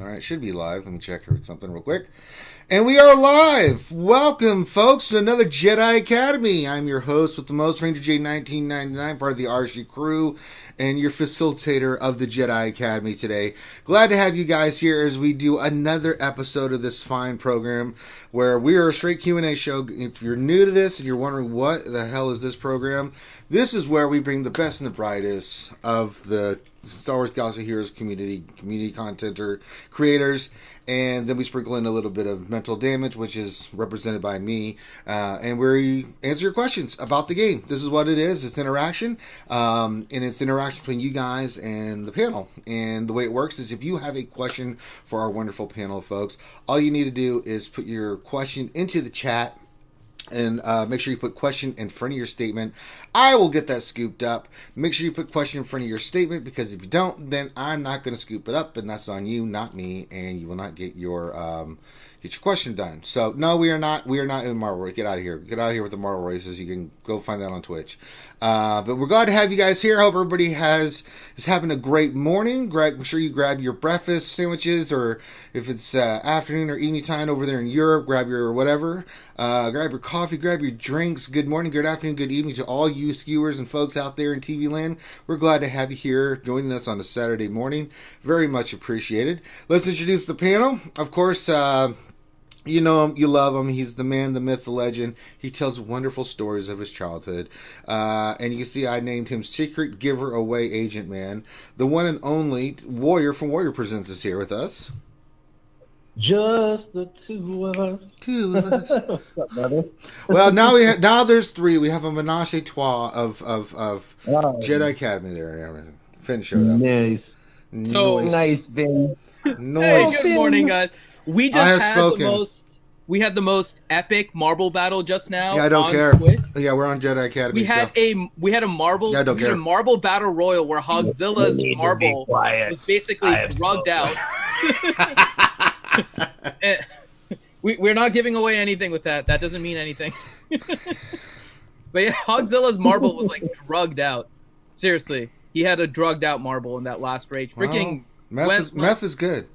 All right, should be live. Let me check something real quick. And we are live. Welcome, folks, to another Jedi Academy. I'm your host with the most, Ranger J 1999, part of the RC crew, and your facilitator of the Jedi Academy today. Glad to have you guys here as we do another episode of this fine program where we are a straight Q&A show. If you're new to this and you're wondering what the hell is this program, this is where we bring the best and the brightest of the Star Wars Galaxy Heroes community content or creators, and then we sprinkle in a little bit of mental damage, which is represented by me, and we answer your questions about the game. This is what it is. It's interaction, and it's interaction between you guys and the panel. And the way it works is if you have a question for our wonderful panel of folks, all you need to do is put your question into the chat. And make sure you put question in front of your statement. I will get that scooped up. Make sure you put question in front of your statement, because if you don't, then I'm not going to scoop it up, and that's on you, not me, and you will not get your question done. So no, we are not in Marvel Race. Get out of here. Get out of here with the Marvel Races. You can go find that on Twitch. But we're glad to have you guys here. I hope everybody is having a great morning. Make sure you grab your breakfast sandwiches, or if it's afternoon or evening time over there in Europe, grab your whatever. Grab your coffee, grab your drinks. Good morning, good afternoon, good evening to all you skewers and folks out there in TV land. We're glad to have you here joining us on a Saturday morning. Very much appreciated. Let's introduce the panel. Of course, you know him, you love him. He's the man, the myth, the legend. He tells wonderful stories of his childhood. And you can see I named him Secret Giver Away Agent Man. The one and only Warrior from Warrior Presents is here with us. Just the two of us. Two of us. What's up, brother? Well, now there's three. We have a menage a trois of Jedi Academy there. Finn showed up. Nice. So nice, Vin. Hey, good morning, guys. We just We had the most epic marble battle just now. Yeah, I don't on care. Twitch. Yeah, we're on Jedi Academy. We had a marble. Yeah, I don't care. A marble battle royal where Hogzilla's marble was basically drugged out. We're not giving away anything with that. That doesn't mean anything. But yeah, Hogzilla's marble was like drugged out. Seriously, he had a drugged out marble in that last rage. Freaking meth is good.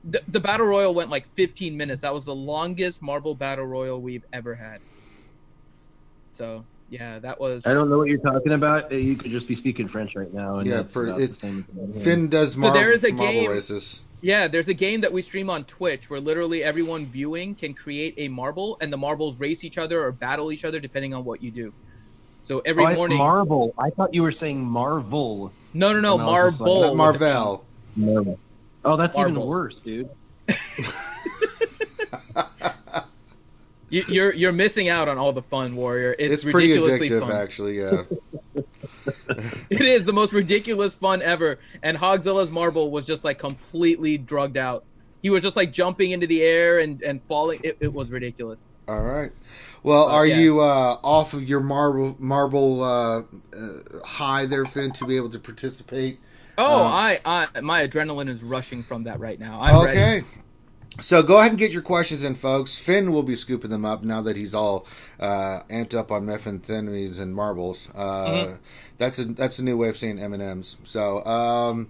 The battle royal went like 15 minutes. That was the longest marble battle royal we've ever had. So yeah, that was. I don't know what you're talking about. You could just be speaking French right now. And yeah, Finn does marble, so there is a marble game, races. Yeah, there's a game that we stream on Twitch where literally everyone viewing can create a marble, and the marbles race each other or battle each other depending on what you do. So every morning. Marvel. I thought you were saying Marvel. No, marble. Not Marvel. Marvel. Oh, that's Marble. even worse, dude. You're missing out on all the fun, Warrior. It's pretty ridiculously addictive, fun. Actually. Yeah. It is the most ridiculous fun ever. And Hogzilla's marble was just like completely drugged out. He was just like jumping into the air and falling. It was ridiculous. All right. Well, are you off of your marble high there, Finn, to be able to participate? Oh, my adrenaline is rushing from that right now. I'm ready. So go ahead and get your questions in, folks. Finn will be scooping them up now that he's all amped up on methamphetamines and marbles. That's a new way of saying M&Ms. So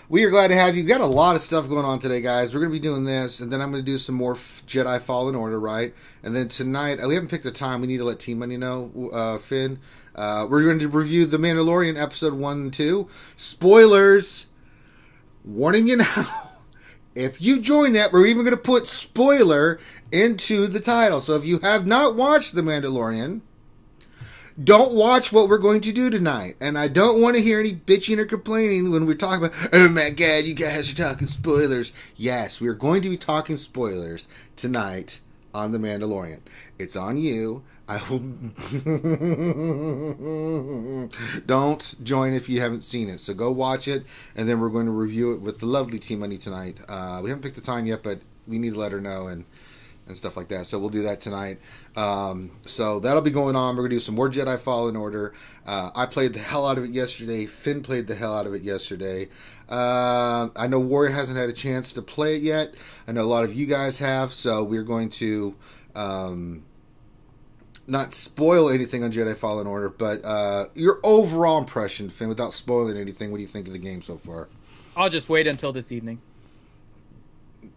we are glad to have you. We've got a lot of stuff going on today, guys. We're going to be doing this, and then I'm going to do some more Jedi Fallen Order, right? And then tonight, we haven't picked a time. We need to let Team Money know, Finn. We're going to review The Mandalorian Episode 1 and 2. Spoilers. Warning you now. If you join that, we're even going to put spoiler into the title. So if you have not watched The Mandalorian, don't watch what we're going to do tonight. And I don't want to hear any bitching or complaining when we're talking about, oh my god, you guys are talking spoilers. Yes, we're going to be talking spoilers tonight on The Mandalorian. It's on you. I will. Don't join if you haven't seen it. So go watch it, and then we're going to review it with the lovely Team Money tonight. We haven't picked the time yet, but we need to let her know and stuff like that. So we'll do that tonight. So that'll be going on. We're going to do some more Jedi Fallen Order. I played the hell out of it yesterday. Finn played the hell out of it yesterday. I know Warrior hasn't had a chance to play it yet. I know a lot of you guys have. So we're going to not spoil anything on Jedi Fallen Order, but your overall impression, Finn, without spoiling anything, what do you think of the game so far? I'll just wait until this evening.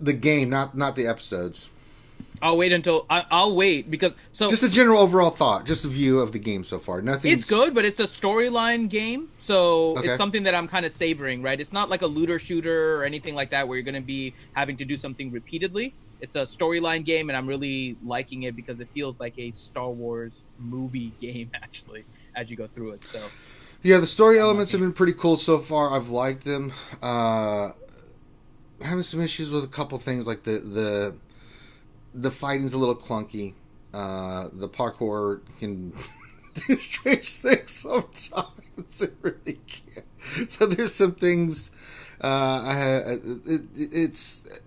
The game, not the episodes. I'll wait because just a general overall thought, just a view of the game so far. Nothing. It's good, but it's a storyline game, so Okay. it's something that I'm kind of savoring. Right, it's not like a looter shooter or anything like that where you're going to be having to do something repeatedly. It's a storyline game, and I'm really liking it because it feels like a Star Wars movie game actually as you go through it. So yeah, the story elements have been pretty cool so far. I've liked them. Having some issues with a couple things like the fighting's a little clunky. The parkour can do strange things sometimes. It really can. So there's some things. It's.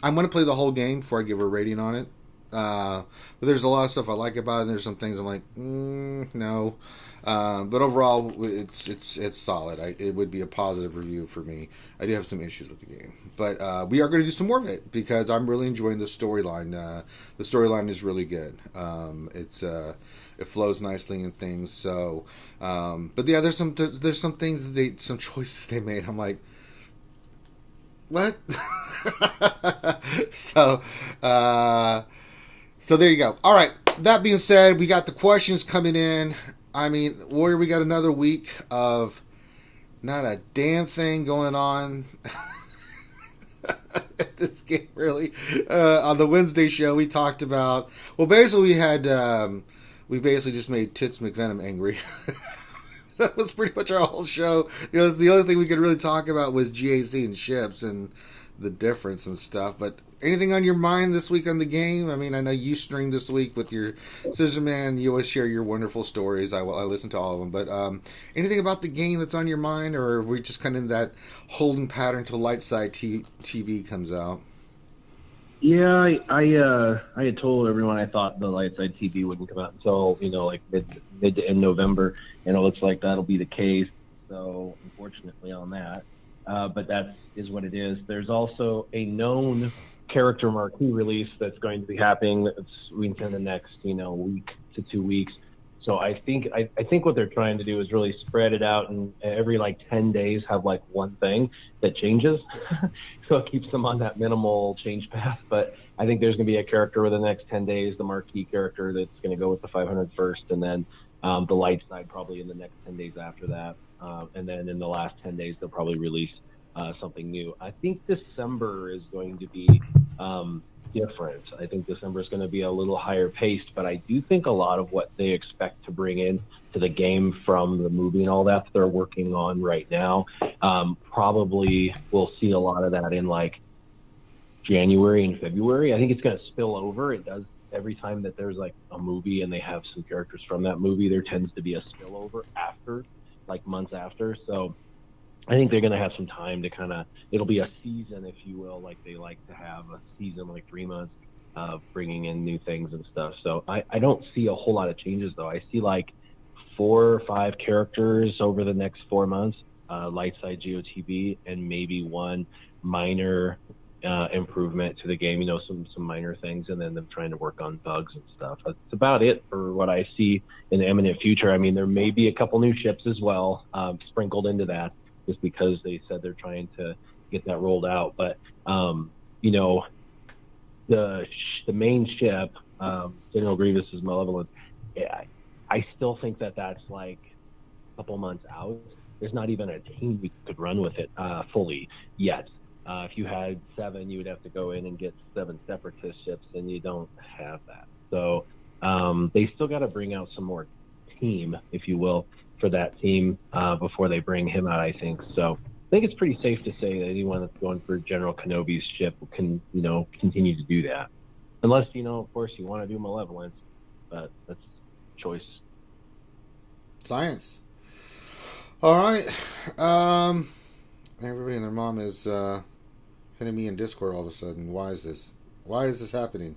I'm going to play the whole game before I give a rating on it. But there's a lot of stuff I like about it, and there's some things I'm like, no. But overall, it's solid. It would be a positive review for me. I do have some issues with the game, but we are going to do some more of it because I'm really enjoying the storyline. The storyline is really good. It flows nicely and things. So, but yeah, there's some things that some choices they made. I'm like, what? So there you go. All right. That being said, we got the questions coming in. I mean, Warrior, we got another week of not a damn thing going on at this game, really. On the Wednesday show, we talked about... Well, basically, we basically just made Tits McVenom angry. That was pretty much our whole show. The only thing we could really talk about was GAC and ships and the difference and stuff. But anything on your mind this week on the game? I mean, I know you streamed this week with your Scissor Man. You always share your wonderful stories. I listen to all of them. But anything about the game that's on your mind? Or are we just kind of in that holding pattern until Lightside TB comes out? Yeah, I had told everyone I thought the Lightside TB wouldn't come out until, like mid to end November, and it looks like that'll be the case. So, unfortunately on that. But that is what it is. There's also a known character marquee release that's going to be happening within the next, week to 2 weeks. So I think what they're trying to do is really spread it out, and every 10 days have one thing that changes. So it keeps them on that minimal change path. But I think there's going to be a character over the next 10 days, the marquee character that's going to go with the 500 first, and then the light side probably in the next 10 days after that. And then in the last 10 days, they'll probably release something new. I think December is going to be different. I think December is going to be a little higher paced, but I do think a lot of what they expect to bring in to the game from the movie and all that they're working on right now, probably we'll see a lot of that in January and February. I think it's going to spill over. It does every time that there's a movie and they have some characters from that movie, there tends to be a spillover after, months after. So I think they're going to have some time to it'll be a season, if you will, they like to have a season, 3 months of bringing in new things and stuff. So I don't see a whole lot of changes, though. I see 4 or 5 characters over the next 4 months, Lightside Geo TB, and maybe one minor improvement to the game, some minor things, and then them trying to work on bugs and stuff. That's about it for what I see in the imminent future. I mean, there may be a couple new ships as well, sprinkled into that, just because they said they're trying to get that rolled out. But, the main ship, General Grievous's Malevolence, I still think that's a couple months out. There's not even a team we could run with it fully yet. If you had 7, you would have to go in and get 7 Separatist ships, and you don't have that. So they still got to bring out some more team, if you will, for that team before they bring him out, I think. So I think it's pretty safe to say that anyone that's going for General Kenobi's ship can, continue to do that. Unless, of course, you want to do Malevolence, but that's choice. Science. All right. Everybody and their mom is hitting me in Discord all of a sudden. Why is this? Why is this happening?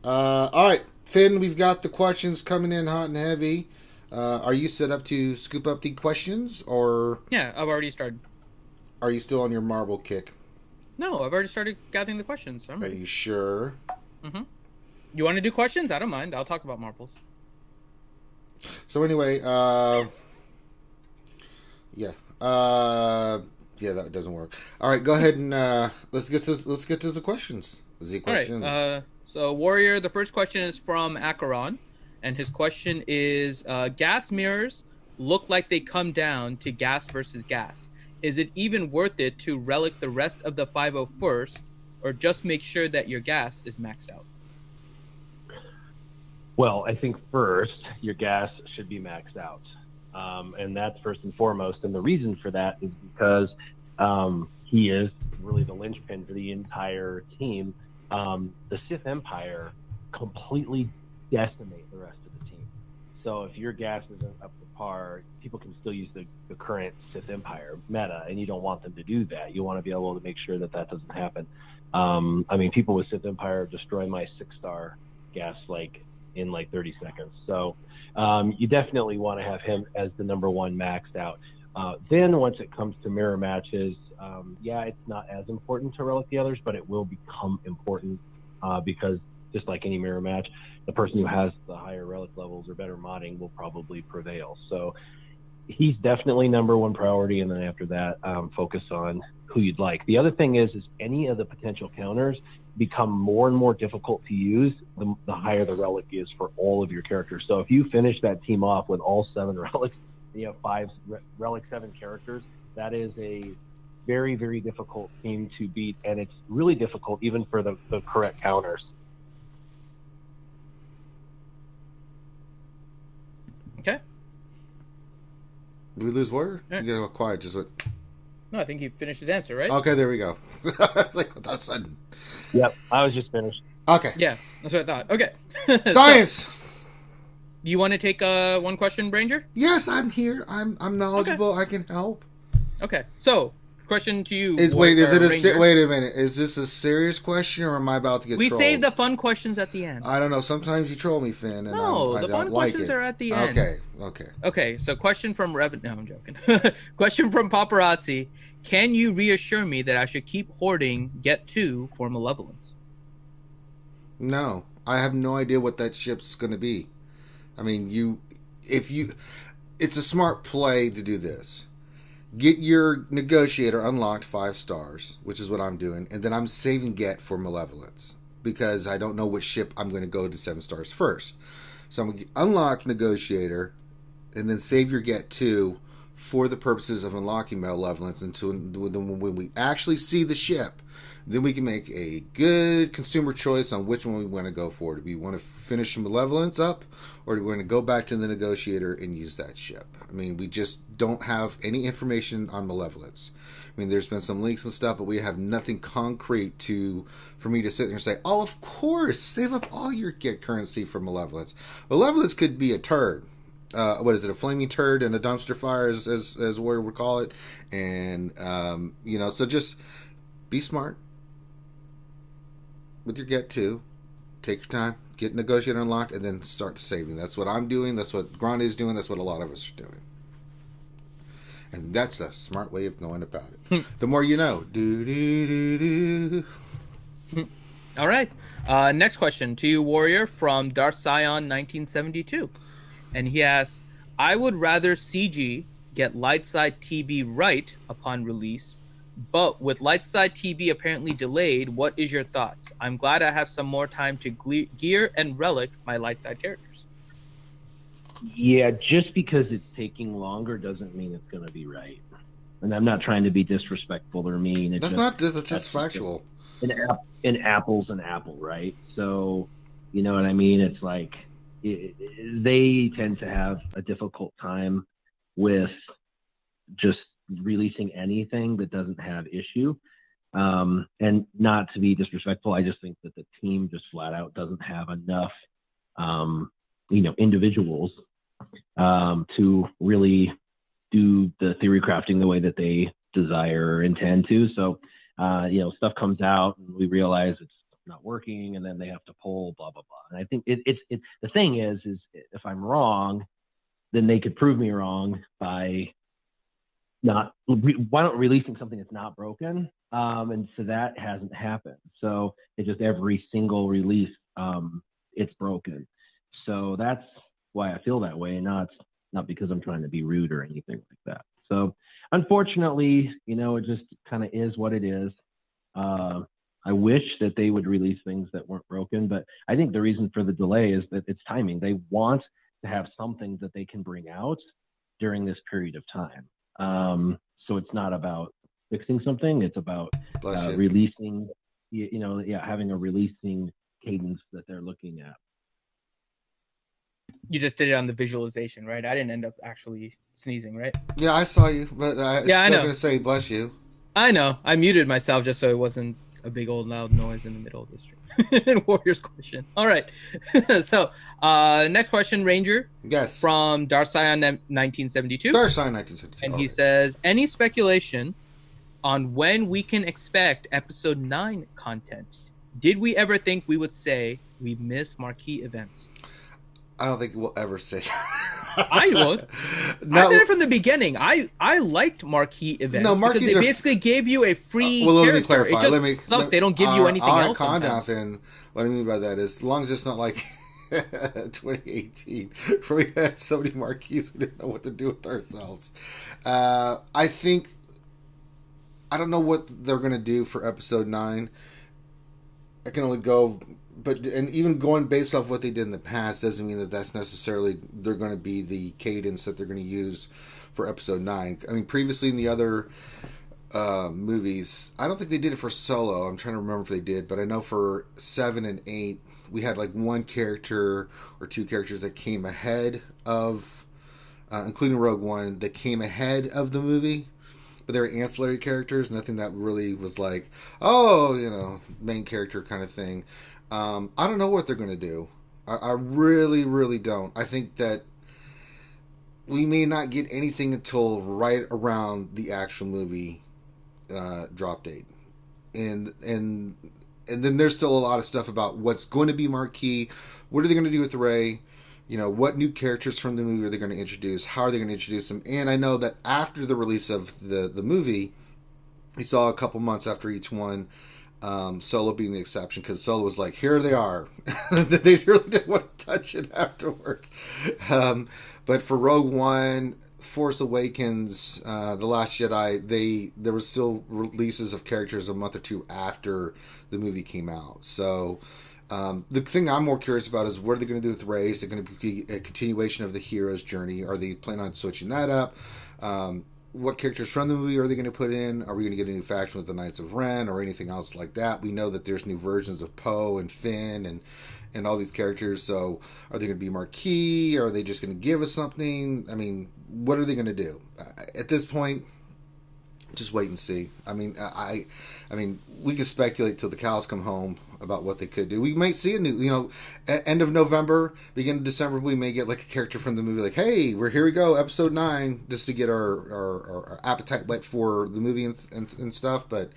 All right, Finn, we've got the questions coming in hot and heavy. Are you set up to scoop up the questions, or... Yeah, I've already started. Are you still on your marble kick? No, I've already started gathering the questions. Are you sure? Mm-hmm. You want to do questions? I don't mind. I'll talk about marbles. So anyway, yeah. Yeah, that doesn't work. All right, go ahead and let's get to the questions. The questions. All right. So Warrior, the first question is from Acheron, and his question is: gas mirrors look like they come down to gas versus gas. Is it even worth it to relic the rest of the 501st, or just make sure that your gas is maxed out? Well, I think first your gas should be maxed out, and that's first and foremost. And the reason for that is because he is really the linchpin for the entire team. The Sith Empire completely decimate the rest of the team. So if your gas isn't up to par, people can still use the current Sith Empire meta, and you don't want them to do that. You want to be able to make sure that doesn't happen. I mean, people with Sith Empire destroy my 6-star gas in 30 seconds. So you definitely want to have him as the number one maxed out. Then once it comes to mirror matches, it's not as important to relic the others, but it will become important because just like any mirror match, the person who has the higher relic levels or better modding will probably prevail. So he's definitely number one priority, and then after that, focus on who you'd like. The other thing is any of the potential counters become more and more difficult to use the higher the relic is for all of your characters. So if you finish that team off with all 7 relics, you have 5 relic 7 characters, that is a very, very difficult team to beat, and it's really difficult even for the correct counters. Okay. Did we lose Warrior? Yeah. You gotta go quiet. Just what? No, I think he finished his answer, right? Okay, there we go. It's like without sudden. Yep, I was just finished. Okay. Yeah, that's what I thought. Okay. Science. So, you want to take one question, Branger? Yes, I'm here. I'm knowledgeable. Okay. I can help. Okay. So, question to you. Wait a minute. Is this a serious question, or am I about to get trolled? We saved the fun questions at the end. I don't know. Sometimes you troll me, Finn. And I the fun like questions it. are at the end. Okay. So, question from No, I'm joking. Question from Paparazzi. Can you reassure me that I should keep hoarding Get 2 for Malevolence? No. I have no idea what that ship's going to be. I mean, it's a smart play to do this. Get your Negotiator unlocked 5 stars, which is what I'm doing, and then I'm saving Get for Malevolence because I don't know which ship I'm going to go to 7 stars first. So I'm going to unlock Negotiator and then save your Get 2 for the purposes of unlocking Malevolence until when we actually see the ship. Then we can make a good consumer choice on which one we want to go for. Do we want to finish Malevolence up, or do we want to go back to the Negotiator and use that ship? I mean, we just don't have any information on Malevolence. I mean, there's been some leaks and stuff, but we have nothing concrete for me to sit there and say, oh, of course, save up all your Get currency for Malevolence. Malevolence could be a turd. What is it? A flaming turd and a dumpster fire, as Warrior would call it. And, so just be smart with your Get 2. Take your time, get Negotiator unlocked, and then start saving. That's what I'm doing. That's what Grande is doing. That's what a lot of us are doing. And that's a smart way of going about it. The more you know. All right. Next question to you, Warrior, from Darth Scion 1972. And he asks, I would rather CG get Lightside TB right upon release, but with Lightside TB apparently delayed, what is your thoughts? I'm glad I have some more time to gear and relic my Lightside characters. Yeah, just because it's taking longer doesn't mean it's going to be right. And I'm not trying to be disrespectful or mean. That's just factual. An apple's an apple, right? So, you know what I mean? It's like they tend to have a difficult time with just releasing anything that doesn't have issue. And not to be disrespectful, I just think that the team just flat out doesn't have enough, individuals to really do the theory crafting the way that they desire or intend to. So, stuff comes out and we realize it's not working, and then they have to pull blah blah blah. And I think it's the thing is if I'm wrong, then they could prove me wrong by why not releasing something that's not broken. And so that hasn't happened. So it's just every single release, it's broken. So that's why I feel that way, not because I'm trying to be rude or anything like that. So unfortunately, it just kind of is what it is. I wish that they would release things that weren't broken, but I think the reason for the delay is that it's timing. They want to have something that they can bring out during this period of time. So it's not about fixing something. It's about releasing, having a releasing cadence that they're looking at. You just did it on the visualization, right? I didn't end up actually sneezing, right? Yeah, I saw you, but I know. Going to say bless you. I know. I muted myself just so it wasn't a big old loud noise in the middle of the stream. Warriors question. All right. So, next question, Ranger. Yes. From Darcyon 1972. Darcyon 1972. And he says, any speculation on when we can expect episode 9 content? Did we ever think we would say we miss marquee events? I don't think we'll ever say I won't. No. I said it from the beginning. I liked marquee events because they basically gave you a free character. Let me clarify. It just sucked. They don't give you anything else. And what I mean by that is, as long as it's not like 2018, where we had so many marquees we didn't know what to do with ourselves. I think, I don't know what they're going to do for episode 9. I can only go... But even going based off what they did in the past doesn't mean that that's necessarily they're going to be the cadence that they're going to use for episode 9. I mean, previously in the other movies, I don't think they did it for Solo. I'm trying to remember if they did, but I know for 7 and 8, we had like one character or two characters that came ahead of, including Rogue One, that came ahead of the movie. But they were ancillary characters, nothing that really was like, main character kind of thing. I don't know what they're going to do. I really, really don't. I think that we may not get anything until right around the actual movie drop date. And then there's still a lot of stuff about what's going to be marquee. What are they going to do with Rey? What new characters from the movie are they going to introduce? How are they going to introduce them? And I know that after the release of the movie, we saw a couple months after each one, Solo being the exception, because Solo was like, here they are. They really didn't want to touch it afterwards. But for Rogue One, Force Awakens, The Last Jedi, there were still releases of characters a month or two after the movie came out. So the thing I'm more curious about is what are they going to do with Rey? Is it going to be a continuation of the hero's journey? Are they planning on switching that up? What characters from the movie are they going to put in? Are we going to get a new faction with the Knights of Ren or anything else like that? We know that there's new versions of Poe and Finn and all these characters. So are they going to be marquee? Or are they just going to give us something? I mean, what are they going to do? At this point, just wait and see. I mean, I mean, we can speculate till the cows come home about what they could do. We might see a new, at end of November, beginning of December, we may get like a character from the movie, like, hey, here we go, episode 9, just to get our appetite whet for the movie and stuff. But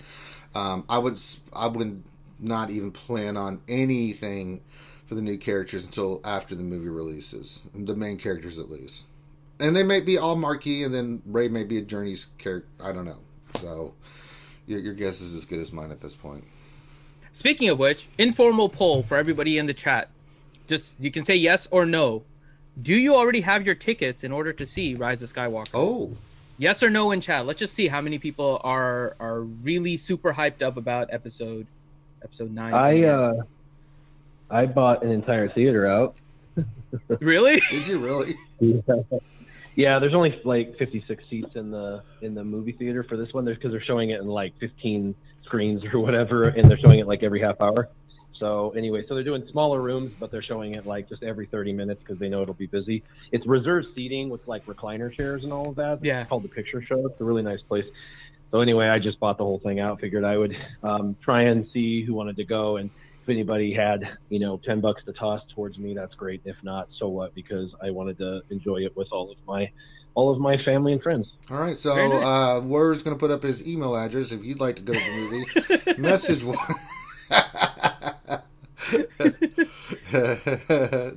I would not even plan on anything for the new characters until after the movie releases, the main characters at least. And they may be all marquee, and then Rey may be a Journey's character. I don't know. So your guess is as good as mine at this point. Speaking of which, informal poll for everybody in the chat. Just, you can say yes or no. Do you already have your tickets in order to see Rise of Skywalker? Oh. Yes or no in chat. Let's just see how many people are really super hyped up about episode 9. I bought an entire theater out. Really? Did you really? Yeah, there's only like 56 seats in the movie theater for this one. Because they're showing it in like 15 screens or whatever, and they're showing it like every half hour. So anyway, they're doing smaller rooms, but they're showing it like just every 30 minutes because they know it'll be busy. It's reserved seating with like recliner chairs and all of that. Yeah. It's called the Picture Show. It's a really nice place. So anyway, I just bought the whole thing out. Figured I would try and see who wanted to go, and if anybody had, $10 to toss towards me, that's great. If not, so what? Because I wanted to enjoy it with all of my family and friends. All right, so Warrior's going to put up his email address if you'd like to go to the movie. Message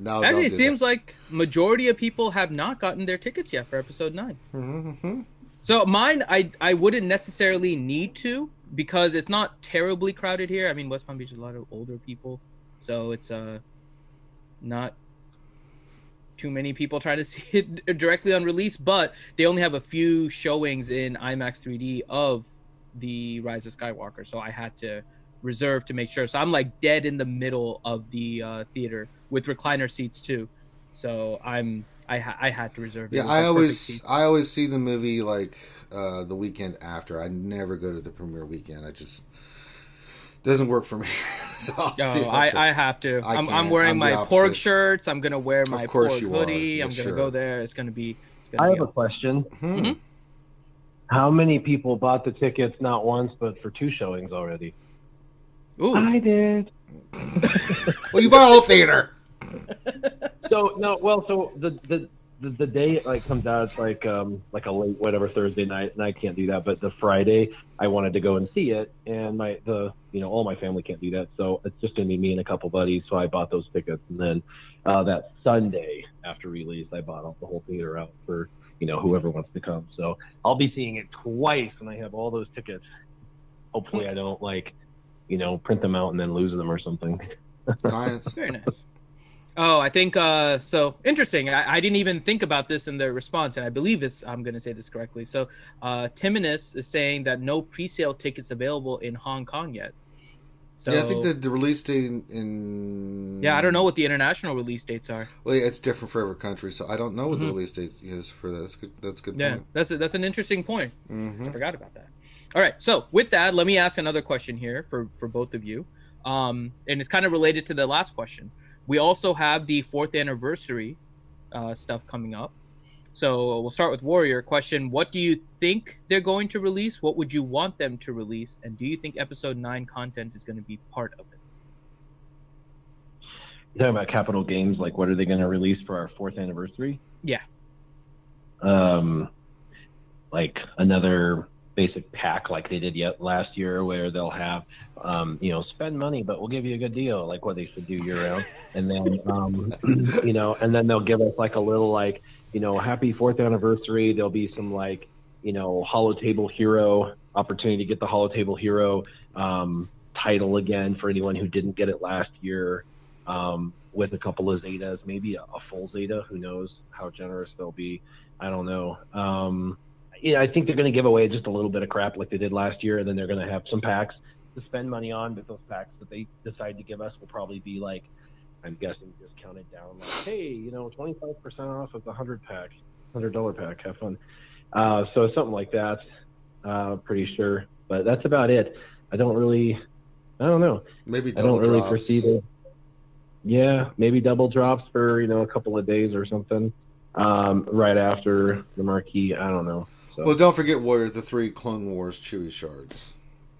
no, actually, it seems like majority of people have not gotten their tickets yet for episode 9. Mm-hmm. So mine, I wouldn't necessarily need to, because it's not terribly crowded here. I mean, West Palm Beach is a lot of older people, so it's not too many people try to see it directly on release, but they only have a few showings in IMAX 3D of the Rise of Skywalker, so I had to reserve to make sure. So I'm like dead in the middle of the theater with recliner seats too. So I had to reserve. Yeah, I always see the movie like the weekend after. I never go to the premiere weekend. I just doesn't work for me. So I have to. I'm wearing my pork shirts. I'm gonna wear my pork hoodie. I'm gonna go there. It's gonna be. I have a question. Mm-hmm. How many people bought the tickets not once but for 2 showings already? Ooh. I did. Well, you bought a whole theater. So the day it like comes out, it's like a late whatever Thursday night, and I can't do that. But the Friday, I wanted to go and see it, and all my family can't do that, so it's just gonna be me and a couple buddies. So I bought those tickets, and then that Sunday after release, I bought the whole theater out for whoever wants to come. So I'll be seeing it twice, and I have all those tickets. Hopefully, I don't print them out and then lose them or something. Science. Very nice. Oh, I think so interesting. I didn't even think about this in the response, and I believe I'm going to say this correctly. So Timinus is saying that no pre-sale tickets available in Hong Kong yet. So, yeah, I think the release date in... Yeah, I don't know what the international release dates are. Well, yeah, it's different for every country, so I don't know what the release date is for that. That's a good point. Yeah, that's an interesting point. Mm-hmm. I forgot about that. All right, so with that, let me ask another question here for both of you. And it's kind of related to the last question. We also have the 4th anniversary stuff coming up. So we'll start with Warrior. Question, what do you think they're going to release? What would you want them to release? And do you think Episode 9 content is going to be part of it? You're talking about Capital Games, like what are they going to release for our 4th anniversary? Yeah. Like another basic pack like they did last year, where they'll have spend money but we'll give you a good deal, like what they should do year round. And then and then they'll give us like a little like happy 4th anniversary. There'll be some like holotable hero opportunity to get the holotable hero title again for anyone who didn't get it last year, with a couple of Zetas, maybe a full Zeta. Who knows how generous they'll be. I don't know. I think they're going to give away just a little bit of crap like they did last year, and then they're going to have some packs to spend money on. But those packs that they decide to give us will probably be like, I'm guessing, discounted down. Like, hey, 25% off of the $100 pack. Have fun. So something like that. Pretty sure, but that's about it. I don't know. Maybe I don't really drops. foresee maybe double drops for a couple of days or something. Right after the marquee. I don't know. So. Well, don't forget Warrior, the 3 Clone Wars Chewie shards.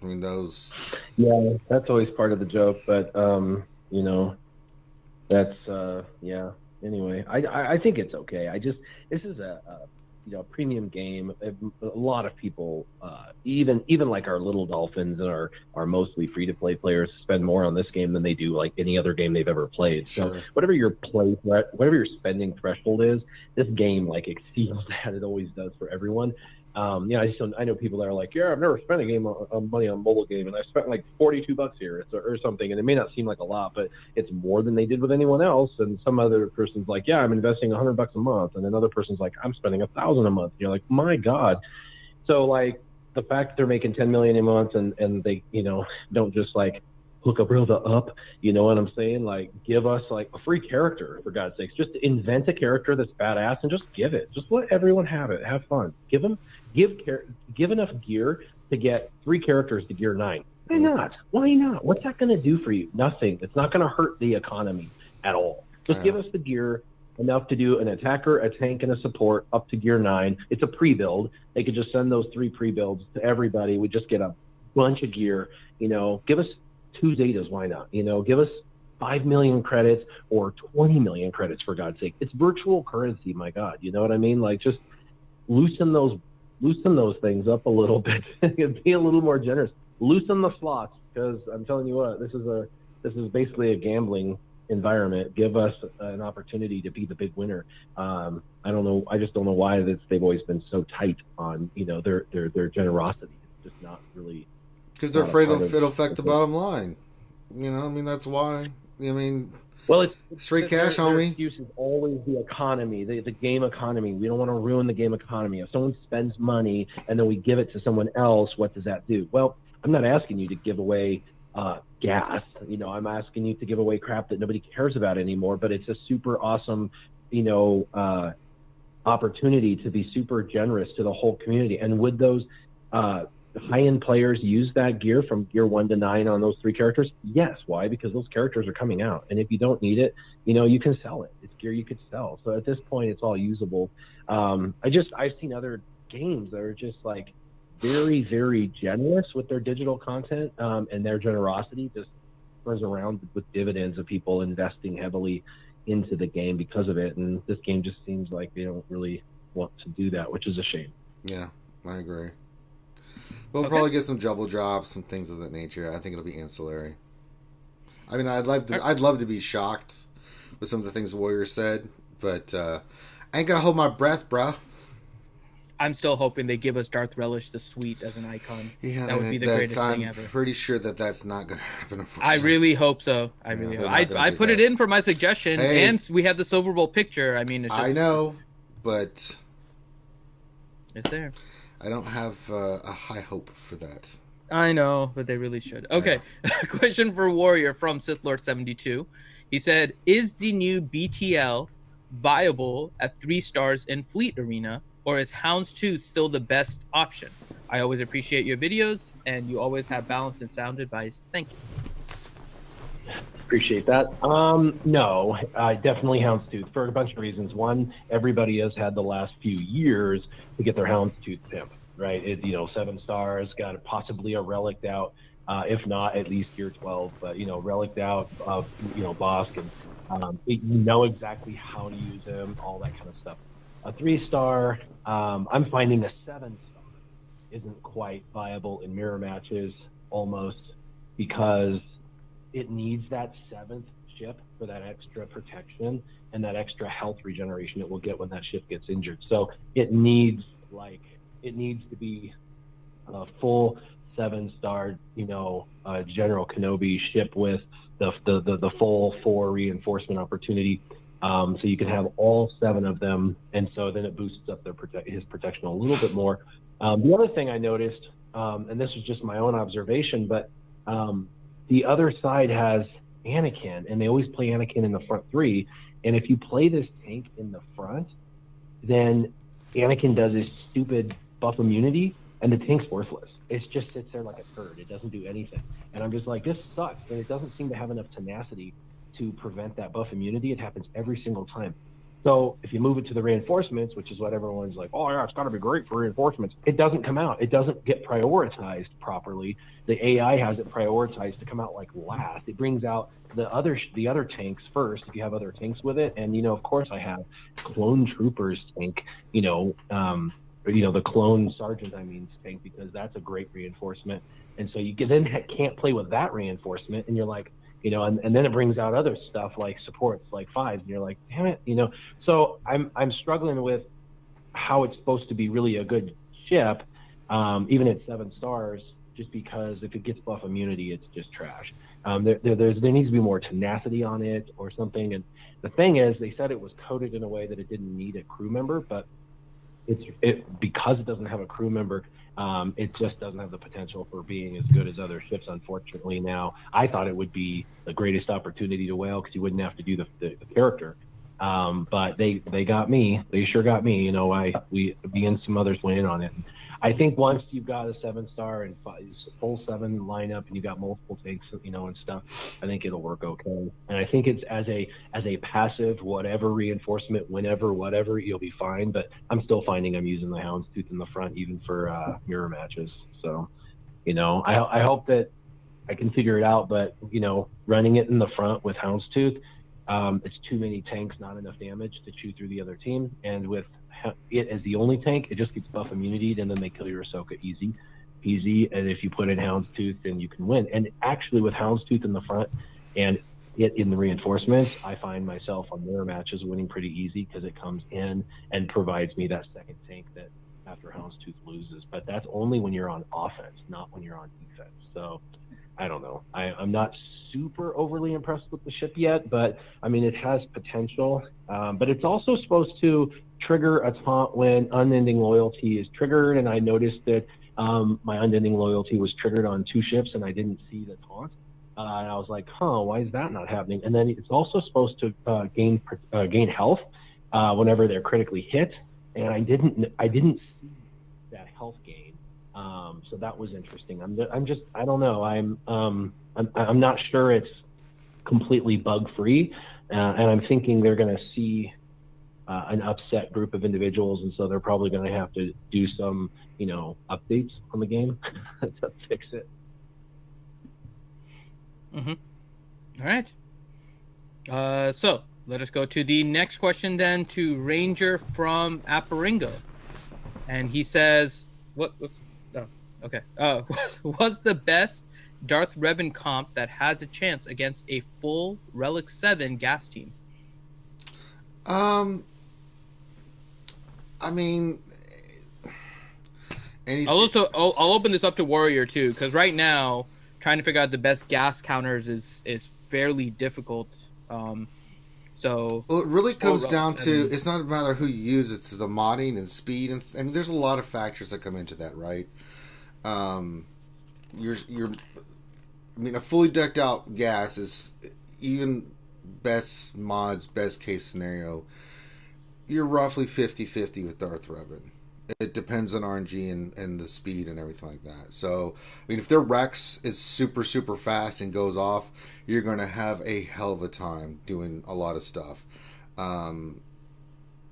I mean, those... Yeah, that's always part of the joke, but, that's, yeah. Anyway, I think it's okay. This is a premium game. A lot of people, even like our little dolphins and our mostly free-to-play players spend more on this game than they do like any other game they've ever played. Sure. So whatever your spending threshold is, this game like exceeds that. It always does for everyone. I know people that are like, yeah, I've never spent a game money on a mobile game, and I spent like $42 here or something, and it may not seem like a lot, but it's more than they did with anyone else. And some other person's like, yeah, I'm investing $100 a month, and another person's like, I'm spending $1,000 a month. And you're like, my God. So like the fact that they're making $10 million a month and they don't just like hook a brother up, you know what I'm saying? Like, give us like a free character, for God's sakes. Just invent a character that's badass and just give it. Just let everyone have it. Have fun. Give enough gear to get 3 characters to gear 9. Why not? Why not? What's that going to do for you? Nothing. It's not going to hurt the economy at all. Just give us the gear enough to do an attacker, a tank, and a support up to gear 9. It's a pre-build. They could just send those 3 pre-builds to everybody. We just get a bunch of gear. Give us 2 Zetas. Why not? Give us 5 million credits or 20 million credits, for God's sake. It's virtual currency, my God. You know what I mean? Like, just loosen those things up a little bit and be a little more generous. Loosen the slots, because I'm telling you what, this is basically a gambling environment. Give us an opportunity to be the big winner. I don't know. I just don't know why they've always been so tight on their generosity. It's just not really, because they're afraid it'll affect the bottom line. That's why. Well, it's Straight cash, their homie. excuse is always the economy, the game economy. We don't want to ruin the game economy. If someone spends money and then we give it to someone else, what does that do? Well, I'm not asking you to give away gas. You know, I'm asking you to give away crap that nobody cares about anymore. But it's a super awesome, you know, opportunity to be super generous to the whole community. And would those high-end players use that gear from gear 1 to 9 on those 3 characters? Yes. Why? Because those characters are coming out, and if you don't need it, you know, you can sell it. It's gear you could sell. So at this point, it's all usable. I've seen other games that are just like very, very generous with their digital content, and their generosity just turns around with dividends of people investing heavily into the game because of it. And this game just seems like they don't really want to do that, which is a shame. Yeah, I agree. We'll probably get some double drops and things of that nature. I think it'll be ancillary. I mean, I'd love to be shocked with some of the things Warrior said, but I ain't gonna hold my breath, bruh. I'm still hoping they give us Darth Relish the Sweet as an icon. Yeah, that would be the greatest thing ever. I'm pretty sure that's not gonna happen. I really hope so. I really hope. I put it in for my suggestion, and we had the Silver Bowl picture. I mean, it's just, I know, but it's there. I don't have a high hope for that. I know, but they really should. Okay, question for Warrior from Sith Lord 72. He said, "Is the new BTL viable at 3 stars in Fleet Arena, or is Houndstooth still the best option? I always appreciate your videos, and you always have balanced and sound advice. Thank you." Appreciate that. No, definitely Houndstooth for a bunch of reasons. One, everybody has had the last few years to get their Houndstooth pimp, right? 7 stars, got possibly a relic out, if not at least year 12, but, relic out of, Bossk, and you know exactly how to use him, all that kind of stuff. A 3-star, I'm finding a 7-star isn't quite viable in mirror matches almost, because it needs that 7th ship for that extra protection and that extra health regeneration it will get when that ship gets injured. So it needs to be a full 7-star, General Kenobi ship with the full 4 reinforcement opportunity. So you can have all 7 of them, and so then it boosts up his protection a little bit more. The other thing I noticed, and this was just my own observation, but the other side has Anakin, and they always play Anakin in the front 3. And if you play this tank in the front, then Anakin does his stupid buff immunity, and the tank's worthless. It just sits there like a turd. It doesn't do anything. And I'm just like, this sucks. And it doesn't seem to have enough tenacity to prevent that buff immunity. It happens every single time. So if you move it to the reinforcements, which is what everyone's like, oh yeah, it's got to be great for reinforcements. It doesn't come out. It doesn't get prioritized properly. The AI has it prioritized to come out like last. It brings out the other tanks first if you have other tanks with it. And of course I have Clone Troopers tank, the Clone Sergeant tank, because that's a great reinforcement. And so you then can't play with that reinforcement, and you're like, and then it brings out other stuff like supports, like 5s, and you're like, damn it, So I'm struggling with how it's supposed to be really a good ship, even at 7 stars, just because if it gets buff immunity, it's just trash. There needs to be more tenacity on it or something. And the thing is, they said it was coded in a way that it didn't need a crew member, but because it doesn't have a crew member, it just doesn't have the potential for being as good as other ships, unfortunately. Now, I thought it would be the greatest opportunity to whale because you wouldn't have to do the character. But they got me. They sure got me. Me and some others went in on it. I think once you've got a 7-star and full 7 lineup, and you got multiple tanks, and stuff, I think it'll work okay. And I think it's as a passive, whatever reinforcement, whenever, whatever, you'll be fine. But I'm still finding I'm using the Houndstooth in the front, even for mirror matches. So, I hope that I can figure it out. But running it in the front with Houndstooth, it's too many tanks, not enough damage to chew through the other team. And with it as the only tank, it just gets buff immunity, and then they kill your Ahsoka easy peasy. And if you put in Houndstooth, then you can win. And actually, with Houndstooth in the front and it in the reinforcements, I find myself on mirror matches winning pretty easy because it comes in and provides me that second tank that after Houndstooth loses. But that's only when you're on offense, not when you're on defense. So I don't know. I'm not super overly impressed with the ship yet, but I mean, it has potential. But it's also supposed to trigger a taunt when Unending Loyalty is triggered, and I noticed that my Unending Loyalty was triggered on 2 ships, and I didn't see the taunt. And I was like, why is that not happening? And then it's also supposed to gain health whenever they're critically hit, and I didn't see that health gain. So that was interesting. I don't know. I'm not sure it's completely bug free, and I'm thinking they're going to see an upset group of individuals, and so they're probably going to have to do some, updates on the game to fix it. Mm-hmm. All right. So let us go to the next question then, to Ranger from Apparingo, and he says, okay. What's the best Darth Revan comp that has a chance against a full Relic 7 gas team? I mean, I'll open this up to Warrior too, because right now trying to figure out the best gas counters is fairly difficult. So it really comes down to, it's not a matter who you use, it's the modding and speed, and I mean, there's a lot of factors that come into that, right? I mean, a fully decked out gas is, even best mods, best case scenario, you're roughly 50-50 with Darth Revan. It depends on RNG and the speed and everything like that. So, I mean, if their Rex is super, super fast and goes off, you're going to have a hell of a time doing a lot of stuff. And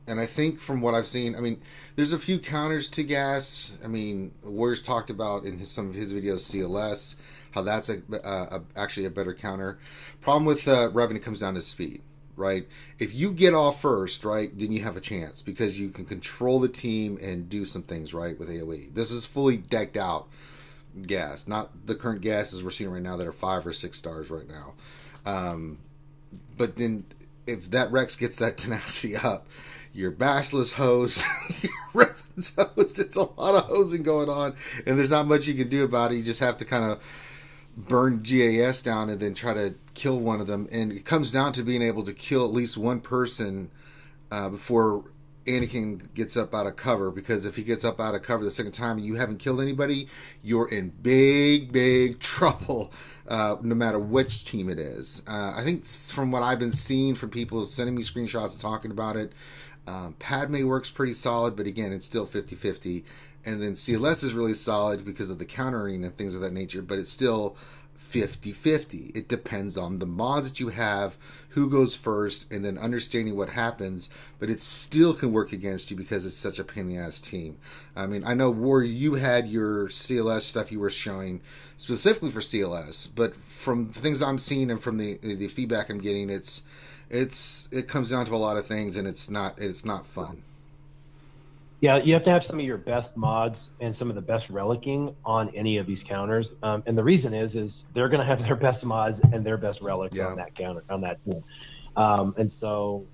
I think from what I've seen, I mean, there's a few counters to gas. I mean, Warriors talked about in some of his videos CLS, how that's actually a better counter. Problem with Revan, it comes down to speed. Right? If you get off first, right, then you have a chance because you can control the team and do some things, right, with AoE. This is fully decked out gas, not the current gases we're seeing right now that are 5 or 6 stars right now. But then if that Rex gets that tenacity up, your Basilisk hose, your Revan's hose, it's a lot of hosing going on, and there's not much you can do about it. You just have to kind of burn GAS down and then try to kill one of them, and it comes down to being able to kill at least one person before Anakin gets up out of cover, because if he gets up out of cover the second time and you haven't killed anybody, you're in big trouble, no matter which team it is. I think from what I've been seeing from people sending me screenshots and talking about it, Padme works pretty solid, but again, it's still 50-50. And then CLS is really solid because of the countering and things of that nature, but it's still 50-50. It depends on the mods that you have, who goes first, and then understanding what happens, but it still can work against you because it's such a pain in the ass team. I mean, I know, Warrior, you had your CLS stuff you were showing specifically for CLS, but from the things I'm seeing and from the feedback I'm getting, it comes down to a lot of things, and it's not fun. Yeah, you have to have some of your best mods and some of the best relicing on any of these counters. And the reason is they're going to have their best mods and their best relics on that counter, on that team. And so,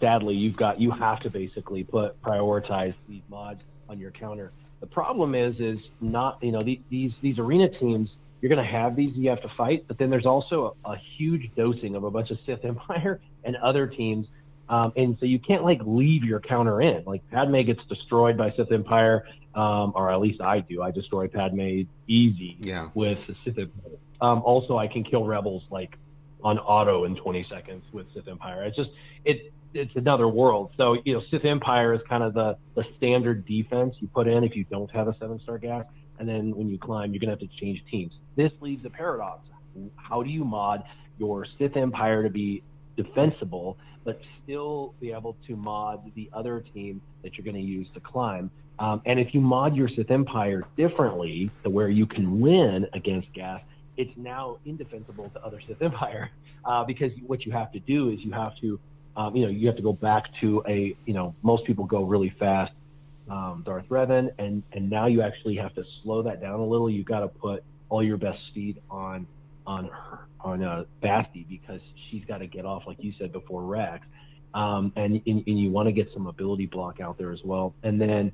sadly, you have to basically prioritize these mods on your counter. The problem is not, these arena teams, you're going to have these you have to fight, but then there's also a huge dosing of a bunch of Sith Empire and other teams. And so you can't leave your counter in. Like, Padme gets destroyed by Sith Empire, or at least I do. I destroy Padme easy with the Sith Empire. Also, I can kill rebels on auto in 20 seconds with Sith Empire. It's another world. So Sith Empire is kind of the standard defense you put in if you don't have a 7-star gas. And then when you climb, you're gonna have to change teams. This leaves a paradox. How do you mod your Sith Empire to be defensible, but still be able to mod the other team that you're going to use to climb? And if you mod your Sith Empire differently to where you can win against gas, it's now indefensible to other Sith Empire, because what you have to do is you have to go back to most people go really fast, Darth Revan, and now you actually have to slow that down a little. You got to put all your best speed on Basti, because she's got to get off, like you said, before Rex, and you want to get some ability block out there as well. And then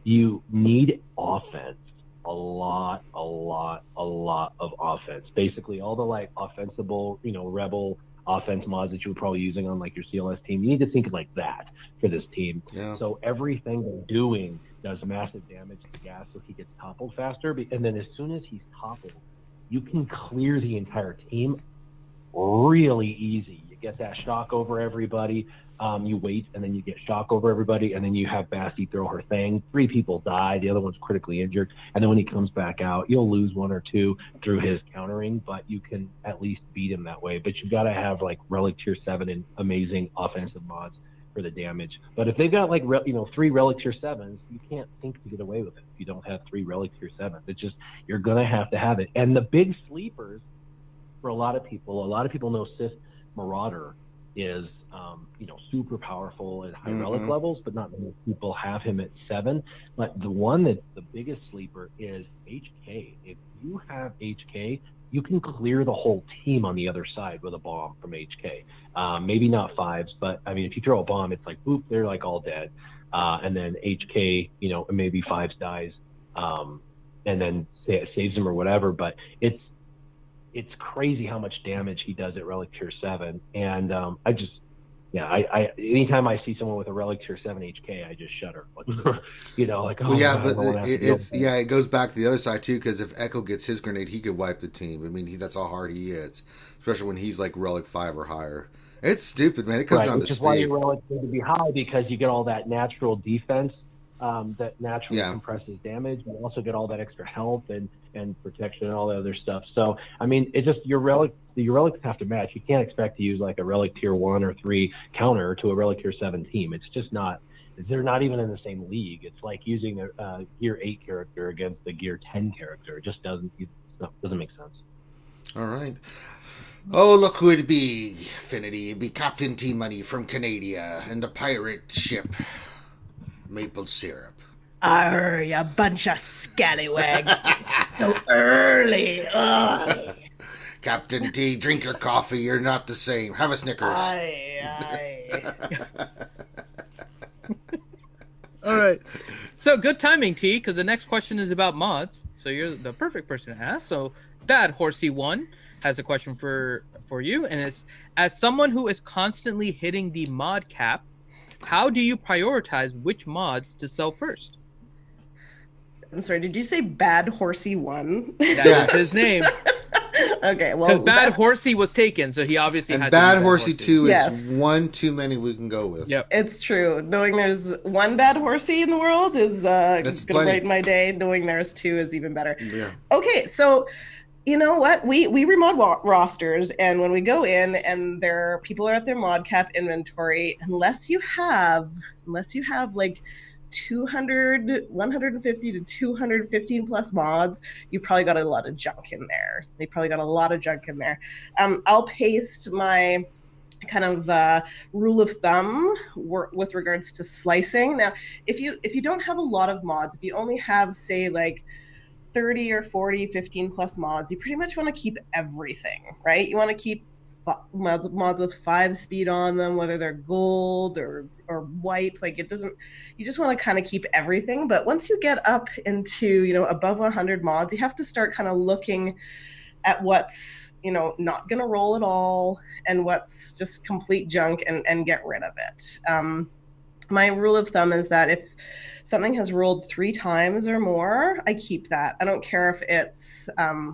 you need offense a lot of offense. Basically, all the like offensible, rebel offense mods that you were probably using on like your CLS team. You need to think like that for this team. Yeah. So everything they're doing does massive damage to gas, so he gets toppled faster. And then as soon as he's toppled, you can clear the entire team really easy. You get that shock over everybody. You wait, and then you get shock over everybody, and then you have Basti throw her thing. 3 people die. The other one's critically injured. And then when he comes back out, you'll lose 1 or 2 through his countering, but you can at least beat him that way. But you've got to have, like, Relic Tier 7 and amazing offensive mods for the damage. But if they've got, like, 3 Relic Tier 7s, you can't think to get away with it if you don't have 3 Relic Tier 7s. It's just, you're going to have it. And the big sleepers, for a lot of people know Sith Marauder is super powerful at high relic levels, but not many people have him at 7. But the one that's the biggest sleeper is HK. If you have HK, you can clear the whole team on the other side with a bomb from HK. Maybe not 5s, but I mean, if you throw a bomb, it's like, boop, they're like all dead. And then HK, maybe 5s dies, and then saves them or whatever. But it's crazy how much damage he does at Relic Tier 7. And I anytime I see someone with a Relic Tier 7 HK, I just shudder. Like, oh, well, yeah, God, but it goes back to the other side too, because if Echo gets his grenade, he could wipe the team. I mean, that's how hard he is, especially when he's like Relic 5 or higher. It's stupid, man. It comes down to speed. Which is why your relics need to be high, because you get all that natural defense that naturally compresses damage. You also get all that extra health and protection and all the other stuff. So, I mean, it's just your relics have to match. You can't expect to use like a Relic Tier 1 or 3 counter to a Relic Tier 7 team. It's just not. They're not even in the same league. It's like using a Gear 8 character against the Gear 10 character. It just doesn't make sense. All right. Oh, look who it'd be, Affinity. It'd be Captain T-Money from Canada and the pirate ship Maple Syrup. Arr, you bunch of scallywags. So early. Ugh. Captain T, drink your coffee. You're not the same. Have a Snickers. Aye. All right. So good timing, T, because the next question is about mods. So you're the perfect person to ask. So Bad Horsey 1 has a question for you, and it's, as someone who is constantly hitting the mod cap, how do you prioritize which mods to sell first? I'm sorry, did you say Bad Horsey 1? That is his name. Okay, well, because Bad Horsey was taken, so he obviously had Bad Horsey 2 Yes. is one too many we can go with. Yep. It's true. Knowing there's one Bad Horsey in the world is going to brighten my day. Knowing there's 2 is even better. Yeah. Okay, so you know what? We remod rosters, and when we go in and people are at their mod cap inventory, unless you have like 200, 150 to 215 plus mods, you probably got a lot of junk in there. I'll paste my kind of rule of thumb with regards to slicing. Now, if you don't have a lot of mods, if you only have, say, like 30 or 40, 15 plus mods, you pretty much want to keep everything, right? You want to keep mods with 5 speed on them, whether they're gold or white. Like, it doesn't, you just want to kind of keep everything. But once you get up into, above 100 mods, you have to start kind of looking at what's, not going to roll at all and what's just complete junk and get rid of it. My rule of thumb is that if something has rolled 3 times or more, I keep that. I don't care if it's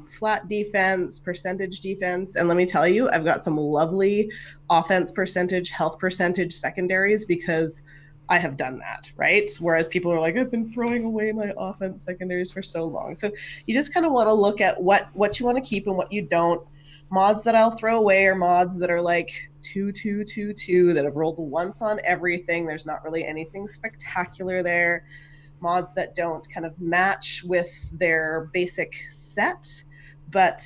flat defense, percentage defense. And let me tell you, I've got some lovely offense percentage, health percentage secondaries because I have done that, right? Whereas people are like, I've been throwing away my offense secondaries for so long. So you just kind of want to look at what you want to keep and what you don't. Mods that I'll throw away are mods that are like 2, 2, 2, 2 that have rolled once on everything. There's not really anything spectacular there. Mods that don't kind of match with their basic set. But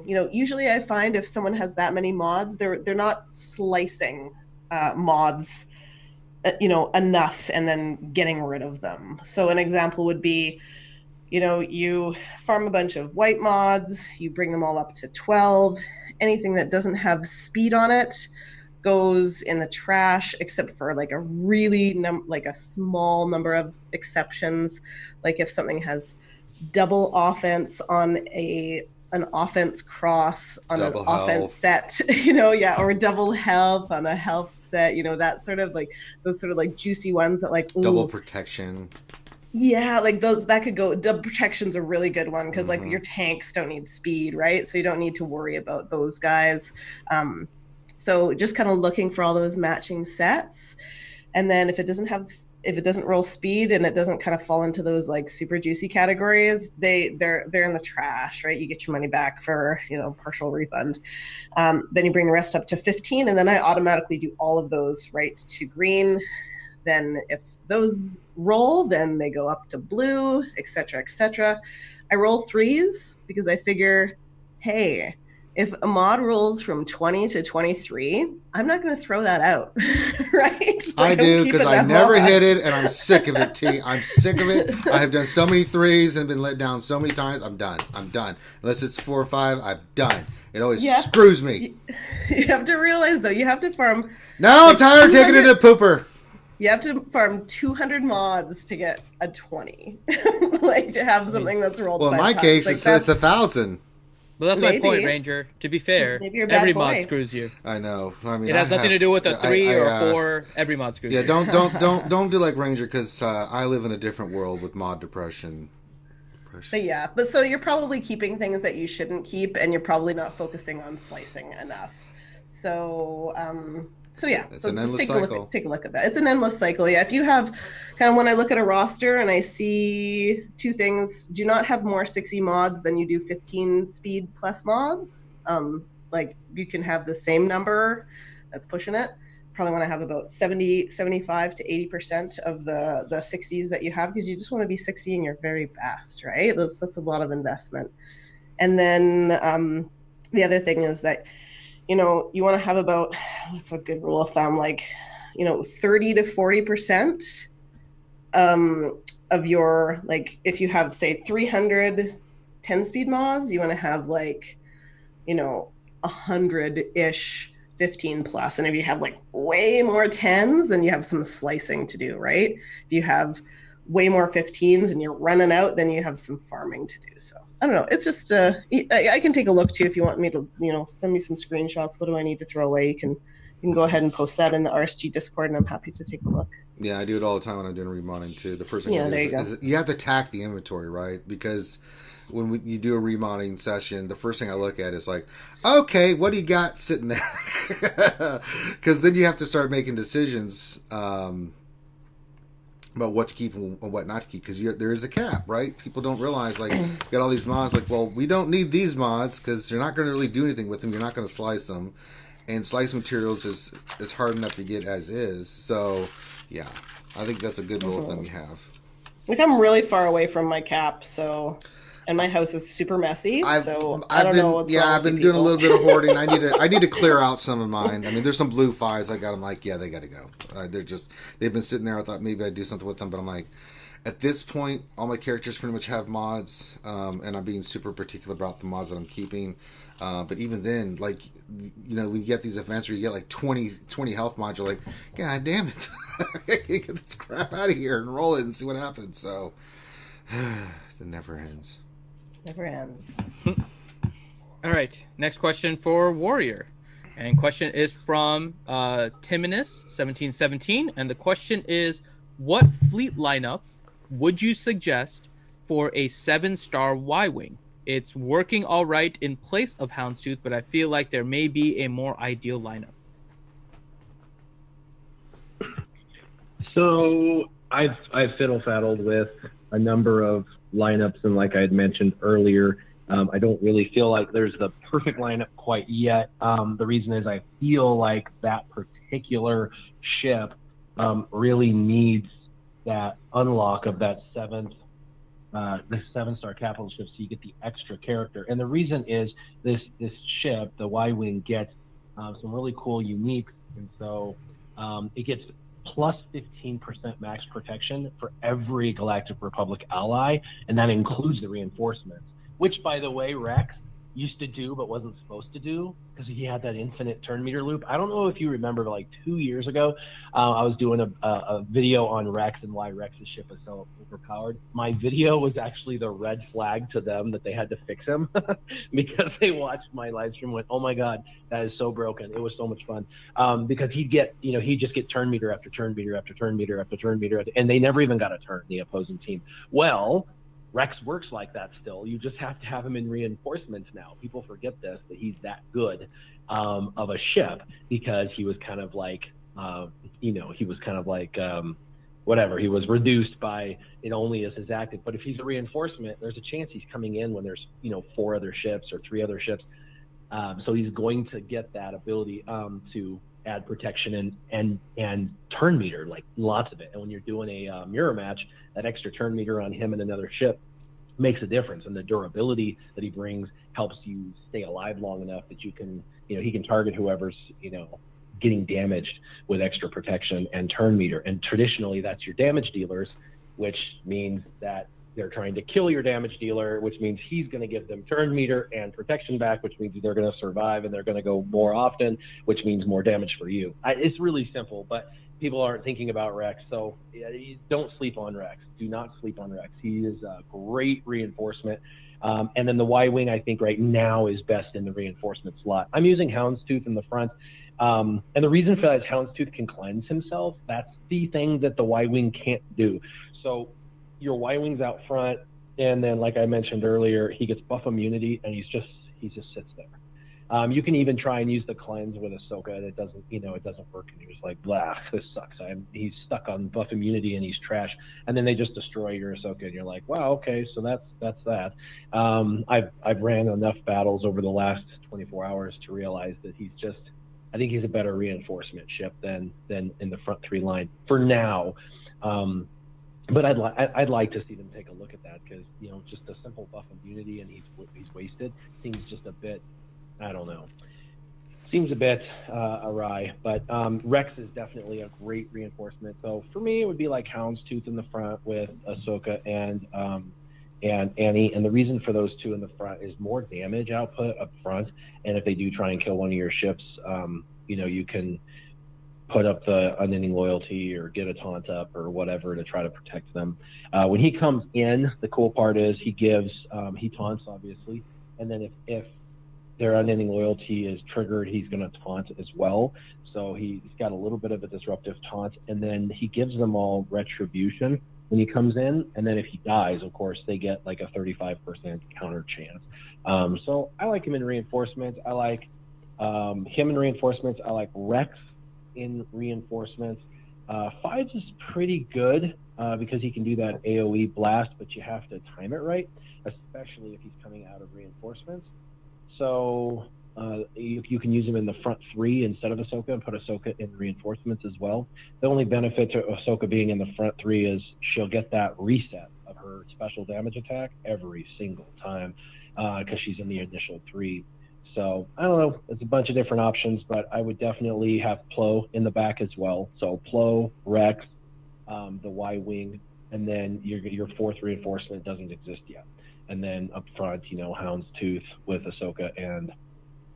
usually I find if someone has that many mods, they're not slicing mods enough and then getting rid of them. So an example would be, you farm a bunch of white mods, you bring them all up to 12. Anything that doesn't have speed on it goes in the trash, except for like a really a small number of exceptions. Like if something has double offense on an offense cross on Double an offense set, or double health on a health set, that sort of like those sort of like juicy ones that like, ooh, double protection. Yeah, like those that could go. Double protection's a really good one because like your tanks don't need speed, right? So you don't need to worry about those guys. So just kind of looking for all those matching sets, and then if it doesn't roll speed and it doesn't kind of fall into those like super juicy categories, they're in the trash, right? You get your money back for partial refund. Then you bring the rest up to 15, and then I automatically do all of those right to green. Then if those roll, then they go up to blue, etc., etc. I roll 3s because I figure, hey, if a mod rolls from 20 to 23, I'm not going to throw that out, right? I do, because I never hit it, and I'm sick of it, T. I'm sick of it. I have done so many 3s and been let down so many times. I'm done. Unless it's 4 or 5, I'm done. It always screws me. You have to realize, though, you have to farm... Now I'm tired of taking it to the pooper. You have to farm 200 mods to get a 20, like to have something that's rolled. Well, in my case, it's 1,000. Well, that's my point, Ranger. To be fair, every mod screws you. I know. I mean, it has nothing to do with a 3 or a 4. Every mod screws you. Yeah, don't do like Ranger, because I live in a different world with mod depression. But so you're probably keeping things that you shouldn't keep, and you're probably not focusing on slicing enough. So just take a look at that. It's an endless cycle. Yeah. If you have kind of, when I look at a roster and I see 2 things, do not have more 6E mods than you do 15 speed plus mods. Like you can have the same number that's pushing it. Probably want to have about 75 to 80% of the 60s that you have, because you just want to be 60 and you're very fast, right? That's a lot of investment. And then the other thing is that you want to have about, what's a good rule of thumb, like, 30 to 40% of your, like, if you have, say, 300 10-speed mods, you want to have, like, 100-ish 15 plus. And if you have, like, way more 10s, then you have some slicing to do, right? If you have way more 15s and you're running out, then you have some farming to do, so. I don't know. It's just I can take a look too if you want me to, send me some screenshots. What do I need to throw away? You can go ahead and post that in the RSG Discord, and I'm happy to take a look. Yeah, I do it all the time when I'm doing remodding too. The first thing I do is you have to tack the inventory, right? Because when you do a remodding session, the first thing I look at is like, okay, what do you got sitting there? Because then you have to start making decisions. About what to keep and what not to keep, because there is a cap, right? People don't realize, like, you got all these mods, like, well, we don't need these mods because you're not going to really do anything with them. You're not going to slice them, and slice materials is hard enough to get as is. So, yeah, I think that's a good rule of thumb you have. Like, I'm really far away from my cap, so... And my house is super messy, I don't know what's wrong I've been doing a little bit of hoarding. I need to clear out some of mine. I mean, there's some blue 5s I got. I'm like, yeah, they got to go. They've been sitting there. I thought maybe I'd do something with them, but I'm like, at this point, all my characters pretty much have mods, and I'm being super particular about the mods that I'm keeping. But even then, like, when you get these events where you get like 20 health mods, you're like, God damn it, I can't get this crap out of here and roll it and see what happens. So it never ends. Never ends. All right. Next question for Warrior. And question is from Timinus1717. And the question is, what fleet lineup would you suggest for a 7-star Y-Wing? It's working all right in place of Houndstooth, but I feel like there may be a more ideal lineup. So I've fiddle-faddled with a number of lineups, and like I had mentioned earlier, I don't really feel like there's the perfect lineup quite yet. The reason is I feel like that particular ship really needs that unlock of that the 7-star capital ship, so you get the extra character. And the reason is this ship, the Y-Wing, gets some really cool uniques, and so it gets plus 15% max protection for every Galactic Republic ally, and that includes the reinforcements. Which, by the way, Rex, used to do but wasn't supposed to do because he had that infinite turn meter loop. I don't know if you remember, but like 2 years ago, I was doing a video on Rex and why Rex's ship is so overpowered. My video was actually the red flag to them that they had to fix him because they watched my live stream and went, oh my God, that is so broken. It was so much fun. Because he'd just get turn meter after turn meter after turn meter after turn meter, and they never even got a turn, the opposing team. Well, Rex works like that still. You just have to have him in reinforcements now. People forget this, that he's that good of a ship because he was kind of like, whatever. He was reduced by it only as his active. But if he's a reinforcement, there's a chance he's coming in when there's, 4 other ships or 3 other ships. So he's going to get that ability to add protection and turn meter, like lots of it. And when you're doing a mirror match, that extra turn meter on him and another ship makes a difference. And the durability that he brings helps you stay alive long enough that you can, he can target whoever's, getting damaged with extra protection and turn meter. And traditionally that's your damage dealers, which means that they're trying to kill your damage dealer, which means he's going to give them turn meter and protection back, which means they're going to survive and they're going to go more often, which means more damage for you. It's really simple, but people aren't thinking about Rex. So don't sleep on Rex. Do not sleep on Rex. He is a great reinforcement. And then the Y-Wing, I think right now is best in the reinforcement slot. I'm using Houndstooth in the front. And the reason for that is Houndstooth can cleanse himself. That's the thing that the Y-Wing can't do. So your Y-Wing's out front, and then like I mentioned earlier, he gets buff immunity, and he just sits there. You can even try and use the cleanse with Ahsoka, and it doesn't work. And you're just like, blah, this sucks. He's stuck on buff immunity, and he's trash. And then they just destroy your Ahsoka, and you're like, wow, okay, so that's that. I've ran enough battles over the last 24 hours to realize that I think he's a better reinforcement ship than in the front 3 line for now. But I'd like to see them take a look at that because just a simple buff immunity and he's wasted seems just a bit, I don't know, seems a bit awry. But Rex is definitely a great reinforcement. So for me, it would be like Houndstooth in the front with Ahsoka and Annie. And the reason for those 2 in the front is more damage output up front. And if they do try and kill one of your ships, you can put up the unending loyalty or get a taunt up or whatever to try to protect them. When he comes in, the cool part is he taunts obviously, and then if their unending loyalty is triggered, he's going to taunt as well. So he's got a little bit of a disruptive taunt, and then he gives them all retribution when he comes in, and then if he dies, of course, they get like a 35% counter chance. So I like him in reinforcements. I like him in reinforcements. I like Rex in reinforcements. Fives is pretty good because he can do that AoE blast, but you have to time it right, especially if he's coming out of reinforcements. So you can use him in the front 3 instead of Ahsoka and put Ahsoka in reinforcements as well. The only benefit to Ahsoka being in the front 3 is she'll get that reset of her special damage attack every single time because she's in the initial 3. So I don't know. It's a bunch of different options, but I would definitely have Plo in the back as well. So Plo, Rex, the Y-Wing, and then your 4th reinforcement doesn't exist yet. And then up front, Houndstooth with Ahsoka and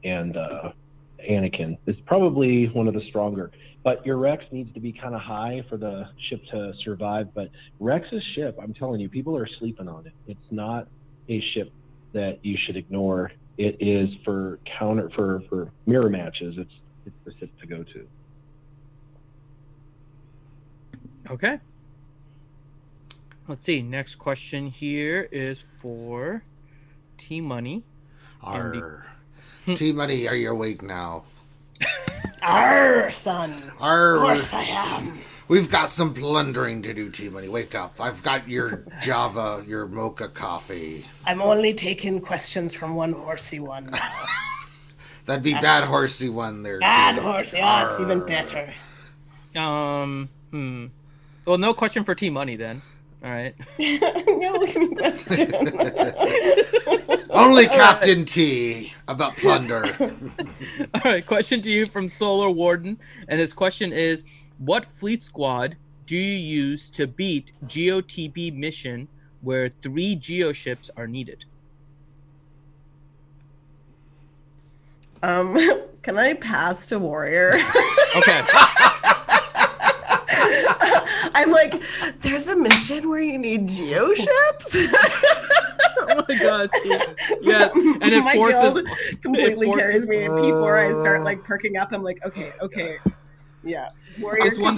Anakin is probably one of the stronger. But your Rex needs to be kind of high for the ship to survive. But Rex's ship, I'm telling you, people are sleeping on it. It's not a ship that you should ignore. It is for mirror matches. It's the ship to go to. Okay. Let's see. Next question here is for T Money. T Money, are you awake now? Arr, son. Arr. Of course I am. We've got some plundering to do, T Money. Wake up. I've got your Java, your mocha coffee. I'm only taking questions from one horsey one. That'd be bad horsey one there. Bad horsey. Oh, it's even better. Well, no question for T Money then. All right. No question. Only Captain T about plunder. All right. Question to you from Solar Warden, and his question is: what fleet squad do you use to beat Geo TB mission where 3 Geo ships are needed? Can I pass to warrior? Okay. I'm like, there's a mission where you need Geo ships. Oh my god, yes, and it My forces guild completely carries me. And before I start like perking up, I'm like, okay, yeah. Warrior, It's one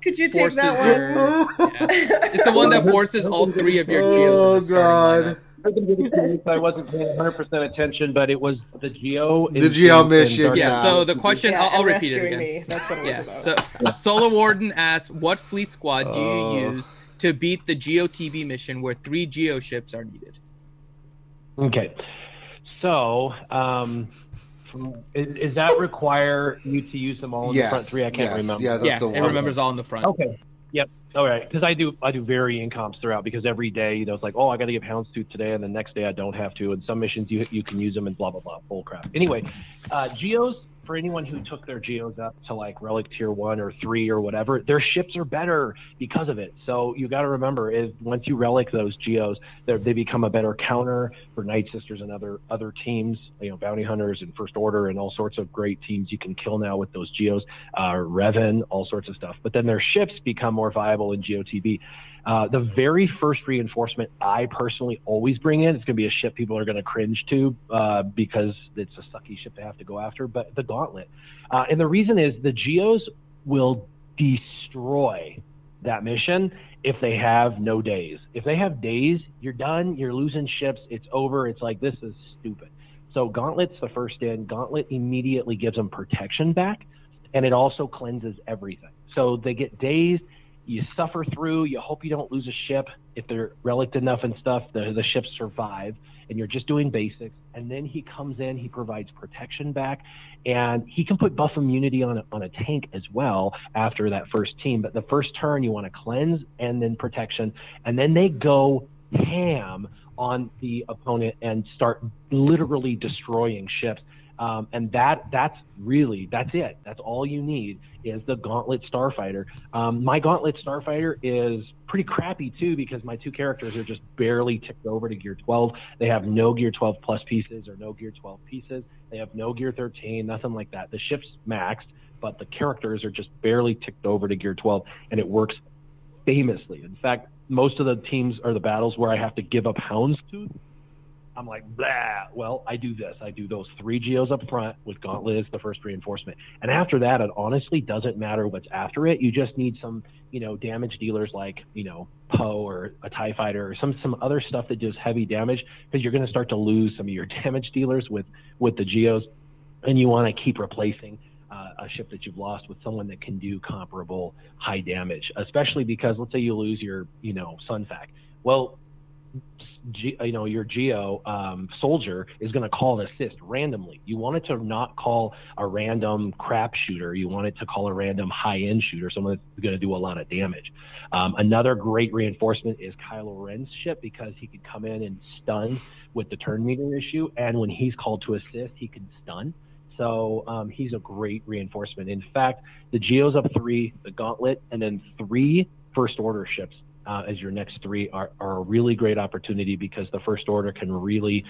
could you take that one? Yeah. It's the one that forces all 3 of your geos. Oh god. I wasn't paying 100% attention, but it was the Geo. The Geo mission, Yeah. So the question, Yeah, I'll and repeat it rescuing again. me. That's what it Yeah. was about. So Solar Warden asks, what fleet squad do you use to beat the Geo TB mission where 3 Geo ships are needed? Okay. So, is that require you to use them all in the front 3? I can't remember. Yeah, that's Yeah, the it one. remembers all in the front. Okay. Yep. All right. Because I do varying comps throughout, because every day, it's like, oh, I got to give Houndstooth today, and the next day I don't have to. And some missions you can use them and blah blah blah. Bull crap. Anyway, Geos, for anyone who took their Geos up to like Relic Tier 1 or 3 or whatever, their ships are better because of it. So you got to remember, is once you Relic those Geos, they become a better counter for Night Sisters and other teams, Bounty Hunters and First Order and all sorts of great teams you can kill now with those Geos, Revan, all sorts of stuff. But then their ships become more viable in Geo TB. The very first reinforcement I personally always bring in, it's going to be a ship people are going to cringe to because it's a sucky ship to have to go after, but the Gauntlet. And the reason is the Geos will destroy that mission if they have no days. If they have days, you're done, you're losing ships, it's over, it's like, this is stupid. So Gauntlet's the first in. Gauntlet immediately gives them protection back, and it also cleanses everything. So they get days. You suffer through, you hope you don't lose a ship. If they're relicked enough and stuff, the ships survive, and you're just doing basics. And then he comes in, he provides protection back, and he can put buff immunity on a tank as well after that first team. But the first turn, you want to cleanse and then protection, and then they go ham on the opponent and start literally destroying ships. And that's it. That's all you need is the Gauntlet Starfighter. My Gauntlet Starfighter is pretty crappy too, because my 2 characters are just barely ticked over to Gear 12. They have no Gear 12 plus pieces or no Gear 12 pieces. They have no Gear 13, nothing like that. The ship's maxed, but the characters are just barely ticked over to Gear 12, and it works famously. In fact, most of the teams are the battles where I have to give up Houndstooth. I'm like, blah. Well, I do this. I do those 3 Geos up front with Gauntlet as the first reinforcement. And after that, it honestly doesn't matter what's after it. You just need some, damage dealers like, Poe or a TIE Fighter or some other stuff that does heavy damage, because you're going to start to lose some of your damage dealers with the Geos. And you want to keep replacing a ship that you've lost with someone that can do comparable high damage, especially because let's say you lose your, Sunfac. Well, your Geo soldier is going to call an assist randomly. You want it to not call a random crap shooter. You want it to call a random high-end shooter, someone that's going to do a lot of damage. Another great reinforcement is Kylo Ren's ship, because he can come in and stun with the turn meter issue, and when he's called to assist, he can stun. So he's a great reinforcement. In fact, the Geo's up 3, the Gauntlet, and then 3 First Order ships as your next 3 are a really great opportunity, because the First Order can really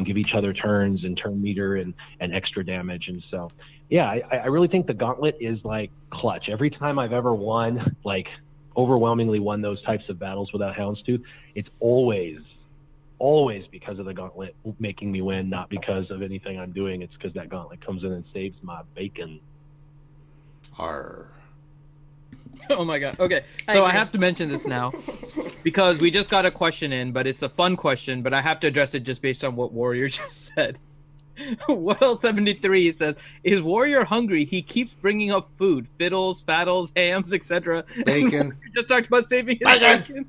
give each other turns and turn meter and extra damage. And so, yeah, I really think the Gauntlet is like clutch. Every time I've ever won, like overwhelmingly won those types of battles without Houndstooth, it's always because of the Gauntlet making me win, not because of anything I'm doing. It's because that Gauntlet comes in and saves my bacon. Arr. Oh my god. Okay, so I have to mention this now because we just got a question in, but it's a fun question, but I have to address it just based on what Warrior just said. Well73 says, is Warrior hungry? He keeps bringing up food, fiddles, faddles, hams, etc. Bacon. We just talked about saving his bacon.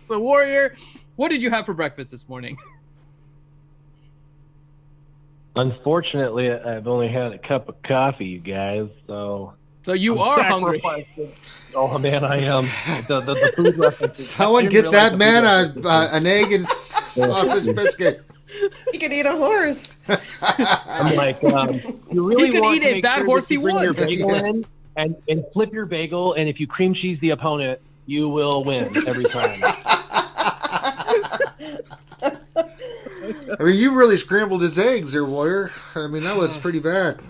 So Warrior, what did you have for breakfast this morning? Unfortunately, I've only had a cup of coffee, you guys, so You are hungry. Oh man, I am. The food references. Someone get that man an egg and sausage biscuit. He could eat a horse. I'm like, you really He could want eat to a make bad sure horse that you he bring won. your bagel in and flip your bagel, and if you cream cheese the opponent, you will win every time. I mean, you really scrambled his eggs there, Warrior. I mean, that was pretty bad.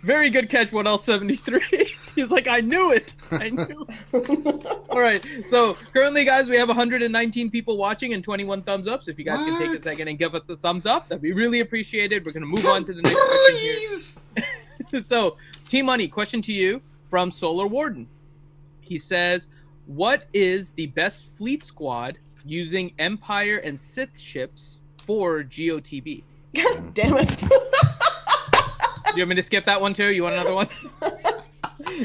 Very good catch, 1L73. He's like, I knew it. I knew it. All right. So currently, guys, we have 119 people watching and 21 thumbs up. So if you guys can take a second and give us the thumbs up, that'd be really appreciated. We're going to move on to the next question here. So, T-Money, question to you from Solar Warden. He says, what is the best fleet squad using Empire and Sith ships for Geo TB? God damn it. You want me to skip that one too? You want another one?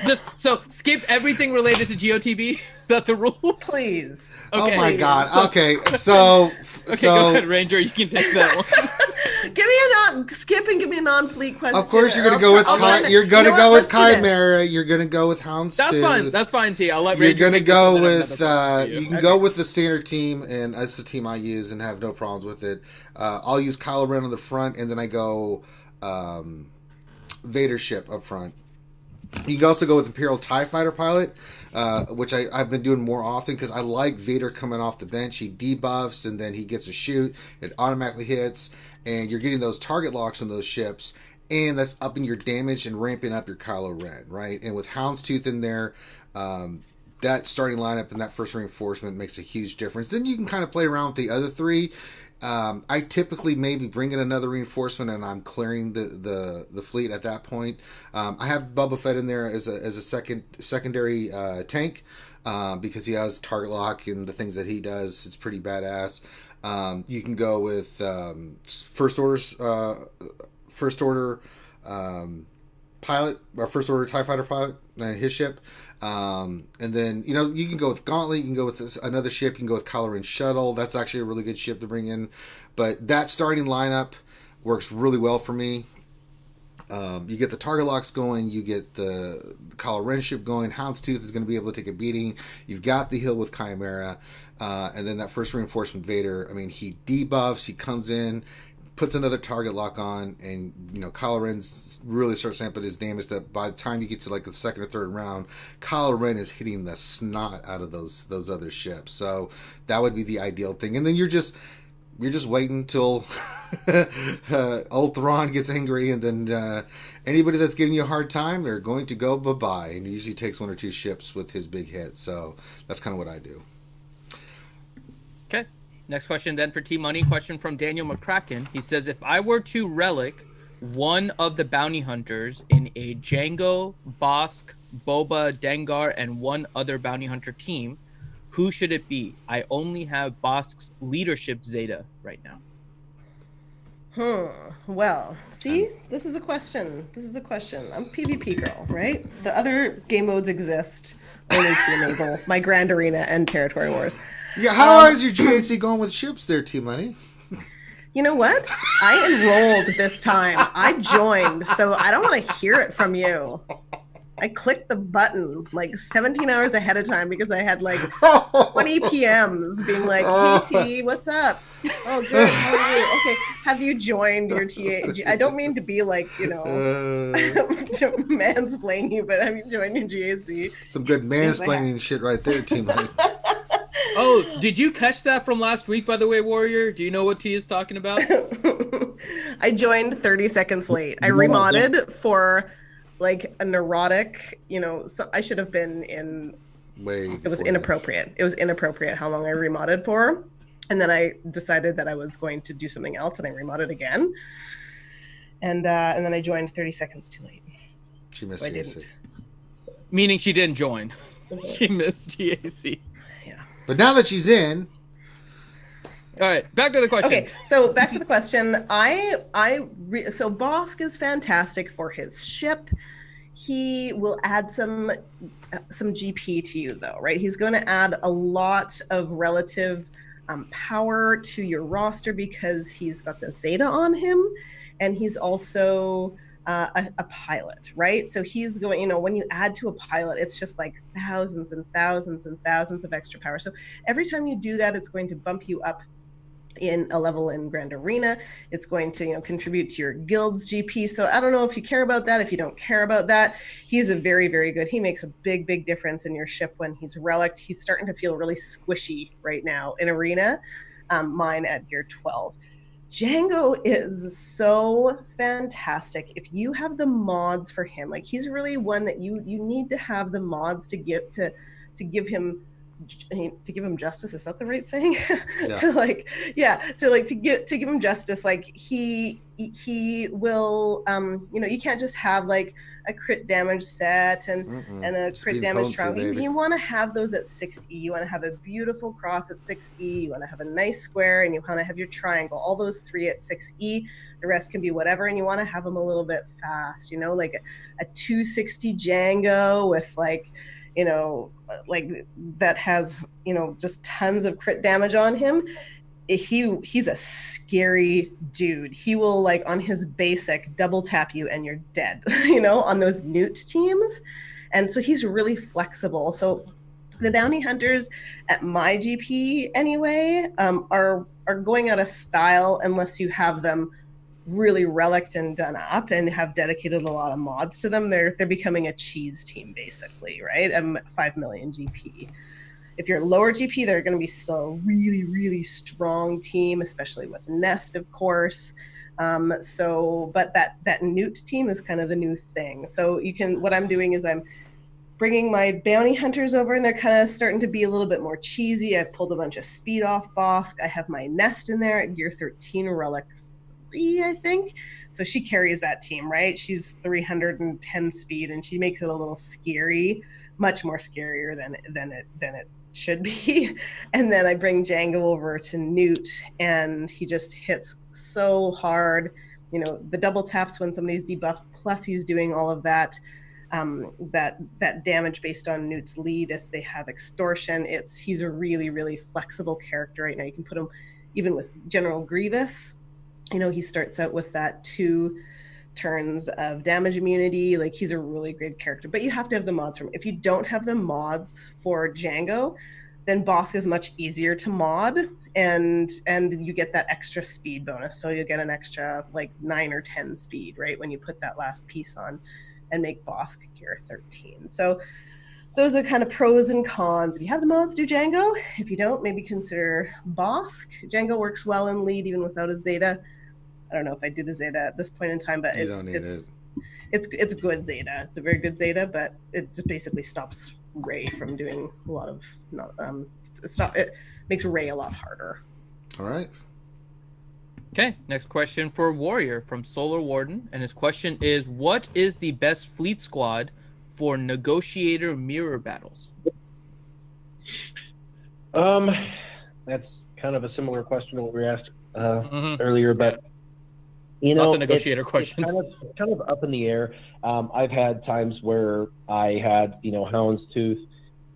Just so skip everything related to Geo TB. Is that the rule? Please. Oh Okay. my God. Okay. So go ahead, Ranger. You can take that one. Give me a skip and give me a non-fleet question. Of course, you're gonna go with you're gonna go with Chimera. You're gonna go with Houndstooth. That's fine. That's fine, T. I'll let You're Ranger. gonna go with you can go with the standard team, and that's the team I use and have no problems with it. I'll use Kylo Ren on the front, and then I go Vader ship up front. You can also go with Imperial TIE Fighter pilot, which I've been doing more often because I like Vader coming off the bench. He debuffs and then he gets a shoot. It automatically hits, and you're getting those target locks on those ships, and that's upping your damage and ramping up your Kylo Ren, right? And with Houndstooth in there, that starting lineup and that first reinforcement makes a huge difference. Then you can kind of play around with the other three. I typically maybe bring in another reinforcement and I'm clearing the fleet at that point. I have Boba Fett in there as a secondary tank because he has target lock and the things that he does. It's pretty badass. You can go with first order pilot or first order TIE fighter pilot and his ship. And then, you can go with Gauntlet, you can go with another ship, you can go with Kylo Ren Shuttle. That's actually a really good ship to bring in. But that starting lineup works really well for me. You get the target locks going, you get the Kylo Ren ship going, Houndstooth is going to be able to take a beating. You've got the hill with Chimera, and then that first reinforcement Vader. I mean, he debuffs, he comes in, puts another target lock on, and Kylo Ren really starts amping his damage. That by the time you get to like the second or third round, Kylo Ren is hitting the snot out of those other ships. So that would be the ideal thing. And then you're just waiting until old Thrawn gets angry, and then anybody that's giving you a hard time, they're going to go bye-bye. And he usually takes one or two ships with his big hit. So that's kind of what I do. Okay. Next question then for T-Money. Question from Daniel McCracken. He says, if I were to relic one of the bounty hunters in a Jango, Bossk, Boba, Dengar, and one other bounty hunter team, who should it be? I only have Bosk's leadership Zeta right now. Well, see, this is a question. I'm PvP girl, right? The other game modes exist only to enable my Grand Arena and Territory Wars. Yeah, how is your GAC going with ships there, T-Money? You know what? I enrolled this time. I joined, so I don't want to hear it from you. I clicked the button like 17 hours ahead of time because I had like 20 PMs being like, hey T, what's up? Oh, good. How are you? Okay, have you joined your TA? I don't mean to be like, to mansplain you, but have you joined your GAC? Some good mansplaining shit right there, T-Money. Oh, did you catch that from last week, by the way, Warrior? Do you know what T is talking about? I joined 30 seconds late. I remodded for like a neurotic, so I should have been in. It was inappropriate. It was inappropriate how long I remodded for. And then I decided that I was going to do something else and I remodded again. And then I joined 30 seconds too late. She missed so GAC. Meaning she didn't join. She missed GAC. But now that she's in, all right, back to the question. Okay, so back to the question. So Bossk is fantastic for his ship. He will add some GP to you, though, right? He's going to add a lot of relative power to your roster because he's got the Zeta on him, and he's also a pilot, right? So he's going, when you add to a pilot, it's just like thousands and thousands and thousands of extra power. So every time you do that, it's going to bump you up in a level in Grand Arena. It's going to, contribute to your guild's GP. So I don't know if you care about that. If you don't care about that, he's a very, very good. He makes a big, big difference in your ship when he's relicked. He's starting to feel really squishy right now in Arena. Mine at gear 12. Django is so fantastic. If you have the mods for him, like he's really one that you need to have the mods to give him justice. Is that the right saying? Yeah. to give him justice. Like he will you can't just have like a crit damage set and a crit damage strong. You want to have those at 6E. You want to have a beautiful cross at 6E. You want to have a nice square, and you want to have your triangle. All those 3 at 6E. The rest can be whatever, and you want to have them a little bit fast. Like a 260 Django with like that has just tons of crit damage on him. He's a scary dude. He will, like, on his basic, double tap you and you're dead, on those newt teams. And so he's really flexible. So the bounty hunters at my GP anyway are going out of style unless you have them really reliced and done up and have dedicated a lot of mods to them. They're becoming a cheese team basically, right? 5 million GP. If you're lower GP, they're going to be still a really, really strong team, especially with Nest, of course. But that newt team is kind of the new thing. So what I'm doing is I'm bringing my bounty hunters over, and they're kind of starting to be a little bit more cheesy. I've pulled a bunch of speed off Bossk. I have my Nest in there at gear 13, Relic 3, I think. So she carries that team, right? She's 310 speed, and she makes it a little scary, much more scarier than it should be. And then I bring Django over to Newt, and he just hits so hard. The double taps when somebody's debuffed, plus he's doing all of that damage based on Newt's lead. If they have extortion, he's a really, really flexible character right now. You can put him even with General Grievous. He starts out with that 2 turns of damage immunity. Like, he's a really great character, but you have to have the mods for him. If you don't have the mods for Django, then Bossk is much easier to mod, and you get that extra speed bonus. So you'll get an extra like 9 or 10 speed, right, when you put that last piece on and make Bossk gear 13. So those are kind of pros and cons. If you have the mods, do Django. If you don't, maybe consider Bossk. Django works well in lead even without a Zeta. I don't know if I do the Zeta at this point in time, but it's good Zeta. It's a very good Zeta, but it just basically stops Ray from doing a lot of it makes Ray a lot harder. All right. Okay, next question for Warrior from Solar Warden, and his question is: what is the best fleet squad for Negotiator mirror battles? That's kind of a similar question to what we were asked earlier, but lots of Negotiator questions. It's kind of up in the air. I've had times where I had, Houndstooth,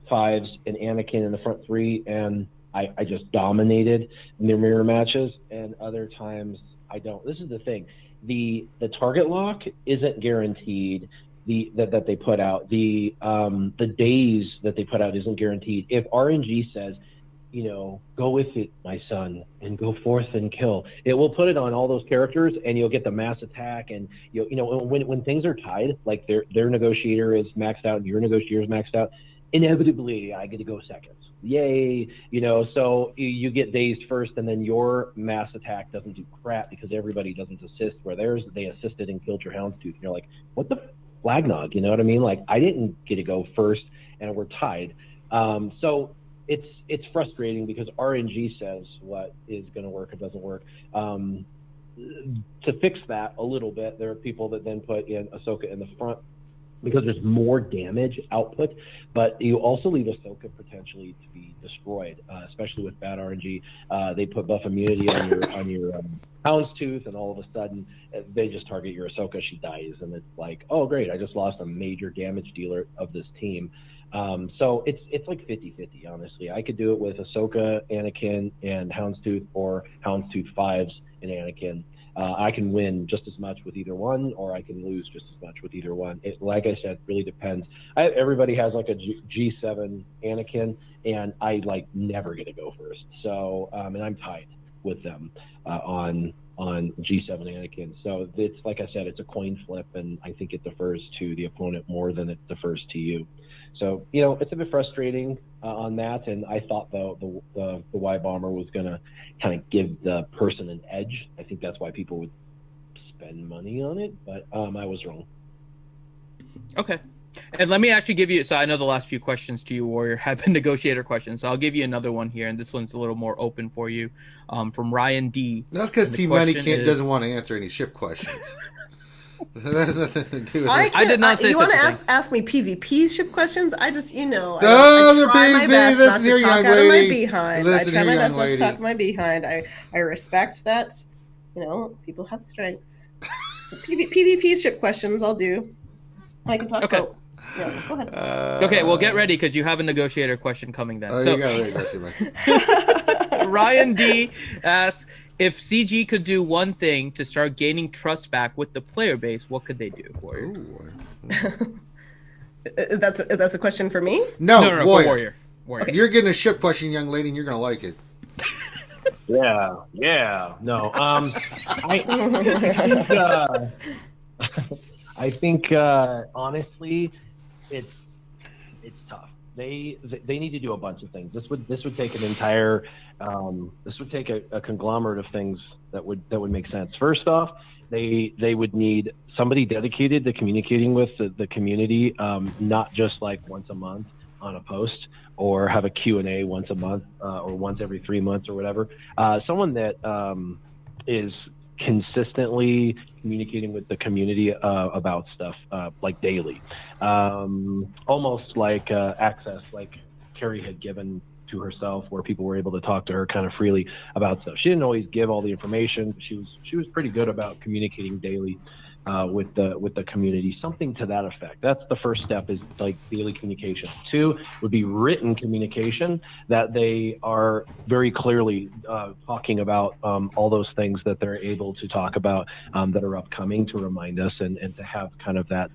5s, and Anakin in the front 3, and I just dominated in their mirror matches, and other times I don't. This is the thing. The target lock isn't guaranteed. That they put out. The days that they put out isn't guaranteed. If RNG says, go with it, my son, and go forth and kill, it will put it on all those characters, and you'll get the mass attack. And when things are tied, like their negotiator is maxed out and your negotiator is maxed out, inevitably I get to go seconds. Yay, so you get dazed first, and then your mass attack doesn't do crap because everybody doesn't assist. Where they assisted and killed your Houndstooth, and you're like, what the flagnog? You know what I mean? Like, I didn't get to go first, and we're tied. So it's frustrating because RNG says what is going to work or doesn't work. To fix that a little bit, there are people that then put in Ahsoka in the front because there's more damage output, but you also leave Ahsoka potentially to be destroyed, especially with bad RNG. They put buff immunity on your Houndstooth, and all of a sudden they just target your Ahsoka, she dies, and it's like, oh great, I just lost a major damage dealer of this team. So it's like 50-50, honestly. I could do it with Ahsoka, Anakin, and Houndstooth, or Houndstooth 5s and Anakin. I can win just as much with either one, or I can lose just as much with either one. Like I said, really depends. Everybody has like a G7 Anakin, and I like never get to go first. So, and I'm tied with them on on G7 Anakin. So it's, like I said, it's a coin flip, and I think it defers to the opponent more than it defers to you. So, it's a bit frustrating on that, and I thought the Y bomber was going to kind of give the person an edge. I think that's why people would spend money on it, but I was wrong. Okay. And let me actually give you, so I know the last few questions to you, Warrior, have been Negotiator questions. So I'll give you another one here, and this one's a little more open for you, from Ryan D. That's because Team Money doesn't want to answer any ship questions. That has nothing to do with it. I did not say you want to ask me PvP ship questions? I just, I try my PvP. best not Listen here, to talk young out of my lady. behind. Listen I try here, my young best not to lady. talk my behind. I respect that, people have strengths. PvP ship questions I'll do. I can talk about. Yeah, go ahead. Okay, well, get ready because you have a Negotiator question coming then. Oh, So, you got it. Ryan D asks, if CG could do one thing to start gaining trust back with the player base, what could they do? Warrior? That's a question for me? No, for Warrior. Okay. You're getting a ship question, young lady, and you're going to like it. Yeah. No, I think honestly, it's tough. They need to do a bunch of things. This would take an entire this would take a conglomerate of things that would make sense. First off, they would need somebody dedicated to communicating with the community, not just like once a month on a post, or have a Q&A once a month or once every 3 months or whatever. Someone that is consistently communicating with the community about stuff like daily, almost like access like Carrie had given to herself, where people were able to talk to her kind of freely about stuff. She didn't always give all the information, but she was pretty good about communicating daily with the community, something to that effect. That's the first step, is like daily communication. 2 would be written communication, that they are very clearly talking about all those things that they're able to talk about that are upcoming, to remind us and to have kind of that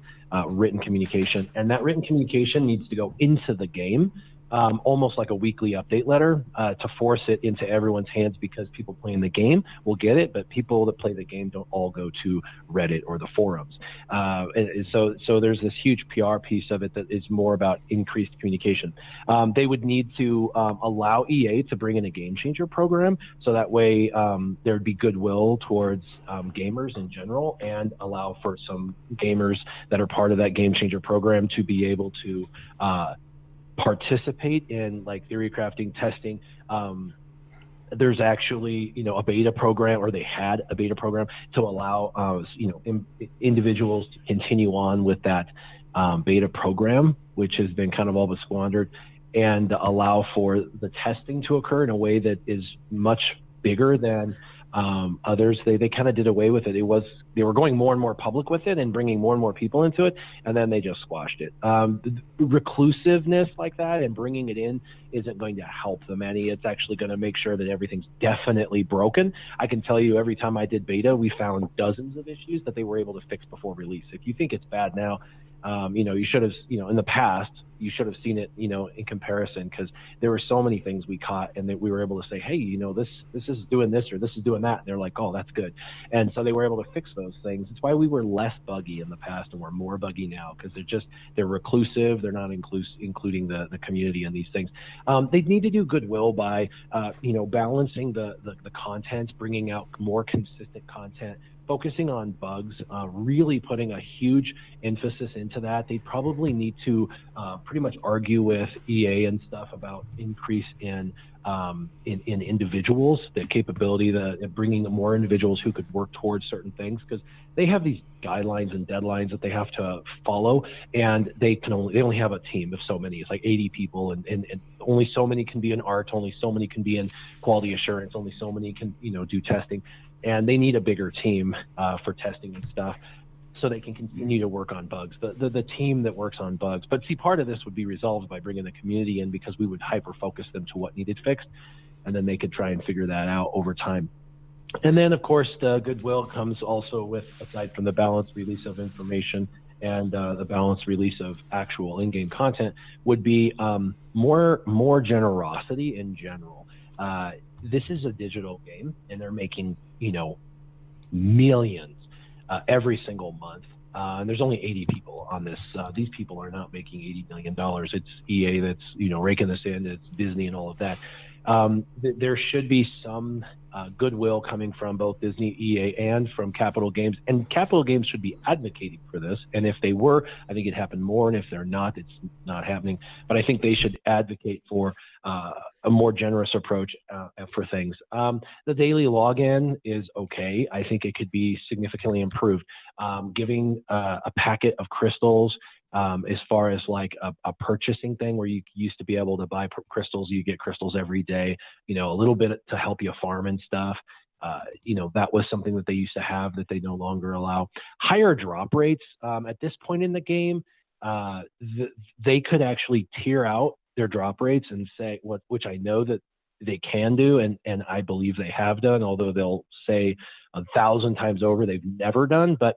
written communication. And that written communication needs to go into the game, almost like a weekly update letter, to force it into everyone's hands, because people playing the game will get it, but people that play the game don't all go to Reddit or the forums. And so there's this huge PR piece of it that is more about increased communication. They would need to allow EA to bring in a game changer program, so that way there'd be goodwill towards gamers in general, and allow for some gamers that are part of that game changer program to be able to participate in like theory crafting, testing. There's actually, a beta program, or they had a beta program to allow, individuals to continue on with that beta program, which has been kind of all but squandered, and allow for the testing to occur in a way that is much bigger than others. They kind of did away with it. They were going more and more public with it and bringing more and more people into it, and then they just squashed it. The reclusiveness like that and bringing it in isn't going to help them any. It's actually going to make sure that everything's definitely broken. I can tell you, every time I did beta, we found dozens of issues that they were able to fix before release. If you think it's bad now, you should have, in the past, you should have seen it, in comparison, because there were so many things we caught, and that we were able to say, hey, this is doing this, or this is doing that. And they're like, oh, that's good. And so they were able to fix those things. It's why we were less buggy in the past, and we're more buggy now, because they're reclusive. They're not including the community in these things. They need to do goodwill by, balancing the content, bringing out more consistent content, focusing on bugs, really putting a huge emphasis into that. They probably need to pretty much argue with EA and stuff about increase in individuals, the capability, bringing more individuals who could work towards certain things, because they have these guidelines and deadlines that they have to follow, and they only have a team of so many. It's like 80 people, and only so many can be in art, only so many can be in quality assurance, only so many can do testing. And they need a bigger team for testing and stuff, so they can continue to work on bugs. The team that works on bugs. But see, part of this would be resolved by bringing the community in, because we would hyper-focus them to what needed fixed, and then they could try and figure that out over time. And then, of course, the goodwill comes also with, aside from the balanced release of information and the balanced release of actual in-game content, would be more generosity in general. This is a digital game, and they're making, millions every single month. And there's only 80 people on this. These people are not making $80 million. It's EA that's, raking this in. It's Disney and all of that. There should be some goodwill coming from both Disney, EA, and from Capital Games. And Capital Games should be advocating for this. And if they were, I think it'd happen more. And if they're not, it's not happening. But I think they should advocate for a more generous approach for things. The daily login is okay. I think it could be significantly improved. Giving a packet of crystals, as far as like a purchasing thing where you used to be able to buy crystals, you get crystals every day, a little bit to help you farm and stuff. That was something that they used to have that they no longer allow. Higher drop rates at this point in the game, they could actually tier out their drop rates and say which I know that they can do, and I believe they have done, although they'll say 1,000 times over they've never done. But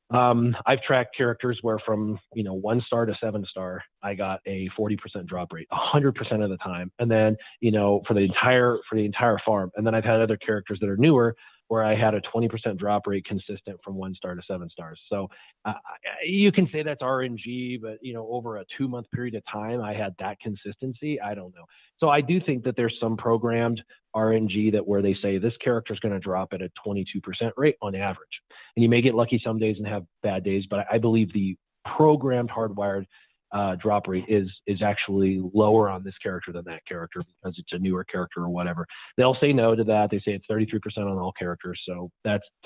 I've tracked characters where from 1 star to 7 star, I got a 40% drop rate 100% of the time, and then for the entire farm. And then I've had other characters that are newer where I had a 20% drop rate consistent from 1 star to 7 stars. So you can say that's RNG, but over a 2-month period of time, I had that consistency. I don't know. So I do think that there's some programmed RNG that where they say this character is going to drop at a 22% rate on average. And you may get lucky some days and have bad days, but I believe the programmed hardwired drop rate is actually lower on this character than that character because it's a newer character or whatever. They'll say no to that. They say it's 33% on all characters. So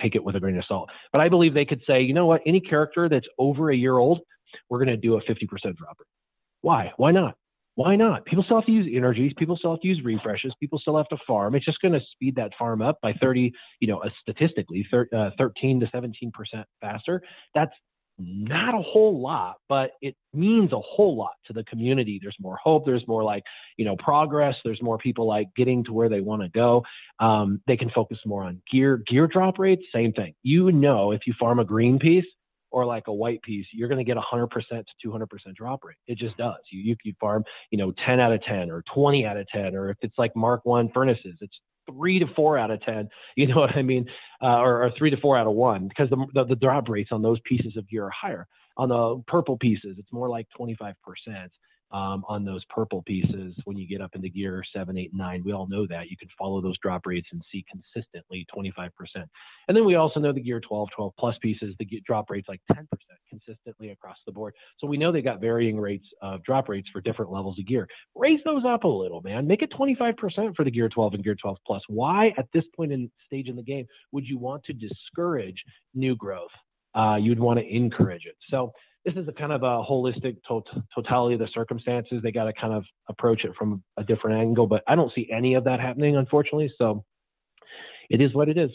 take it with a grain of salt. But I believe they could say, you know what, any character that's over a year old, we're going to do a 50% drop rate. Why? Why not? Why not? People still have to use energies. People still have to use refreshes. People still have to farm. It's just going to speed that farm up by 30, statistically 13 to 17% faster. That's not a whole lot, but it means a whole lot to the community. There's more hope. There's more progress. There's more people getting to where they want to go. They can focus more on gear drop rates. Same thing. If you farm a green piece or like a white piece, you're going to get 100% to 200% drop rate. It just does. You farm, 10 out of 10 or 20 out of 10, or if it's like Mark 1 furnaces, it's 3 to 4 out of 10, you know what I mean? Or 3 to 4 out of 1, because the drop rates on those pieces of gear are higher. On the purple pieces, it's more like 25%. On those purple pieces, when you get up into gear 7, 8, 9, we all know that you can follow those drop rates and see consistently 25%. And then we also know the gear 12 plus pieces, the drop rates like 10% consistently across the board. So we know they got varying rates of drop rates for different levels of gear. Raise those up a little, man. Make it 25% for the gear 12 and gear 12 plus. Why at this point in stage in the game would you want to discourage new growth? You'd want to encourage it. So this is a kind of a holistic totality of the circumstances. They got to kind of approach it from a different angle, but I don't see any of that happening, unfortunately. So it is what it is.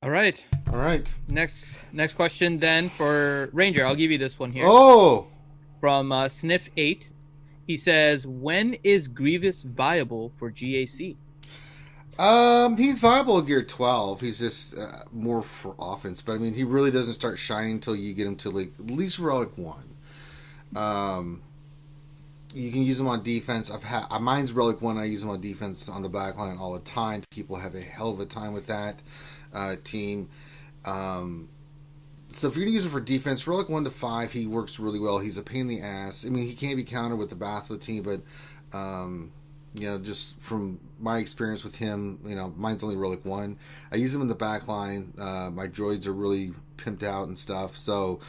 All right. Next question then for Ranger. I'll give you this one here. Oh! From Sniff8. He says, when is Grievous viable for GAC? He's viable at gear 12. He's just more for offense, but I mean, he really doesn't start shining until you get him to at least Relic 1. You can use him on defense. Mine's Relic 1. I use him on defense on the back line all the time. People have a hell of a time with that team. So if you're going to use him for defense, Relic 1 to 5, he works really well. He's a pain in the ass. I mean, he can't be countered with the Battle team, but just from my experience with him, mine's only Relic 1. I use him in the back line. My droids are really pimped out and stuff. So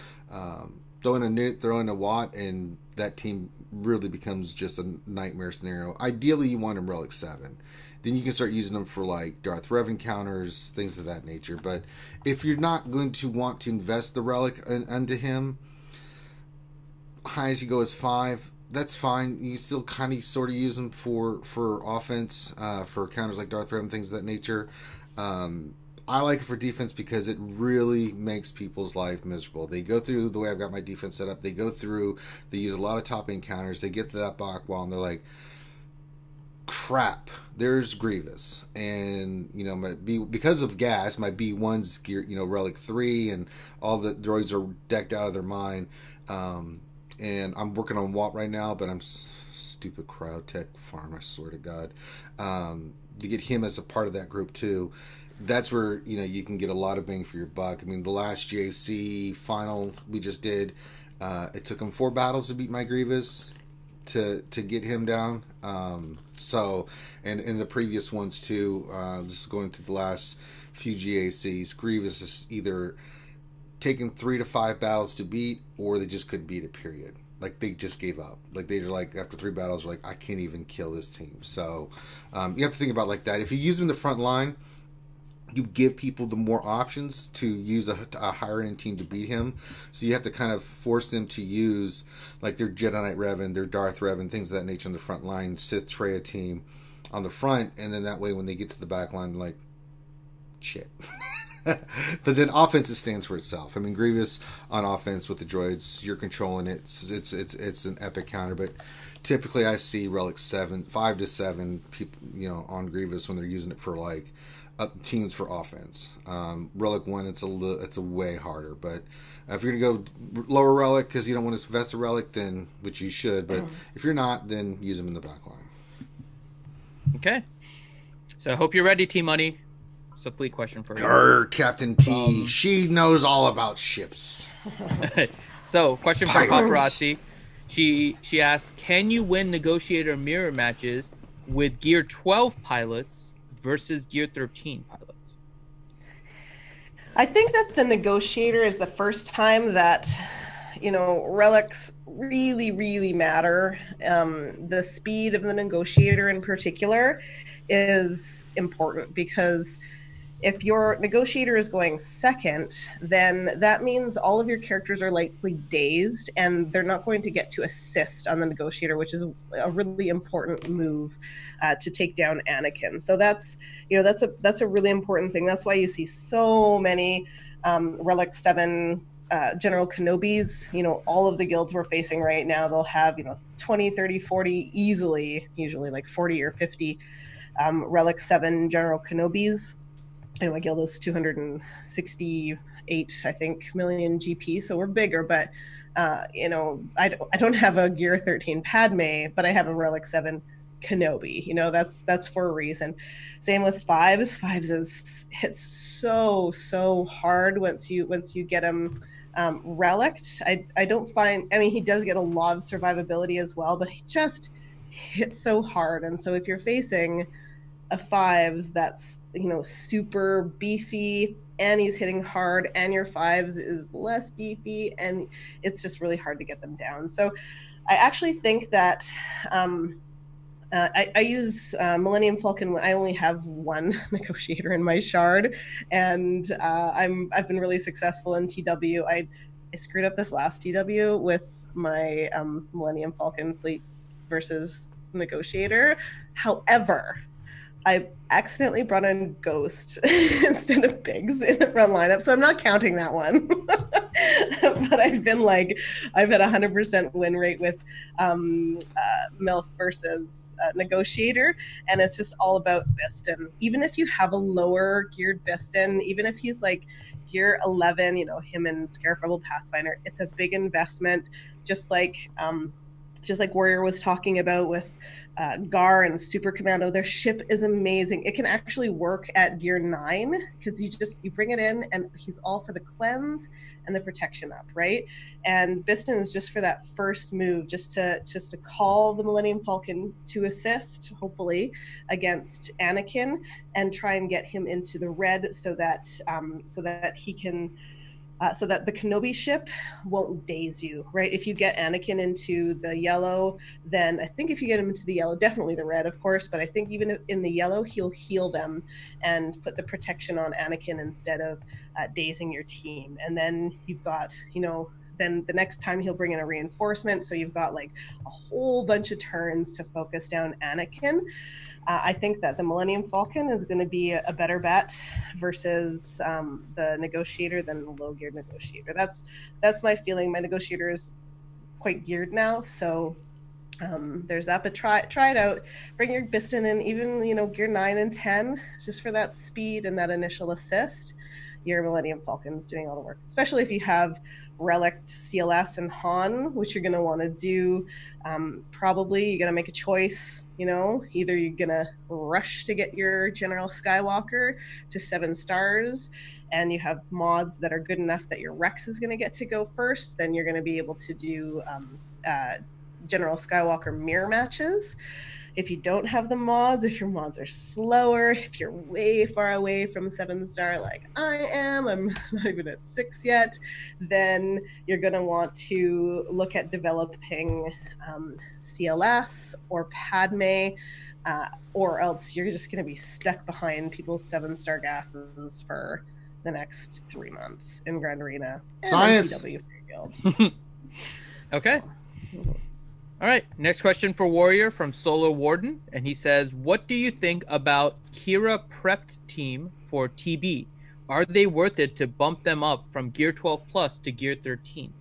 throw in a Newt, throw in a Watt, and that team really becomes just a nightmare scenario. Ideally, you want him Relic 7. Then you can start using them for like Darth Revan encounters, things of that nature. But if you're not going to want to invest the Relic into him, high as you go is 5. That's fine. You still kind of sort of use them for offense, for counters like Darth Revan, things of that nature. I like it for defense because it really makes people's life miserable. They go through the way I've got my defense set up. They use a lot of top end counters. They get to that Bossk wall and they're like, crap, there's Grievous. And, because of gas, my B1's gear, Relic 3, and all the droids are decked out of their mind. And I'm working on Watt right now, but I'm stupid Cryotech farm, I swear to God. To get him as a part of that group too. that's where you can get a lot of bang for your buck. I mean, the last JC final we just did, it took him 4 battles to beat my Grievous to get him down. So, and in the previous ones too, just going through the last few GACs, Grievous is either taken 3 to 5 battles to beat, or they just couldn't beat it. Period. Like they just gave up. Like they were like after 3 battles, like I can't even kill this team. So you have to think about like that. If you use them in the front line, you give people the more options to use a higher end team to beat him. So you have to kind of force them to use like their Jedi Knight Revan, their Darth Revan, things of that nature on the front line, sit Traya team on the front, and then that way when they get to the back line, like, shit. But then offense, it stands for itself. I mean, Grievous on offense with the droids, you're controlling it. It's an epic counter, but typically I see Relic 5 to 7 people, on Grievous when they're using it for like teams for offense. Relic 1, it's a way harder. But if you're gonna go lower Relic because you don't want to invest a Relic, then which you should. But if you're not, then use them in the back line. Okay. So I hope you're ready, T Money. It's a fleet question for you. Captain T. She knows all about ships. So, question from Paparazzi. She asked, can you win Negotiator mirror matches with Gear 12 pilots versus Gear 13 pilots? I think that the Negotiator is the first time that, relics really, really matter. The speed of the Negotiator in particular is important because if your Negotiator is going second, then that means all of your characters are likely dazed and they're not going to get to assist on the Negotiator, which is a really important move to take down Anakin. So that's a really important thing. That's why you see so many Relic 7 General Kenobis. All of the guilds we're facing right now, they'll have 20, 30, 40 easily, usually like 40 or 50 Relic 7 General Kenobis. My guild is 268, I think, million GP, so we're bigger. But I don't have a Gear 13 Padme, but I have a Relic 7 Kenobi. That's for a reason. Same with 5s. 5s hits so hard once you get him relicked. I don't find. I mean, he does get a lot of survivability as well, but he just hits so hard. And so if you're facing a 5s that's super beefy and he's hitting hard and your 5s is less beefy, and it's just really hard to get them down. So I actually think that I use Millennium Falcon when I only have 1 Negotiator in my shard, and I've been really successful in TW. I screwed up this last TW with my Millennium Falcon fleet versus Negotiator. However, I accidentally brought in Ghost instead of Biggs in the front lineup, so I'm not counting that one. But I've had 100% win rate with MILF versus Negotiator, and it's just all about Biston. Even if you have a lower geared Biston, even if he's like Gear 11, him and Scarif Pathfinder, it's a big investment, just like Warrior was talking about with Gar and Super Commando. Their ship is amazing. It can actually work at Gear 9 because you bring it in and he's all for the cleanse and the protection up, right? And Biston is just for that first move, just to call the Millennium Falcon to assist, hopefully, against Anakin and try and get him into the red so that he can. So that the Kenobi ship won't daze you, right? If you get Anakin into the yellow, then I think if you get him into the yellow, definitely the red, of course, but I think even in the yellow, he'll heal them and put the protection on Anakin instead of dazing your team. And then you've got, then the next time he'll bring in a reinforcement, so you've got like a whole bunch of turns to focus down Anakin. I think that the Millennium Falcon is going to be a better bet versus the Negotiator than the low-geared Negotiator. That's my feeling. My Negotiator is quite geared now, so there's that. But try it out. Bring your Biston in, even Gear 9 and 10, just for that speed and that initial assist. Your Millennium Falcon is doing all the work, especially if you have Relic, CLS, and Han, which you're going to want to do. Probably you're going to make a choice You know, either you're gonna rush to get your General Skywalker to 7 stars, and you have mods that are good enough that your Rex is gonna get to go first. Then you're gonna be able to do General Skywalker mirror matches. If you don't have the mods, if your mods are slower, if you're way far away from 7 star like I am, I'm not even at 6 yet, then you're going to want to look at developing CLS or Padme, or else you're just going to be stuck behind people's 7 star gases for the next 3 months in Grand Arena and Science. MTW Guild. Okay. All right, next question for Warrior from Solar Warden, and he says, what do you think about Kira prepped team for TB? Are they worth it to bump them up from Gear 12 Plus to Gear 13?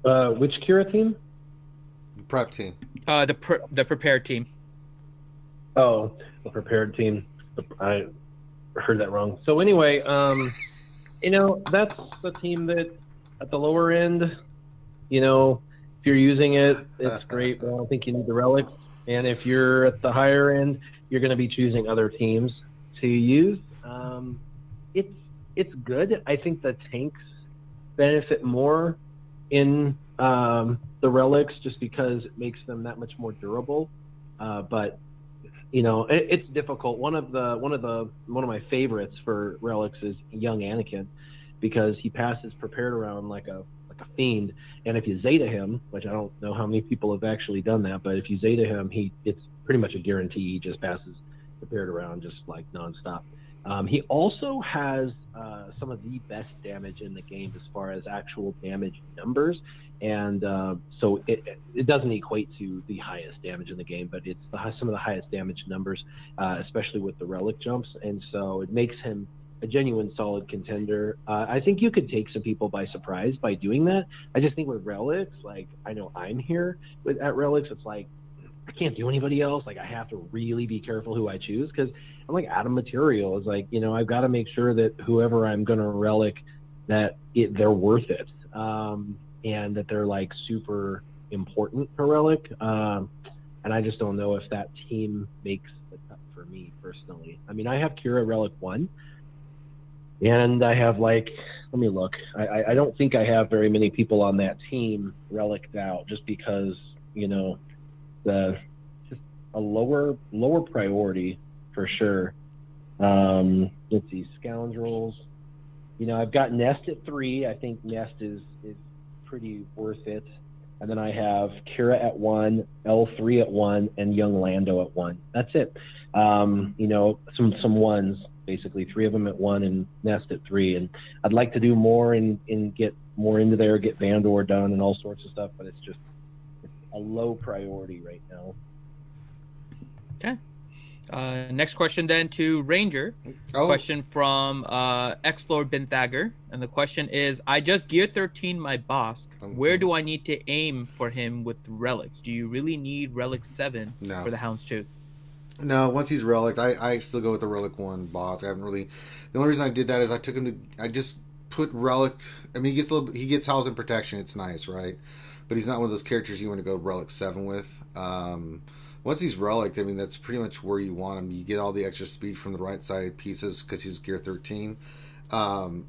Which Kira team? Prep team. The prepared team. Oh, the prepared team. I heard that wrong. So anyway, that's the team that at the lower end, if you're using it, it's great, but I don't think you need the relics. And if you're at the higher end, you're going to be choosing other teams to use. It's good. I think the tanks benefit more in the relics just because it makes them that much more durable. But it's difficult. One of my favorites for relics is young Anakin, because he passes prepared around like a fiend, and if you Zeta him, which I don't know how many people have actually done that, but if you Zeta him, it's pretty much a guarantee he just passes prepared around just like nonstop. He also has some of the best damage in the game as far as actual damage numbers, and so it doesn't equate to the highest damage in the game, but it's some of the highest damage numbers, especially with the relic jumps, and so it makes him a genuine solid contender. I think you could take some people by surprise by doing that. I just think with relics, like, I know I'm here at relics, it's like I can't do anybody else. Like, I have to really be careful who I choose, because I'm like out of material. It's like, I've got to make sure that whoever I'm going to relic, that they're worth it, and that they're like super important for relic. And I just don't know if that team makes the cut for me personally. I mean, I have Kira Relic 1, and I have let me look. I don't think I have very many people on that team reliced out, just because, just a lower priority for sure. Let's see, Scoundrels. I've got Nest at 3. I think Nest is pretty worth it. And then I have Kira at 1, L3 at 1, and Young Lando at 1. That's it. Some ones. Basically 3 of them at 1 and Nest at 3, and I'd like to do more and get more into there, get Vandor done and all sorts of stuff, but it's a low priority right now. Okay. Next question then to Ranger. Question from X-Lord Binthager, and the question is, I just Gear 13 my Bossk. Where do I need to aim for him with relics? Do you really need Relic 7 for the Houndstooth? No, once he's relic, I still go with the Relic 1 boss. I haven't really. The only reason I did that is I just put Relic. I mean, he gets health and protection. It's nice, right? But he's not one of those characters you want to go Relic 7 with. Once he's relic, I mean, that's pretty much where you want him. You get all the extra speed from the right side pieces because he's Gear 13. And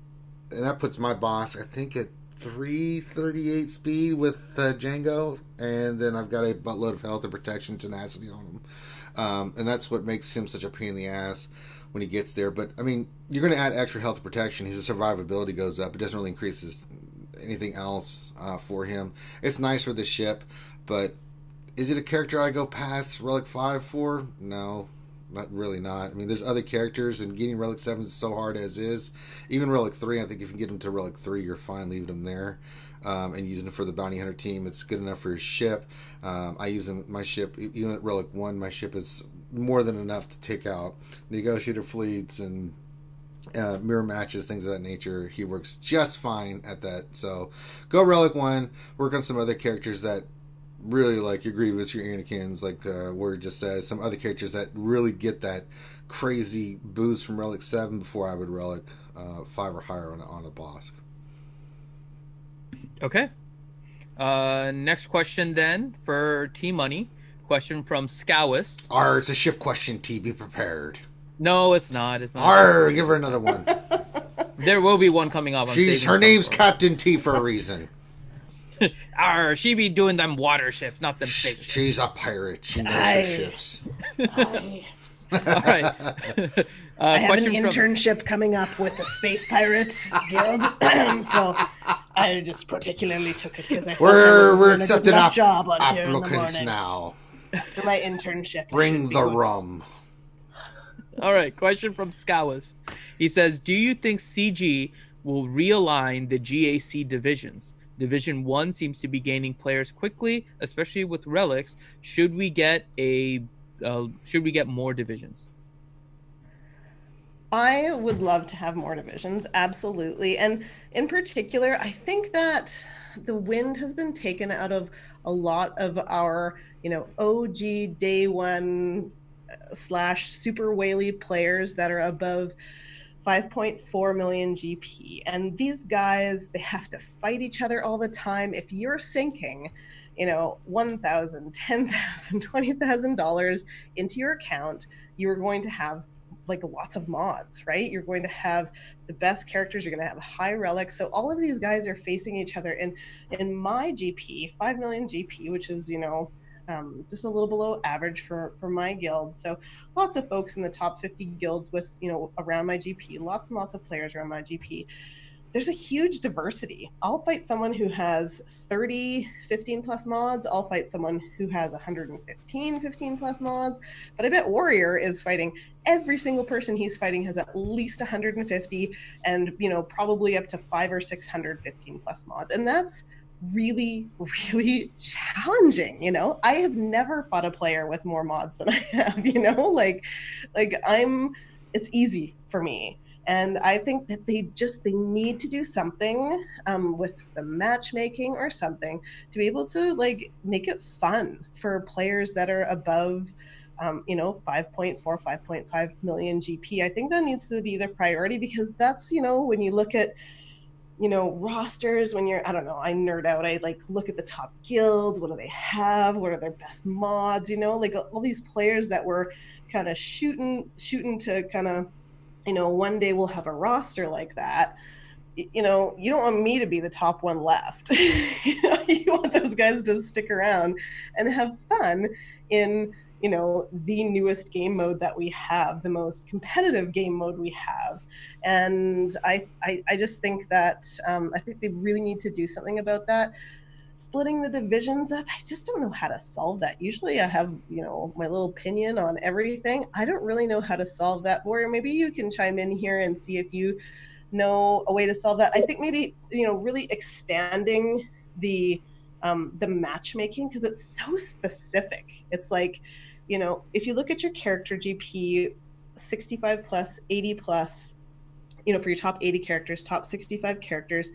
that puts my boss, I think, at 338 speed with Django. And then I've got a buttload of health and protection tenacity on him. And that's what makes him such a pain in the ass when he gets there. But, I mean, you're going to add extra health and protection. His survivability goes up. It doesn't really increase anything else for him. It's nice for the ship, but is it a character I go past Relic 5 for? No, not really not. I mean, there's other characters, and getting Relic 7 is so hard as is. Even Relic 3, I think if you get him to Relic 3, you're fine leaving him there. And using it for the bounty hunter team, it's good enough for his ship. I use him, my ship, even at Relic 1, my ship is more than enough to take out Negotiator fleets and mirror matches, things of that nature. He works just fine at that. So go Relic 1, work on some other characters that really, like your Grievous, your Anakins, like Word just says, some other characters that really get that crazy boost from Relic 7 before I would Relic 5 or higher on a Bossk. Okay. Next question then for T-Money. Question from Scowist. It's a ship question, T. Be prepared. No, it's not. It's not. Give her another one. There will be one coming up. Her name's Captain T for a reason. She be doing them water ships, not them space ships. She's a pirate. She knows her ships. All right. I have an internship coming up with the Space Pirate Guild, so I just particularly took it because I thought we're accepting applicants now for my internship. Bring the rum. All right. Question from Scowis. He says, "Do you think CG will realign the GAC divisions? Division 1 seems to be gaining players quickly, especially with relics. Should we get more divisions?" I would love to have more divisions, absolutely. And in particular, I think that the wind has been taken out of a lot of our, OG day one / super whaley players that are above 5.4 million GP. And these guys, they have to fight each other all the time. If you're sinking, $1,000, $10,000, $20,000 into your account, you're going to have lots of mods, right? You're going to have the best characters. You're going to have high relics. So all of these guys are facing each other. And in my GP, 5 million GP, which is, just a little below average for my guild. So lots of folks in the top 50 guilds with, around my GP, lots and lots of players around my GP. There's a huge diversity. I'll fight someone who has 30, 15 plus mods. I'll fight someone who has 115, 15 plus mods. But I bet Warrior is fighting every single person he's fighting has at least 150 and, probably up to 500 or 600 15 plus mods. And that's really, really challenging. I have never fought a player with more mods than I have, it's easy for me. And I think that they need to do something with the matchmaking or something to be able to make it fun for players that are above 5.4, 5.5 million GP. I think that needs to be the priority because that's, when you look at, rosters, when you're, I don't know, I nerd out. I look at the top guilds. What do they have? What are their best mods? All these players that were kind of shooting to kind of, one day we'll have a roster like that. You don't want me to be the top one left. You want those guys to stick around and have fun in, the newest game mode that we have, the most competitive game mode we have. And I just think that, I think they really need to do something about that. Splitting the divisions up, I just don't know how to solve that. Usually I have, my little opinion on everything. I don't really know how to solve that. Warrior, maybe you can chime in here and see if you know a way to solve that. I think maybe, really expanding the matchmaking, because it's so specific. It's if you look at your character GP, 65 plus, 80 plus, for your top 80 characters, top 65 characters,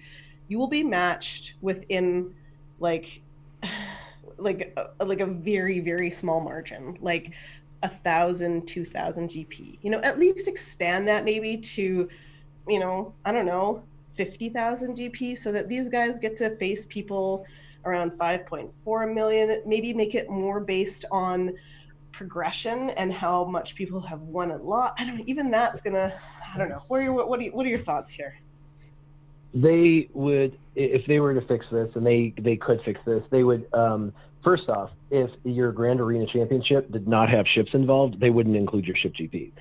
you will be matched within like a very, very small margin, 1,000, 2,000 GP. At least expand that maybe to, I don't know, 50,000 GP, so that these guys get to face people around 5.4 million. Maybe make it more based on progression and how much people have won a lot. I don't know, even that's gonna, I don't know. What are your thoughts here? They would, if they were to fix this, and they could fix this, they would, first off, if your Grand Arena Championship did not have ships involved, they wouldn't include your ship GP.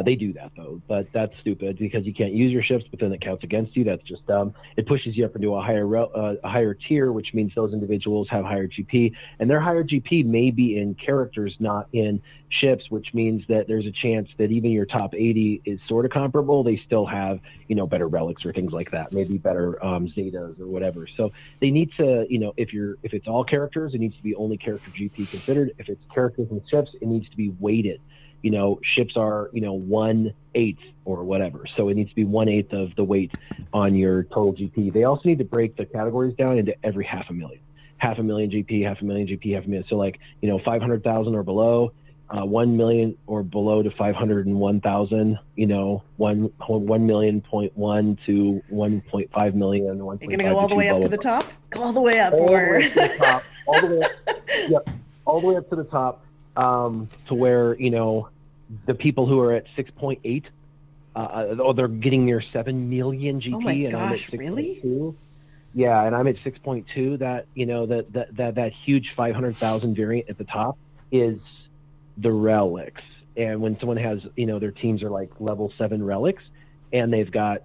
They do that, though, but that's stupid because you can't use your ships, but then it counts against you. That's just dumb. It pushes you up into a higher tier, which means those individuals have higher GP, and their higher GP may be in characters, not in ships, which means that there's a chance that even your top 80 is sort of comparable. They still have, better relics or things like that, maybe better Zetas or whatever. So they need to, if it's all characters, it needs to be only character GP considered. If it's characters and ships, it needs to be weighted. Ships are 1/8 or whatever, so it needs to be 1/8 of the weight on your total GP. They also need to break the categories down into every half a million GP, half a million GP, half a million. So 500,000 or below, 1 million or below to 501,000, 1,000,000.1 to 1.5 million. You're going to go all the way up to the top? Go all the way up. All the way up to the top. All the way up. Yep. All the way up to the top, to where, the people who are at 6.8, they're getting near 7 million GP. Oh my and gosh, I'm at really? Yeah, and I'm at 6.2. That huge 500,000 variant at the top is the relics. And when someone has, their teams are like level 7 relics, and they've got,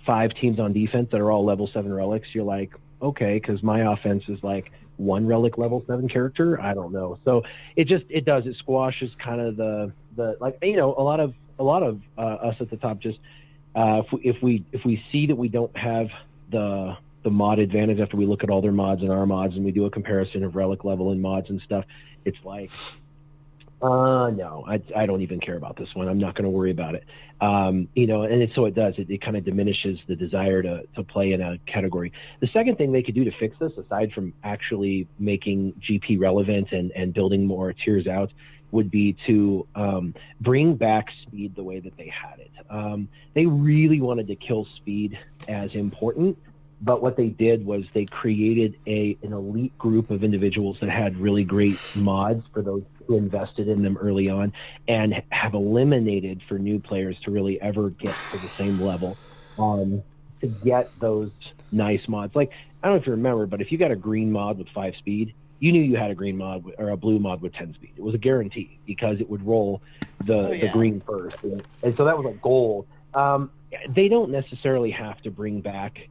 5 teams on defense that are all level 7 relics, you're like, okay, because my offense is like 1 relic level 7 character. I don't know. So it squashes kind of the like, a lot of us at the top just if we see that we don't have the mod advantage after we look at all their mods and our mods and we do a comparison of relic level and mods and stuff, it's like, no, I don't even care about this one. I'm not going to worry about it. And it kind of diminishes the desire to play in a category. The second thing they could do to fix this, aside from actually making GP relevant and building more tiers out, would be to bring back speed the way that they had it. They really wanted to kill speed as important, but what they did was they created an elite group of individuals that had really great mods for those who invested in them early on, and have eliminated for new players to really ever get to the same level to get those nice mods. Like, I don't know if you remember, but if you got a green mod with 5 speed, you knew you had a green mod or a blue mod with 10 speed. It was a guarantee because it would roll the green first. And so that was a goal. They don't necessarily have to bring back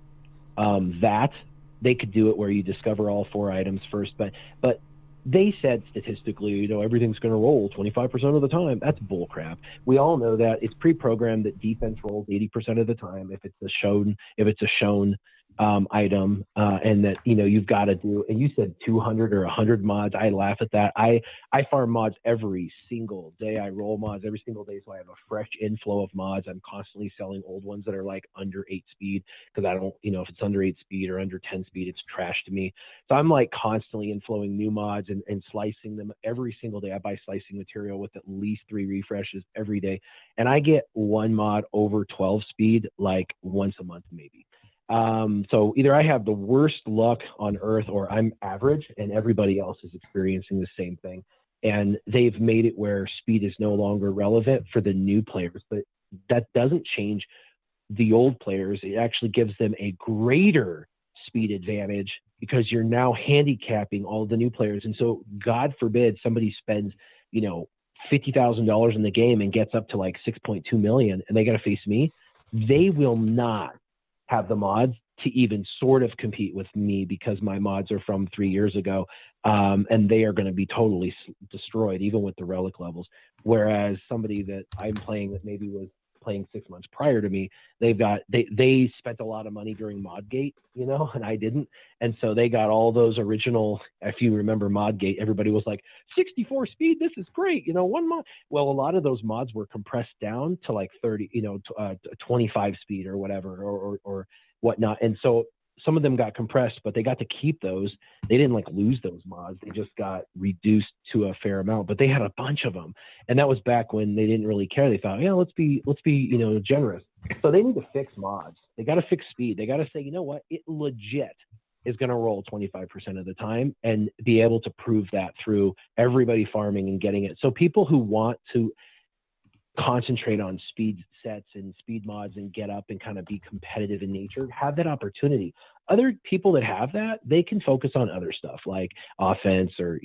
that. They could do it where you discover all 4 items first, but they said statistically, everything's going to roll 25% of the time. That's bullcrap. We all know that it's pre-programmed that defense rolls 80% of the time if it's a shown item, and that you've got to do. And you said 200 or 100 mods. I laugh at that. I farm mods every single day. I roll mods every single day, so I have a fresh inflow of mods. I'm constantly selling old ones that are like under 8 speed, because I don't, if it's under 8 speed or under 10 speed, it's trash to me. So I'm like constantly inflowing new mods and slicing them every single day. I buy slicing material with at least 3 refreshes every day, and I get 1 mod over 12 speed like once a month maybe. So either I have the worst luck on earth, or I'm average and everybody else is experiencing the same thing. And they've made it where speed is no longer relevant for the new players, but that doesn't change the old players. It actually gives them a greater speed advantage because you're now handicapping all of the new players. And so God forbid somebody spends, $50,000 in the game and gets up to like 6.2 million and they got to face me. They will not have the mods to even sort of compete with me because my mods are from 3 years ago, and they are going to be totally destroyed even with the relic levels. Whereas somebody that I'm playing that maybe was playing 6 months prior to me, they spent a lot of money during Modgate, and I didn't, and so they got all those original. If you remember Modgate, everybody was like 64 speed, this is great, 1 mod. Well, a lot of those mods were compressed down to like 30, 25 speed or whatever, or whatnot, and so some of them got compressed, but they got to keep those. They didn't like lose those mods. They just got reduced to a fair amount, but they had a bunch of them. And that was back when they didn't really care. They thought, let's be, generous. So they need to fix mods. They got to fix speed. They got to say, you know what? It legit is going to roll 25% of the time, and be able to prove that through everybody farming and getting it. So people who want to concentrate on speed sets and speed mods and get up and kind of be competitive in nature, have that opportunity. Other people that have that, they can focus on other stuff like offense or,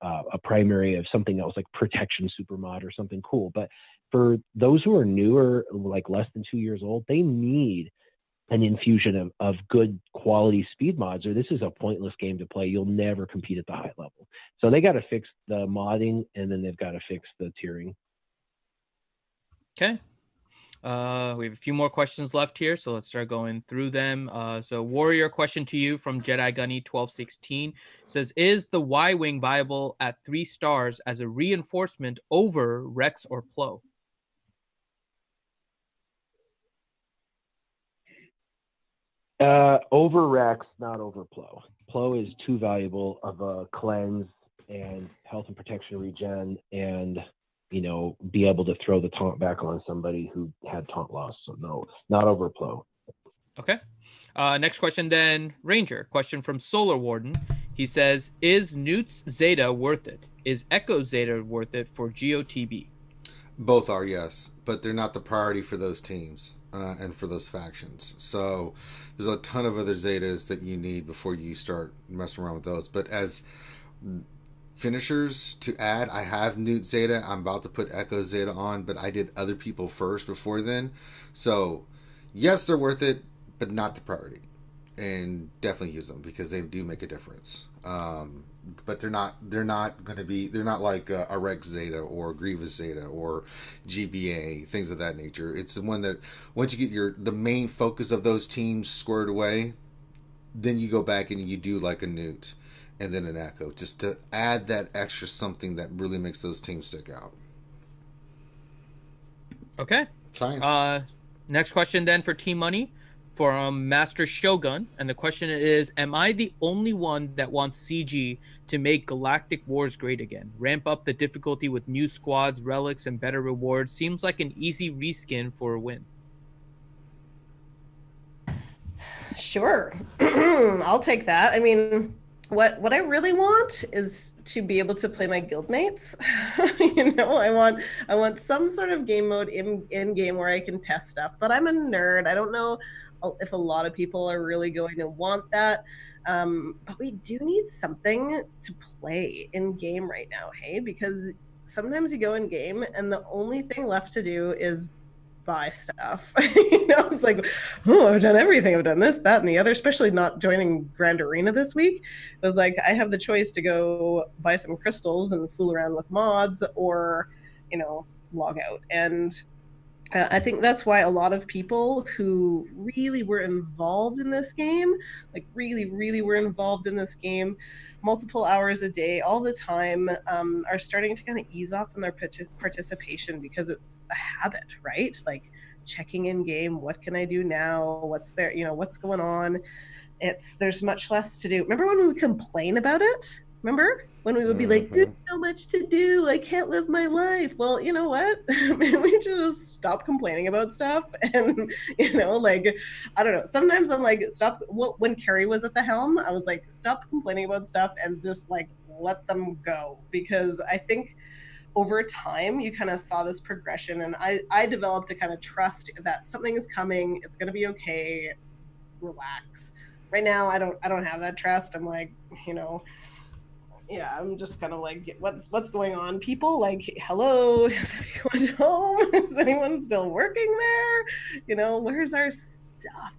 a primary of something else like protection super mod or something cool. But for those who are newer, like less than 2 years old, they need an infusion of good quality speed mods, or this is a pointless game to play. You'll never compete at the high level. So they got to fix the modding, and then they've got to fix the tiering. Okay. We have a few more questions left here, so let's start going through them. So Warrior, question to you from Jedi Gunny 1216 says, is the Y-Wing viable at 3 stars as a reinforcement over Rex or Plo? Over Rex, not over Plo. Plo is too valuable of a cleanse and health and protection regen, and be able to throw the taunt back on somebody who had taunt loss. So no, not overflow. Okay. Next question then, Ranger. Question from Solar Warden. He says, is Newt's Zeta worth it? Is Echo Zeta worth it for Geo TB? Both are, yes, but they're not the priority for those teams and for those factions. So there's a ton of other Zetas that you need before you start messing around with those. But as finishers to add, I have Newt Zeta. I'm about to put Echo Zeta on, but I did other people first before then. So yes, they're worth it, but not the priority. And definitely use them because they do make a difference. But they're not like a Rex Zeta or Grievous Zeta or GBA, things of that nature. It's the one that once you get the main focus of those teams squared away, then you go back and you do like a Newt and then an Echo, just to add that extra something that really makes those teams stick out. Okay. Science. Next question then for Team Money from Master Shogun, and the question is, am I the only one that wants CG to make Galactic Wars great again? Ramp up the difficulty with new squads, relics, and better rewards. Seems like an easy reskin for a win. Sure. I'll take that. I mean, what I really want is to be able to play my guildmates. I want some sort of game mode in game where I can test stuff, but I'm a nerd. I don't know if a lot of people are really going to want that. But we do need something to play in game right now, hey? Because sometimes you go in game and the only thing left to do is buy stuff. It's like, oh, I've done everything. I've done this, that, and the other, especially not joining Grand Arena this week. It was like, I have the choice to go buy some crystals and fool around with mods or, log out. And I think that's why a lot of people who really were involved in this game, like really, really were involved in this game, multiple hours a day, all the time, are starting to kind of ease off in their participation because it's a habit, right? Like checking in game, what can I do now? What's there? What's going on? There's much less to do. Remember when we would complain about it? Remember when we would be like, there's so much to do, I can't live my life. Well, you know what? Maybe we should just stop complaining about stuff. And, I don't know. Sometimes I'm like, stop. Well, when Carrie was at the helm, I was like, stop complaining about stuff and just like, let them go. Because I think over time, you kind of saw this progression. And I developed a kind of trust that something is coming. It's going to be okay. Relax. Right now, I don't have that trust. I'm like, yeah, I'm just kind of like, what's going on, people? Like, hello, is anyone home? Is anyone still working there? Where's our stuff?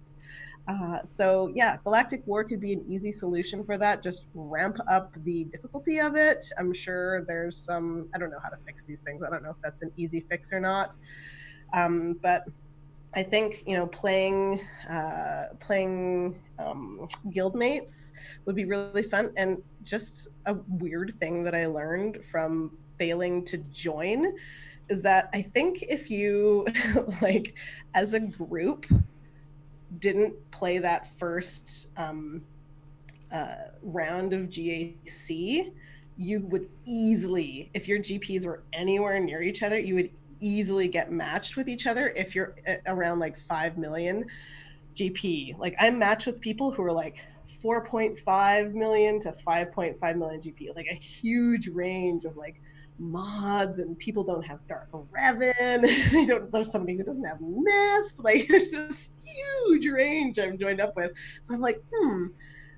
So yeah, Galactic War could be an easy solution for that. Just ramp up the difficulty of it. I'm sure there's some, I don't know how to fix these things. I don't know if that's an easy fix or not. But I think, playing guildmates would be really fun. And just a weird thing that I learned from failing to join is that I think if you, like, as a group, didn't play that first round of GAC, you would easily, if your GPs were anywhere near each other, you would easily get matched with each other if you're around like 5 million GP. Like I'm matched with people who are like 4.5 million to 5.5 million GP, like a huge range of like mods, and people don't have Darth Revan. There's somebody who doesn't have Nest. Like there's this huge range I'm joined up with. So I'm like,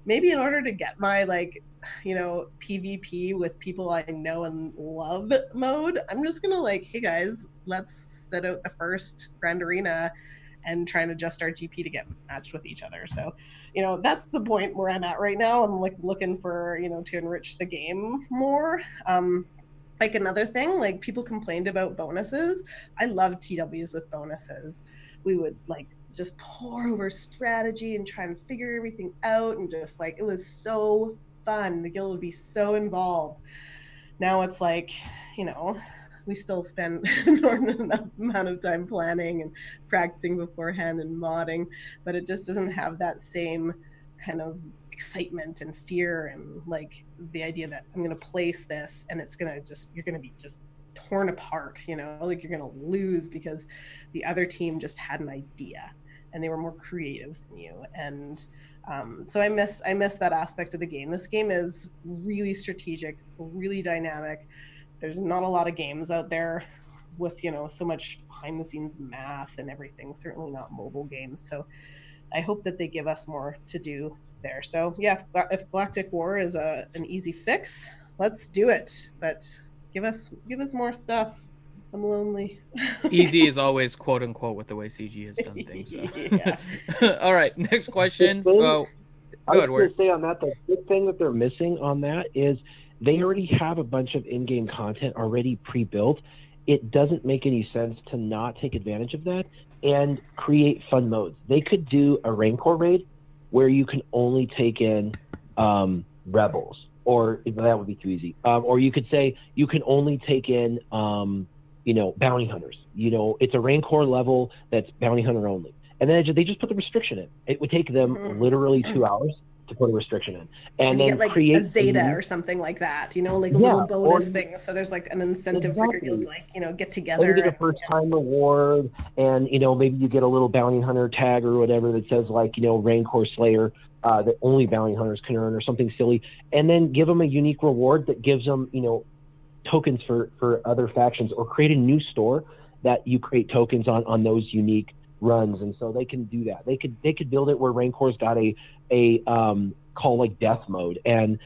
maybe in order to get my like, PvP with people I know and love mode, I'm just gonna like, hey guys, let's set out the first Grand Arena and try and adjust our GP to get matched with each other. So, that's the point where I'm at right now. I'm like looking for, to enrich the game more. Like another thing, like people complained about bonuses. I love TWs with bonuses. We would like just pour over strategy and try and figure everything out, and just like, it was so fun. The guild would be so involved. Now it's like, we still spend an inordinate amount of time planning and practicing beforehand and modding, but it just doesn't have that same kind of excitement and fear, and like the idea that I'm going to place this and it's going to you're going to be just torn apart, like you're going to lose because the other team just had an idea and they were more creative than you. And so I miss that aspect of the game. This game is really strategic, really dynamic. There's not a lot of games out there with, so much behind the scenes math and everything, certainly not mobile games. So I hope that they give us more to do there. So yeah, if Galactic War is an easy fix, let's do it. But give us more stuff. I'm lonely. Easy is always quote unquote with the way CG has done things. So. All right, next question. I was going to say on that, the big thing that they're missing on that is they already have a bunch of in-game content already pre-built. It doesn't make any sense to not take advantage of that and create fun modes. They could do a Rancor raid where you can only take in rebels, or that would be too easy. Or you could say you can only take in bounty hunters. It's a Rancor level that's bounty hunter only. And then they just put the restriction in. It would take them literally 2 hours to put a restriction in. And then get like create a Zeta or something like that, like a little bonus thing. So there's like an incentive for your guild to get together. Maybe get a first time reward, and maybe you get a little bounty hunter tag or whatever that says like, Rancor Slayer that only bounty hunters can earn or something silly. And then give them a unique reward that gives them, tokens for other factions, or create a new store that you create tokens on those unique runs. And so they can do that. They could build it where Rancor's got a call like death mode, and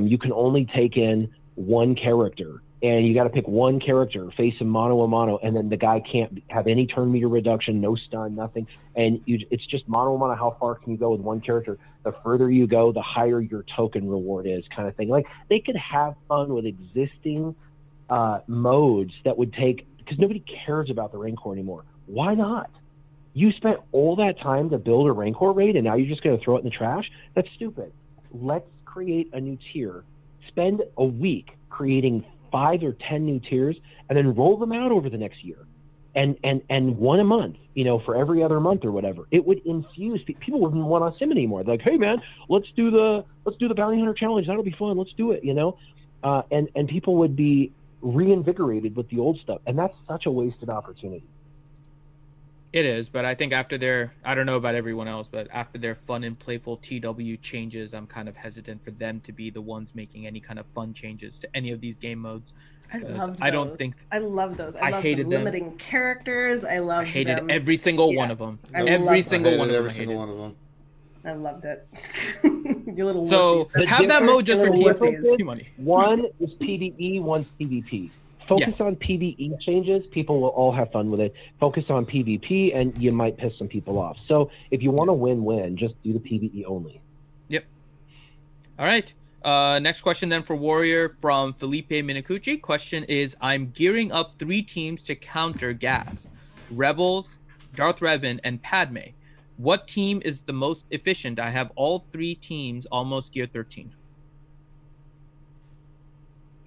you can only take in one character, and you got to pick one character, face him mano a mano, and then the guy can't have any turn meter reduction, no stun, nothing, and it's just mano a mano. How far can you go with one character? The further you go, the higher your token reward is, kind of thing. Like, they could have fun with existing modes that would take, because nobody cares about the Rancor anymore. Why not? You spent all that time to build a Rancor raid, and now you're just going to throw it in the trash? That's stupid. Let's create a new tier. Spend a week creating 5 or 10 new tiers, and then roll them out over the next year. And one a month, for every other month or whatever. It would infuse people wouldn't want to sim anymore. They're like, hey man, let's do the bounty hunter challenge. That'll be fun. Let's do it. And people would be reinvigorated with the old stuff, and that's such a wasted opportunity. It is, but I think after I don't know about everyone else, but after their fun and playful TW changes, I'm kind of hesitant for them to be the ones making any kind of fun changes to any of these game modes. I love those. I don't think I love those. I love hated them. Limiting characters. I hated them. every single one of them. Every single one of them. I loved it. You little so wussies. Have that mode just for TC. One is PvE, one's PvP. Focus on PvE changes. People will all have fun with it. Focus on PvP, and you might piss some people off. So if you want to win-win, just do the PvE only. Yep. All right. Next question then for Warrior from Felipe Minacucci. Question is, I'm gearing up 3 teams to counter gas. Rebels, Darth Revan, and Padme. What team is the most efficient? I have all 3 teams almost gear 13.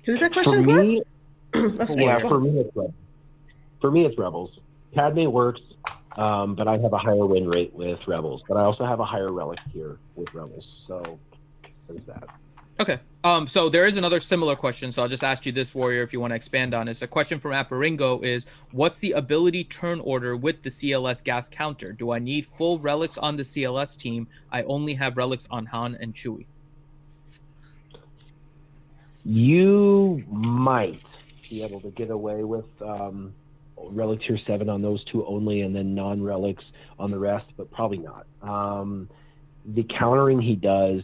Who's that question for? Me, for me it's Rebels. Padme works, but I have a higher win rate with Rebels. But I also have a higher relic tier with Rebels. So there's that. Okay. So there is another similar question. So I'll just ask you this, Warrior, if you want to expand on it. A question from Apparingo is, what's the ability turn order with the CLS gas counter? Do I need full relics on the CLS team? I only have relics on Han and Chewie. You might be able to get away with relic tier 7 on those 2 only, and then non-relics on the rest, but probably not. The countering he does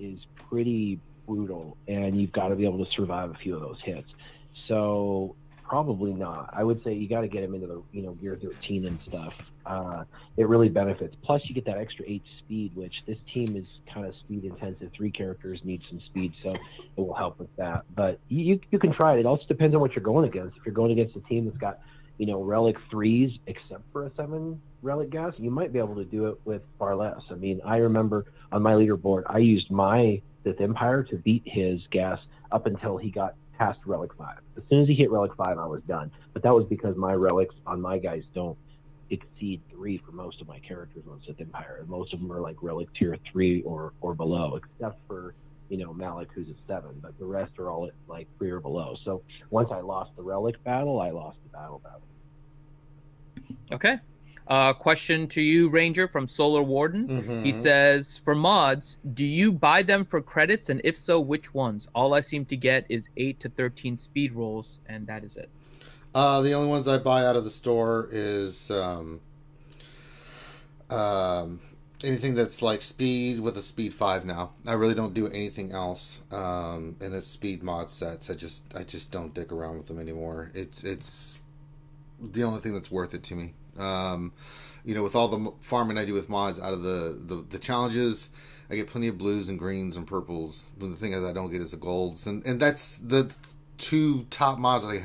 is pretty brutal, and you've got to be able to survive a few of those hits. So probably not. I would say you got to get him into the gear 13 and stuff. It really benefits. Plus you get that extra 8 speed, which this team is kind of speed intensive. 3 characters need some speed, so it will help with that. But you can try it. It also depends on what you're going against. If you're going against a team that's got relic 3s except for a 7 relic gas, you might be able to do it with far less. I mean, I remember on my leaderboard I used my Sith Empire to beat his gas up until he got past relic 5. As soon as he hit relic 5, I was done. But that was because my relics on my guys don't exceed 3 for most of my characters on Sith Empire. Most of them are like Relic tier 3 or below, except for, you know, Malik, who's a 7, but the rest are all at like 3 or below. So once I lost the Relic battle, I lost the battle. Okay. Question to you, Ranger, from Solar Warden. Mm-hmm. He says, for mods, do you buy them for credits? And if so, which ones? All I seem to get is 8 to 13 speed rolls, and that is it. The only ones I buy out of the store is anything that's like speed with a speed 5 now. I really don't do anything else in its speed mod sets. I just don't dick around with them anymore. It's the only thing that's worth it to me. You know, with all the farming I do with mods out of the challenges, I get plenty of blues and greens and purples. But the thing is I don't get is the golds. And that's the 2 top mods that I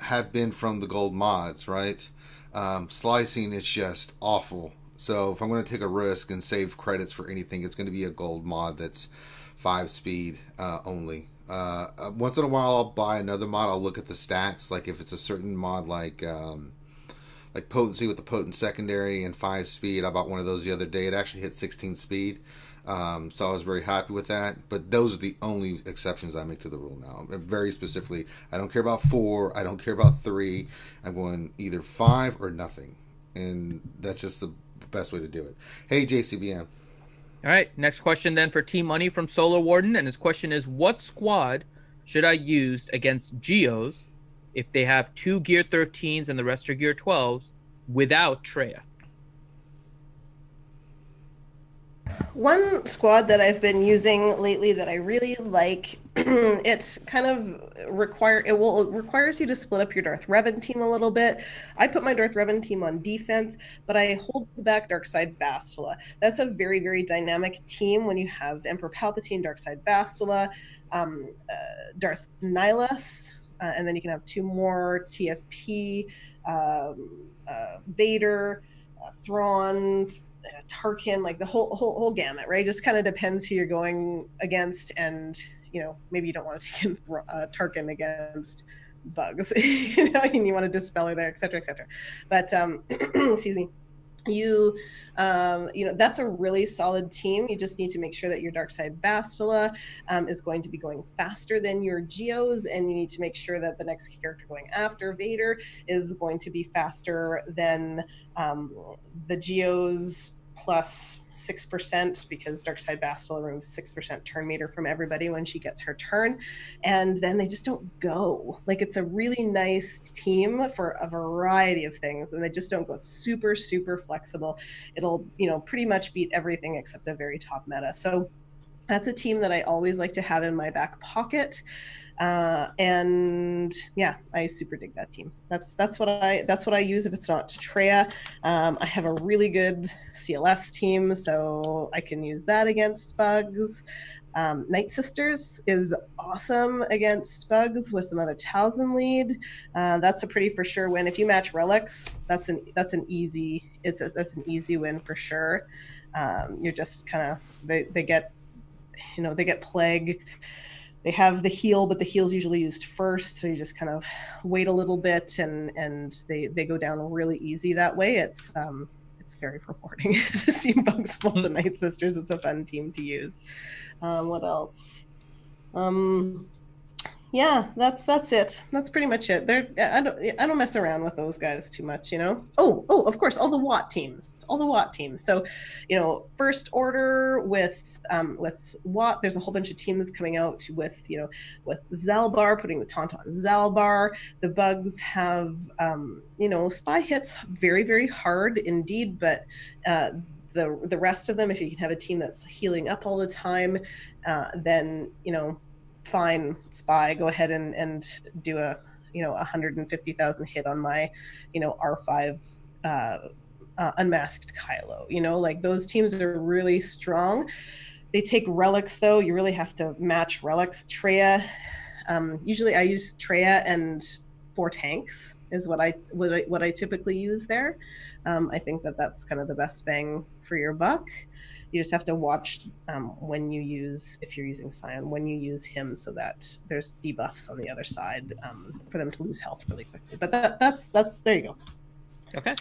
have been from the gold mods, right? Slicing is just awful. So if I'm going to take a risk and save credits for anything, it's going to be a gold mod that's 5 speed only. Once in a while I'll buy another mod. I'll look at the stats, like if it's a certain mod like potency with the potent secondary and 5 speed. I bought one of those the other day. It actually hit 16 speed, so I was very happy with that. But those are the only exceptions I make to the rule now. Very specifically, I don't care about 4, I don't care about 3. I'm going either 5 or nothing, and that's just the best way to do it. Hey, JCBM. All right, next question then for Team Money from Solar Warden, and his question is, what squad should I use against Geos if they have 2 Gear 13s and the rest are Gear 12s without Traya? One squad that I've been using lately that I really like, it's kind of requires you to split up your Darth Revan team a little bit. I put my Darth Revan team on defense, but I hold back Darkside Bastila. That's a very, very dynamic team when you have Emperor Palpatine, Darkside Bastila, Darth Nihilus, and then you can have 2 more TFP, Vader, Thrawn, Tarkin, like the whole gamut, right? Just kind of depends who you're going against, and you know, maybe you don't want to take in Tarkin against bugs, you know, and you want to dispel her there, etc., etc. But excuse me, you know, that's a really solid team. You just need to make sure that your Darkside Bastila is going to be going faster than your Geos, and you need to make sure that the next character going after Vader is going to be faster than the Geos plus 6%, because Darkside Bastila removes 6% turn meter from everybody when she gets her turn, and then they just don't go. Like, it's a really nice team for a variety of things, and they just don't go. Super, super flexible. It'll, you know, pretty much beat everything except the very top meta. So that's a team that I always like to have in my back pocket. And yeah, I super dig that team. That's what I use if it's not Traya. I have a really good CLS team, so I can use that against bugs. Night Sisters is awesome against bugs with another Talzin lead. That's a pretty for sure win. If you match relics, that's an easy win for sure. You're just kind of they get plague. They have the heal, but the heal's usually used first, so you just kind of wait a little bit, and they go down really easy that way. It's very rewarding to see bugs fall to Night Sisters. It's a fun team to use. What else? Yeah, that's it. That's pretty much it. I don't mess around with those guys too much, you know. Oh, of course, all the Watt teams. It's all the Watt teams. So, you know, First Order with Watt. There's a whole bunch of teams coming out with Zalbar, putting the taunt on Zalbar. The bugs have spy hits very, very hard indeed, but the rest of them, if you can have a team that's healing up all the time, then fine, spy, go ahead and do a 150,000 hit on my R5 unmasked Kylo. Like, those teams are really strong. They take relics, though. You really have to match relics. Traya, usually I use Traya and 4 tanks is what I typically use there. I think that's kind of the best bang for your buck. You just have to watch if you're using Scion, when you use him, so that there's debuffs on the other side for them to lose health really quickly. But that's there you go. Okay.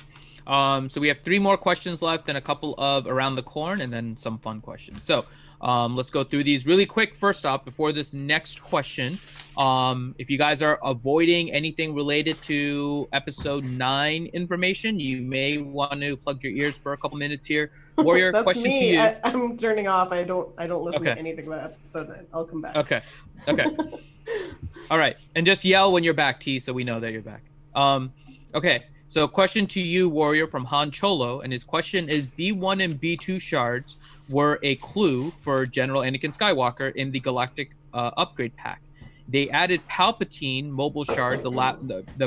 So we have 3 more questions left and a couple of around the corn and then some fun questions. So let's go through these really quick. First off, before this next question, if you guys are avoiding anything related to episode 9 information, you may want to plug your ears for a couple minutes here. Warrior, That's question me. to you. I'm turning off. I don't listen to anything about episode 9. I'll come back. Okay. All right. And just yell when you're back, T, so we know that you're back. Okay. So question to you, Warrior, from Han Cholo, and his question is: B1 and B2 shards were a clue for General Anakin Skywalker in the Galactic upgrade pack. They added Palpatine mobile shards, the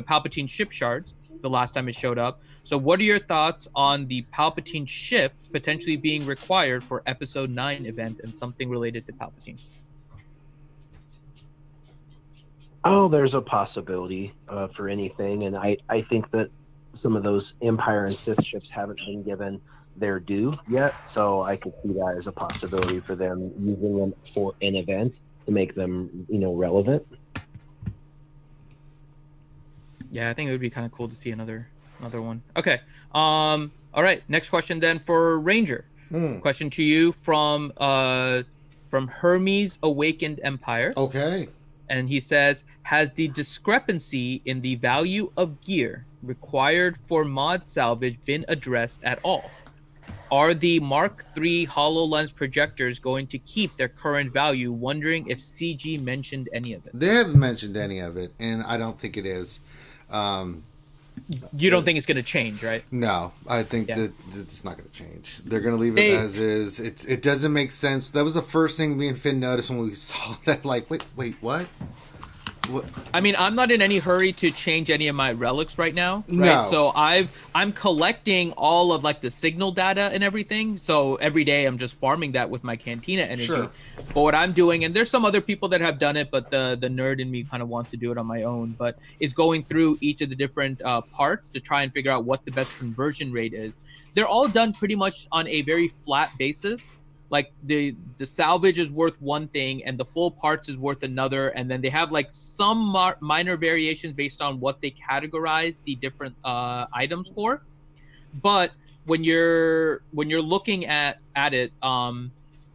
Palpatine ship shards, the last time it showed up. So what are your thoughts on the Palpatine ship potentially being required for Episode 9 event and something related to Palpatine? Oh, there's a possibility for anything, and I think that some of those Empire and Sith ships haven't been given their due yet, so I could see that as a possibility for them using them for an event to make them, relevant. Yeah, I think it would be kind of cool to see another one. Okay. All right. Next question then for Ranger. Question to you from Hermes Awakened Empire. Okay. And he says, has the discrepancy in the value of gear required for mod salvage been addressed at all? Are the Mark III HoloLens projectors going to keep their current value? Wondering if CG mentioned any of it. They haven't mentioned any of it, and I don't think it is. You don't think it's going to change, right? No, I think that it's not going to change. They're going to leave it as is. It doesn't make sense. That was the first thing me and Finn noticed when we saw that. Like, wait, what? I mean, I'm not in any hurry to change any of my relics right now, right? No. So I'm collecting all of like the signal data and everything. So every day I'm just farming that with my Cantina energy. Sure. But what I'm doing, and there's some other people that have done it, but the nerd in me kind of wants to do it on my own, but is going through each of the different parts to try and figure out what the best conversion rate is. They're all done pretty much on a very flat basis. Like the salvage is worth one thing and the full parts is worth another, and then they have like some minor variations based on what they categorize the different items for. But when you're looking at it,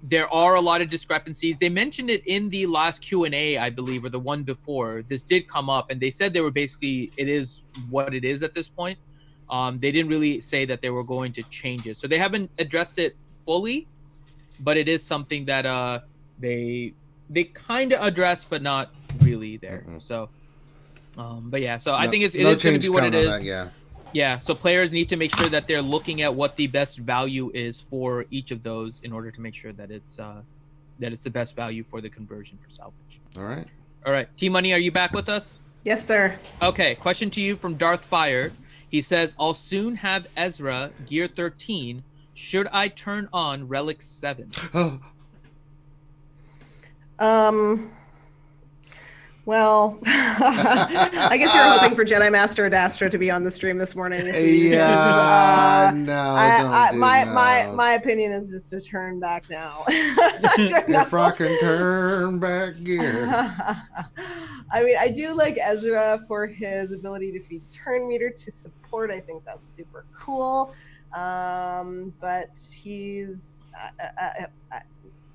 there are a lot of discrepancies. They mentioned it in the last Q&A, I believe, or the one before. This did come up, and they said they were basically, it is what it is at this point. They didn't really say that they were going to change it, so they haven't addressed it fully. But it is something that they kind of address, but not really there. So, but yeah. So I think it is going to be what it is. Yeah. So players need to make sure that they're looking at what the best value is for each of those in order to make sure that it's the best value for the conversion for salvage. All right. T Money, are you back with us? Yes, sir. Okay. Question to you from Darth Fire. He says, "I'll soon have Ezra Gear 13. Should I turn on Relic 7? Well, I guess you're hoping for Jedi Master Adastra to be on the stream this morning. My opinion is just to turn back now. If I can turn back gear. I mean, I do like Ezra for his ability to feed turn meter to support. I think that's super cool. But he's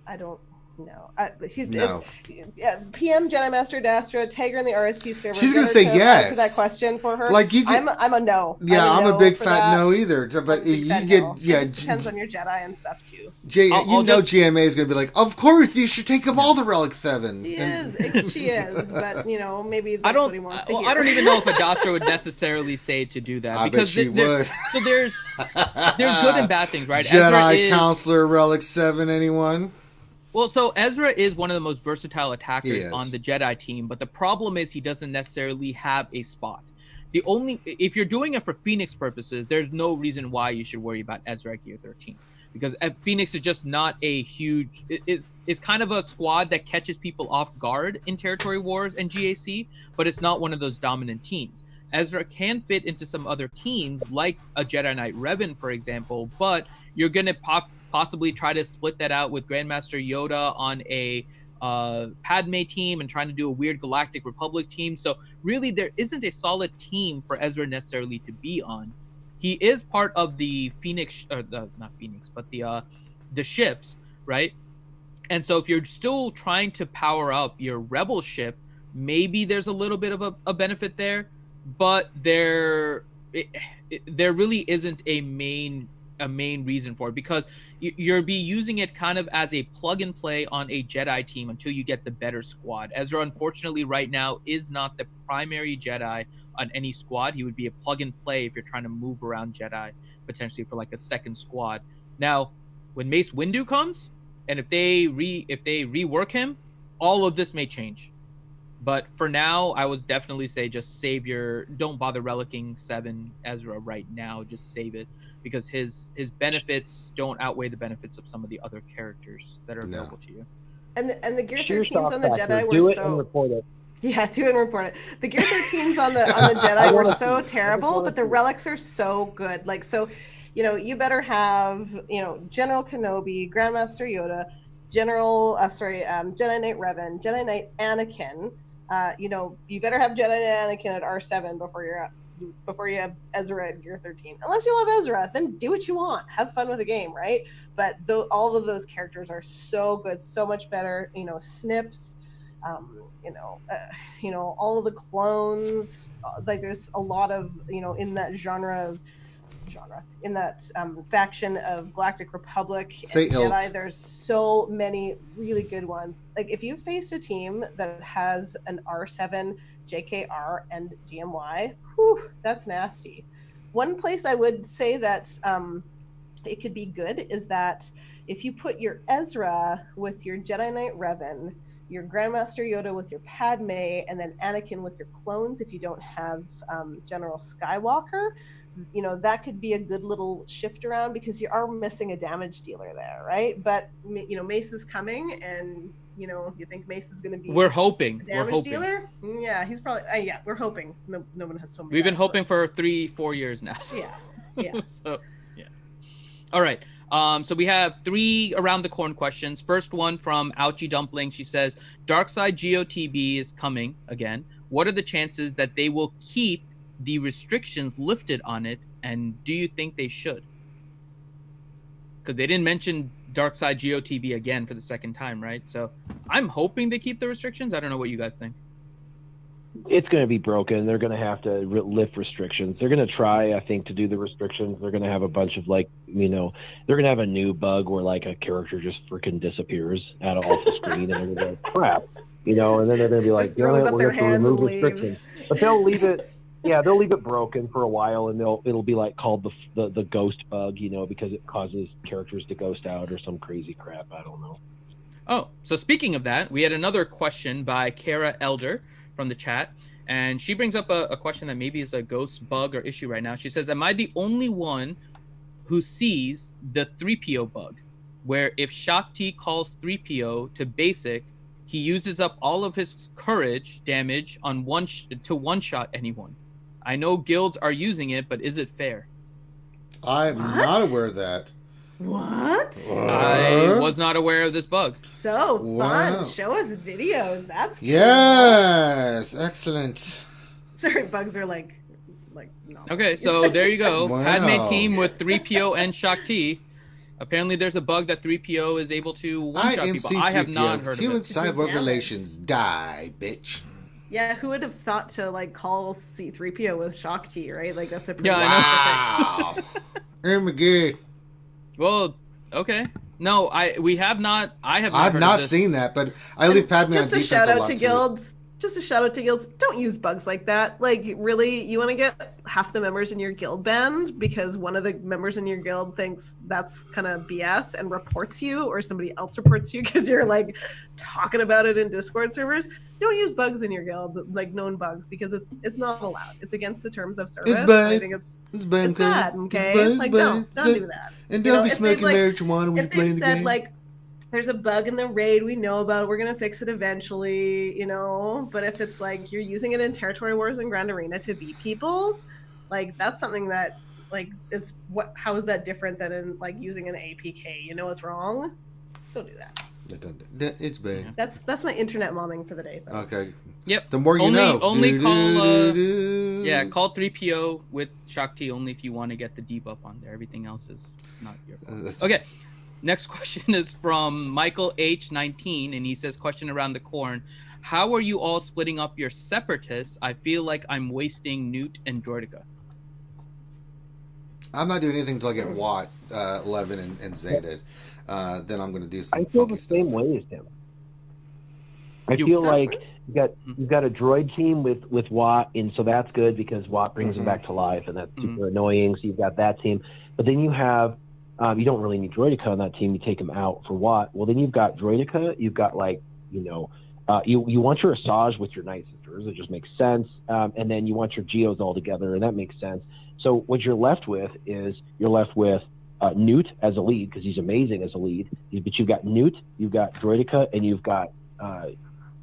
I don't know. PM Jedi Master Dastra, tag her in the RSG server. She's gonna say yes. Answer that question for her. Like you I'm a no. Yeah, I'm a big fat no either. But you get no. It just depends on your Jedi and stuff too. GMA is gonna be like, of course you should take them all to Relic 7. She is, but maybe that's what he wants to hear. I don't even know if Adastra would necessarily say to do that. I bet she would. So there's good and bad things, right? Jedi Counselor Relic 7, anyone? Well, so Ezra is one of the most versatile attackers on the Jedi team, but the problem is he doesn't necessarily have a spot. If you're doing it for Phoenix purposes, there's no reason why you should worry about Ezra at Gear 13. Because Phoenix is just not a huge... It's kind of a squad that catches people off guard in Territory Wars and GAC, but it's not one of those dominant teams. Ezra can fit into some other teams, like a Jedi Knight Revan, for example, but you're going to possibly try to split that out with Grandmaster Yoda on a Padme team and trying to do a weird Galactic Republic team. So really there isn't a solid team for Ezra necessarily to be on. he is part of the Phoenix, not Phoenix, but the ships, right? And so if you're still trying to power up your rebel ship, maybe there's a little bit of a benefit there, but there really isn't a main reason for it, because you'll be using it kind of as a plug and play on a Jedi team until you get the better squad. Ezra, unfortunately, right now is not the primary Jedi on any squad. He would be a plug and play if you're trying to move around Jedi, potentially for like a second squad. Now, when Mace Windu comes, and if they rework him, all of this may change. But for now, I would definitely say just don't bother relicking 7 Ezra right now. Just save it, because his benefits don't outweigh the benefits of some of the other characters that are available to you. And the Gear 13s on the Jedi were so... and report it. Yeah, do it and report it. The Gear 13s on the Jedi were so terrible, but the relics are so good. Like, so, you better have, General Kenobi, Grandmaster Yoda, Jedi Knight Revan, Jedi Knight Anakin. You better have Jedi Knight Anakin at R7 before you have Ezra at Gear 13. Unless you love Ezra, then do what you want. Have fun with the game, right? But all of those characters are so good, so much better. Snips, all of the clones. Like, there's a lot of, in that in that faction of Galactic Republic and Jedi, there's so many really good ones. Like, if you faced a team that has an R7, JKR, and GMY, that's nasty. One place I would say that it could be good is that if you put your Ezra with your Jedi Knight Revan, your Grandmaster Yoda with your Padme, and then Anakin with your clones, if you don't have General Skywalker, that could be a good little shift around, because you are missing a damage dealer there, right? But Mace is coming, and you think Mace is going to be we're hoping dealer. Yeah, he's probably we're hoping. No one has told me we've been hoping for 3-4 years now. Yeah. So yeah, all right. So we have 3 around the corn questions. First one from Ouchie Dumpling. She says, Darkside Geo TB is coming again. What are the chances that they will keep the restrictions lifted on it, and do you think they should? Because they didn't mention Darkside Geo TB again for the second time, right? So I'm hoping they keep the restrictions. I don't know what you guys think. It's going to be broken. They're going to have to lift restrictions. They're going to try, I think, to do the restrictions. They're going to have a bunch of they're going to have a new bug where like a character just freaking disappears out of off the screen, and they're going to be like, crap, and then they're going to be like, throws up their we're going hands to and remove leaves. restrictions. But they'll leave it. Yeah, they'll leave it broken for a while, and it'll be like called the ghost bug, because it causes characters to ghost out or some crazy crap. I don't know. Oh, so speaking of that, we had another question by Kara Elder from the chat, and she brings up a question that maybe is a ghost bug or issue right now. She says, am I the only one who sees the 3PO bug, where if Shakti calls 3PO to basic, he uses up all of his courage damage on to one-shot anyone? I know guilds are using it, but is it fair? I'm not aware of that. What? I was not aware of this bug. So fun. Show us videos. That's cool. Yes. Excellent. Sorry, bugs are like no. Okay, so there you go. Wow. Padme team with 3PO and Shakti. Apparently there's a bug that 3PO is able to one-shot people. I have not heard of it. Human cyborg relations die, bitch. Yeah, who would have thought to call C-3PO with Shakti, right? Like, that's a pretty wow. Oh my god. Well, okay. No, I have not seen that, but I leave Padme on defense a lot. Just a shout out to guilds. Just a shout out to guilds. Don't use bugs like that. Like, really, you want to get half the members in your guild banned because one of the members in your guild thinks that's kind of BS and reports you, or somebody else reports you because you're talking about it in Discord servers. Don't use bugs in your guild, known bugs, because it's not allowed. It's against the terms of service. It's bad. I think it's bad. Okay, it's bad. Don't do that. And don't be smoking marijuana when you're playing the game. There's a bug in the raid we know about, we're going to fix it eventually, but if it's you're using it in Territory Wars and Grand Arena to beat people, that's something that how is that different than in using an APK? You know what's wrong? Don't do that. It's big. Yeah. That's my internet momming for the day, folks. Okay. Yep. The more you know. Only call. Call 3PO with Shakti only if you want to get the debuff on there. Everything else is not your fault. Okay. Next question is from Michael H19, and he says, question around the corn. How are you all splitting up your Separatists? I feel like I'm wasting Newt and Droideka. I'm not doing anything until I get Watt, Levin, and Zaydid. Then I'm going to do some. I feel funky the same stuff. way as him. I feel like you've got a droid team with Watt, and so that's good because Watt brings him back to life, and that's super annoying. So you've got that team, but then you have you don't really need Droideka on that team. You take him out for Watt. Well, then you've got Droideka. You've got you want your Asajj with your Night Sisters. It just makes sense, and then you want your Geos all together, and that makes sense. So what you're left with is Newt as a lead because he's amazing as a lead. But you've got Newt, you've got Droideka, and you've got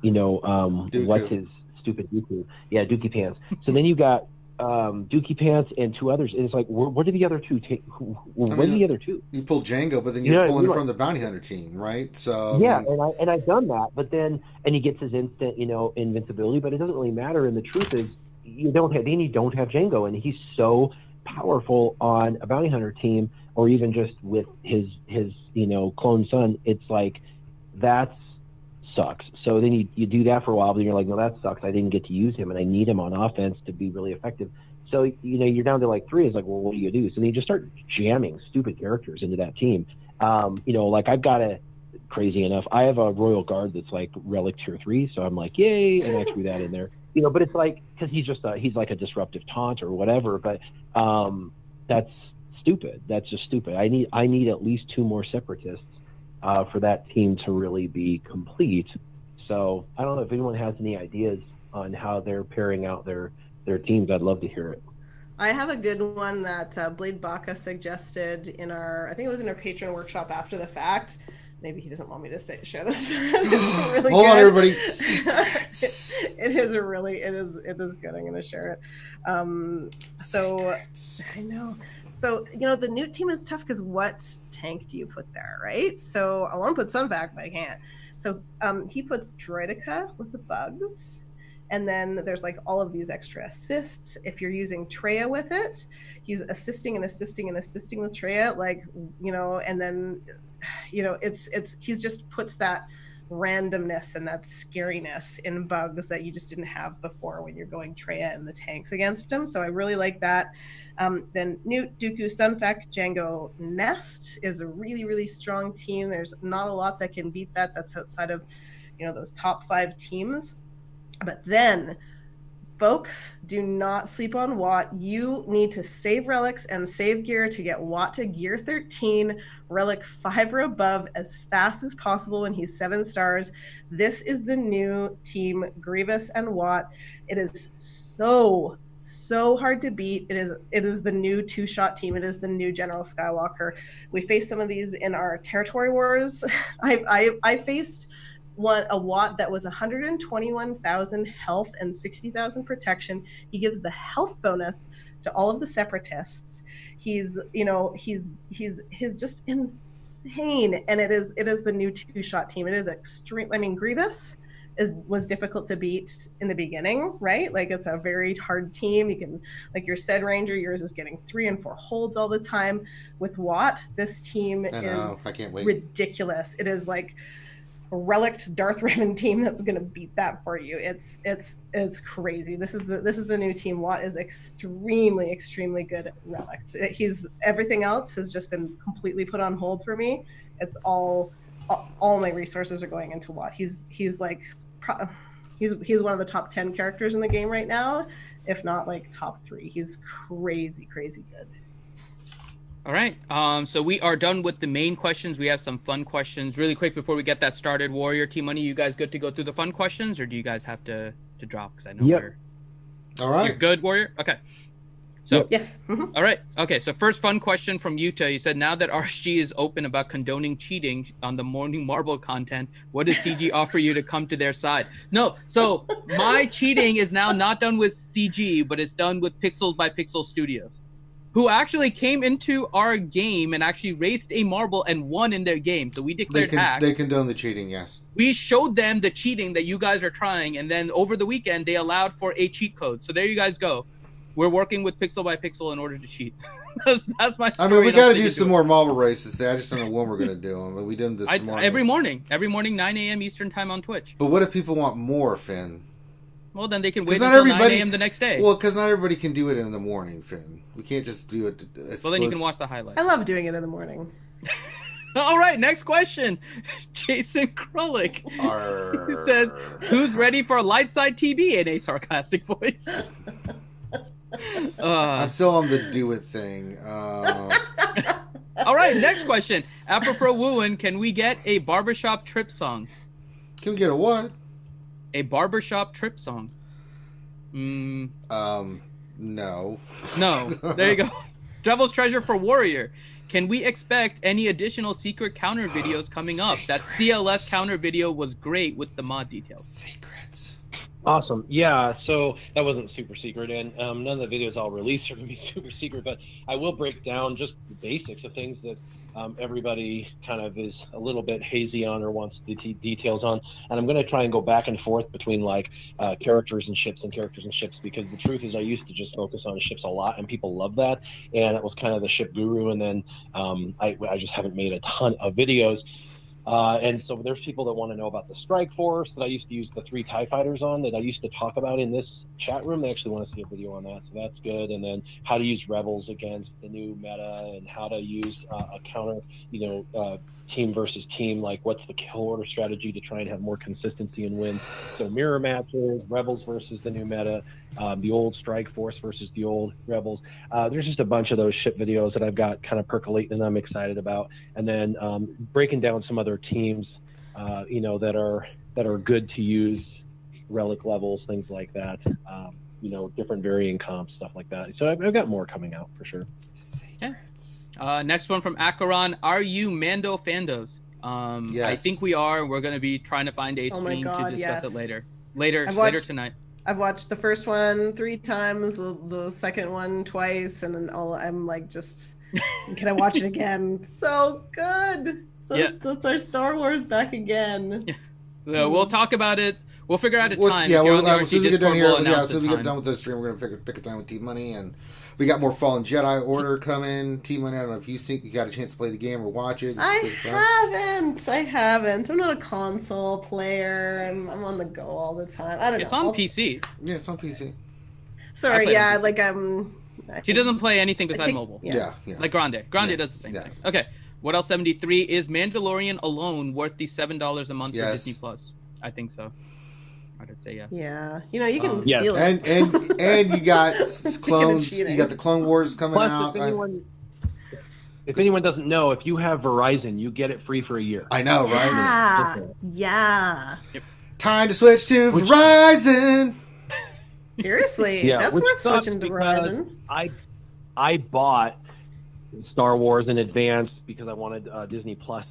what's his stupid Dooku? Yeah, Dookie Pants. So then you've got Dookie Pants and two others. And it's like, what are the other two? What are the other two? You pull Django, but then you're pulling from the bounty hunter team, right? So yeah, and I've done that, but then he gets his instant invincibility, but it doesn't really matter. And the truth is, you don't have Django, and he's so powerful on a bounty hunter team, or even just with his clone son. It's like that sucks. So then you do that for a while, but you're like, no, that sucks. I didn't get to use him, and I need him on offense to be really effective. So you're down to like 3. It's like, well, what do you do? So then you just start jamming stupid characters into that team. Like I've got crazy enough, I have a Royal Guard that's like Relic tier 3, so I'm like, yay, and I threw that in there. But it's like, because he's like a disruptive taunt or whatever, but that's stupid. That's just stupid. I need at least 2 more Separatists for that team to really be complete. So I don't know if anyone has any ideas on how they're pairing out their teams. I'd love to hear it. I have a good one that Blade Baka suggested I think it was in our Patreon workshop after the fact. Maybe he doesn't want me to share this. It's really Hold good. on, everybody. It is good. I'm going to share it. I know. So, the Newt team is tough because what tank do you put there, right? So I want to put Sunfac, but I can't. So he puts Droideka with the bugs. And then there's like all of these extra assists. If you're using Traya with it, he's assisting with Traya, and then, he's just puts that randomness and that scariness in bugs that you just didn't have before when you're going Traya and the tanks against him. So I really like that. Then Newt, Dooku, Sunfac, Django, Nest is a really, really strong team. There's not a lot that can beat that. That's outside of, those top 5 teams. But then, folks, do not sleep on Watt. You need to save relics and save gear to get Watt to gear 13, relic 5 or above as fast as possible when he's 7 stars. This is the new team, Grievous and Watt. It is so hard to beat. It is the new 2-shot team. It is the new General Skywalker. We faced some of these in our territory wars. I faced a Watt that was 121,000 health and 60,000 protection. He gives the health bonus to all of the Separatists. He's just insane, and it is the new 2-shot team. It is extreme. I mean, Grievous was difficult to beat in the beginning, right? Like, it's a very hard team. You can, like, your Sed Ranger, yours is getting 3 and 4 holds all the time. With Watt, this team is ridiculous. It is like a relict Darth Revan team that's going to beat that for you. It's crazy. This is the new team. Watt is extremely good at relics. Everything else has just been completely put on hold for me. It's all my resources are going into Watt. He's one of the top 10 characters in the game right now, if not like top 3. He's crazy good. All right. So we are done with the main questions. We have some fun questions. Really quick before we get that started, Warrior, Team Money, you guys good to go through the fun questions, or do you guys have to drop? Because I know we're... All right. You're good, Warrior? Okay. So yes. Mm-hmm. All right. Okay. So first fun question from Utah. You said, now that RSG is open about condoning cheating on the Morning Marble content, what does CG offer you to come to their side? No. So my cheating is now not done with CG, but it's done with Pixels by Pixel Studios. who actually came into our game and actually raced a marble and won in their game. So we declared hacks. They condone the cheating, yes. We showed them the cheating that you guys are trying, and then over the weekend, they allowed for a cheat code. So there you guys go. We're working with pixel by pixel in order to cheat. that's my story. I mean, we got to do some more marble races today. I just don't know when we're going to do them. But we did them this morning. Every morning, 9 a.m. Eastern time on Twitch. But what if people want more, Finn? Well, then they can wait until 9 a.m. the next day. Well, because not everybody can do it in the morning, Finn. We can't just do it. Well, then you can watch the highlights. I love doing it in the morning. All right, next question. Jason Krolik. He says, who's ready for light side TB in a sarcastic voice? I'm still on the do it thing. All right, next question. Apropos wooing, can we get a barbershop trip song? Can we get a what? A barbershop trip song. No. No. There you go. Devil's Treasure for Warrior. Can we expect any additional secret counter videos coming up? That CLS counter video was great with the mod details. Secrets. Awesome. Yeah, so that wasn't super secret, and none of the videos I'll release are going to be super secret, but I will break down just the basics of things that everybody kind of is a little bit hazy on or wants the details on. And I'm going to try and go back and forth between like characters and ships, because the truth is I used to just focus on ships a lot, and people love that, and it was kind of the ship guru, and then I just haven't made a ton of videos. And so there's people that want to know about the Strike Force that I used to use the 3 TIE fighters on that I used to talk about in this chat room. They actually want to see a video on that, so that's good. And then how to use Rebels against the new meta, and how to use a counter, team versus team, like what's the kill order strategy to try and have more consistency and win. So mirror matches, Rebels versus the new meta, the old Strike Force versus the old Rebels. There's just a bunch of those ship videos that I've got kind of percolating and I'm excited about. And then breaking down some other teams, that are good to use, relic levels, things like that. Different varying comps, stuff like that. So I've got more coming out for sure. Next one from Acheron. Are you Mando fandos? Yes. I think we are. We're going to be trying to find a stream to discuss it later. Later tonight. I've watched the first one 3 times, the second one twice, and then I'm like, just, can I watch it again? So good. It's our Star Wars back again. Yeah. So we'll talk about it. We'll figure out a time. Yeah, as soon as we get done here, as soon as we get done with this stream, we're going to pick a time with T-Money, and we got more Fallen Jedi Order coming. T-Money, I don't know if you got a chance to play the game or watch it. I haven't. I'm not a console player. I'm on the go all the time. I don't know. It's on PC. Yeah, it's on PC. Sorry, yeah, like She doesn't play anything besides mobile. Yeah. Like Grande. Grande does the same thing. Okay. What else? 73 is Mandalorian alone worth the $7 a month for Disney Plus? I think so. I'd say yes. Yeah, you can steal it. And you got clones. You got the Clone Wars coming out. If anyone doesn't know, if you have Verizon, you get it free for a year. I know, right? Yeah. Yep. Time to switch to Verizon. Seriously, that's worth switching to Verizon. I bought Star Wars in advance because I wanted Disney Plus.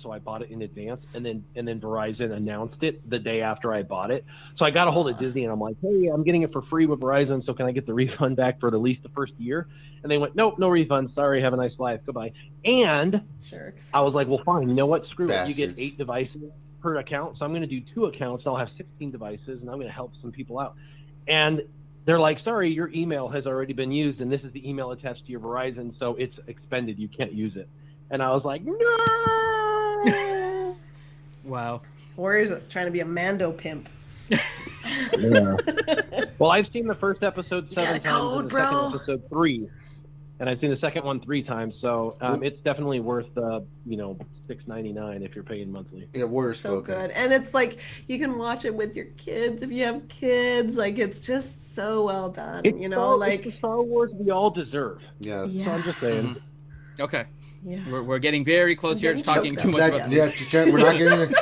So I bought it in advance, and then Verizon announced it the day after I bought it. So I got a hold of Disney, and I'm like, hey, I'm getting it for free with Verizon, so can I get the refund back for at least the first year? And they went, nope, no refund. Sorry, have a nice life. Goodbye. And I was like, well, fine. You know what? Screw it. You get 8 devices per account, so I'm going to do 2 accounts. I'll have 16 devices, and I'm going to help some people out. And they're like, sorry, your email has already been used, and this is the email attached to your Verizon, so it's expended. You can't use it. And I was like, no! Wow. Warrior's trying to be a Mando pimp. Yeah. Well, I've seen the first episode 7 times and the second episode 3. And I've seen the second one 3 times, so it's definitely worth $6.99 if you're paying monthly. Yeah, Warrior's so good, and it's like you can watch it with your kids if you have kids. Like it's just so well done. It's the Star Wars we all deserve. Yes. Yeah. So I'm just saying. Okay. Yeah. We're getting very close here to talking too much about this. Yeah, we're not getting.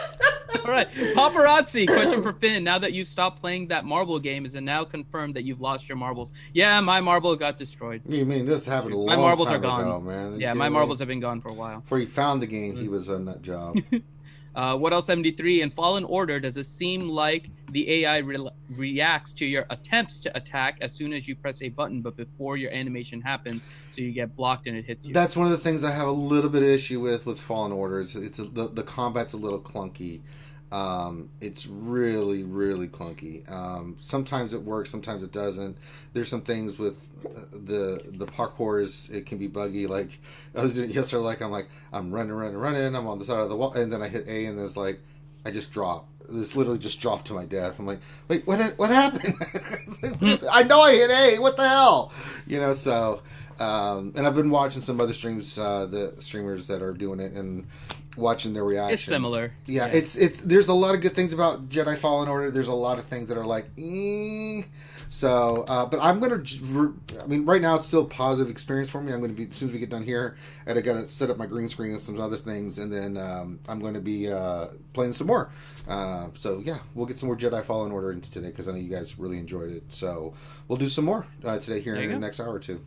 All right, paparazzi. Question for Finn: now that you've stopped playing that marble game, is it now confirmed that you've lost your marbles? Yeah, my marble got destroyed. You mean this happened a long time ago? My marbles are gone, gone, man. Yeah, my marbles have been gone for a while. Before he found the game, he was a nut job. What else 73? In Fallen Order, does it seem like the AI reacts to your attempts to attack as soon as you press a button, but before your animation happens, so you get blocked and it hits you? That's one of the things I have a little bit of issue with Fallen Order. The combat's a little clunky. It's really, really clunky. Sometimes it works, sometimes it doesn't. There's some things with the parkour it can be buggy. Like I was doing yesterday, I'm running, I'm on the side of the wall, and then I hit A, and then it's like I just drop. This literally just dropped to my death. I'm like, wait, what happened? I know I hit A. What the hell? So and I've been watching some other streams, the streamers that are doing it, and watching their reaction. It's similar. Yeah, it's there's a lot of good things about Jedi Fallen Order. There's a lot of things that are like, So, but I'm gonna. Right now it's still a positive experience for me. I'm gonna be, as soon as we get done here, and I gotta set up my green screen and some other things, and then I'm going to be playing some more. So yeah, we'll get some more Jedi Fallen Order into today because I know you guys really enjoyed it. So we'll do some more today here in the next hour or two.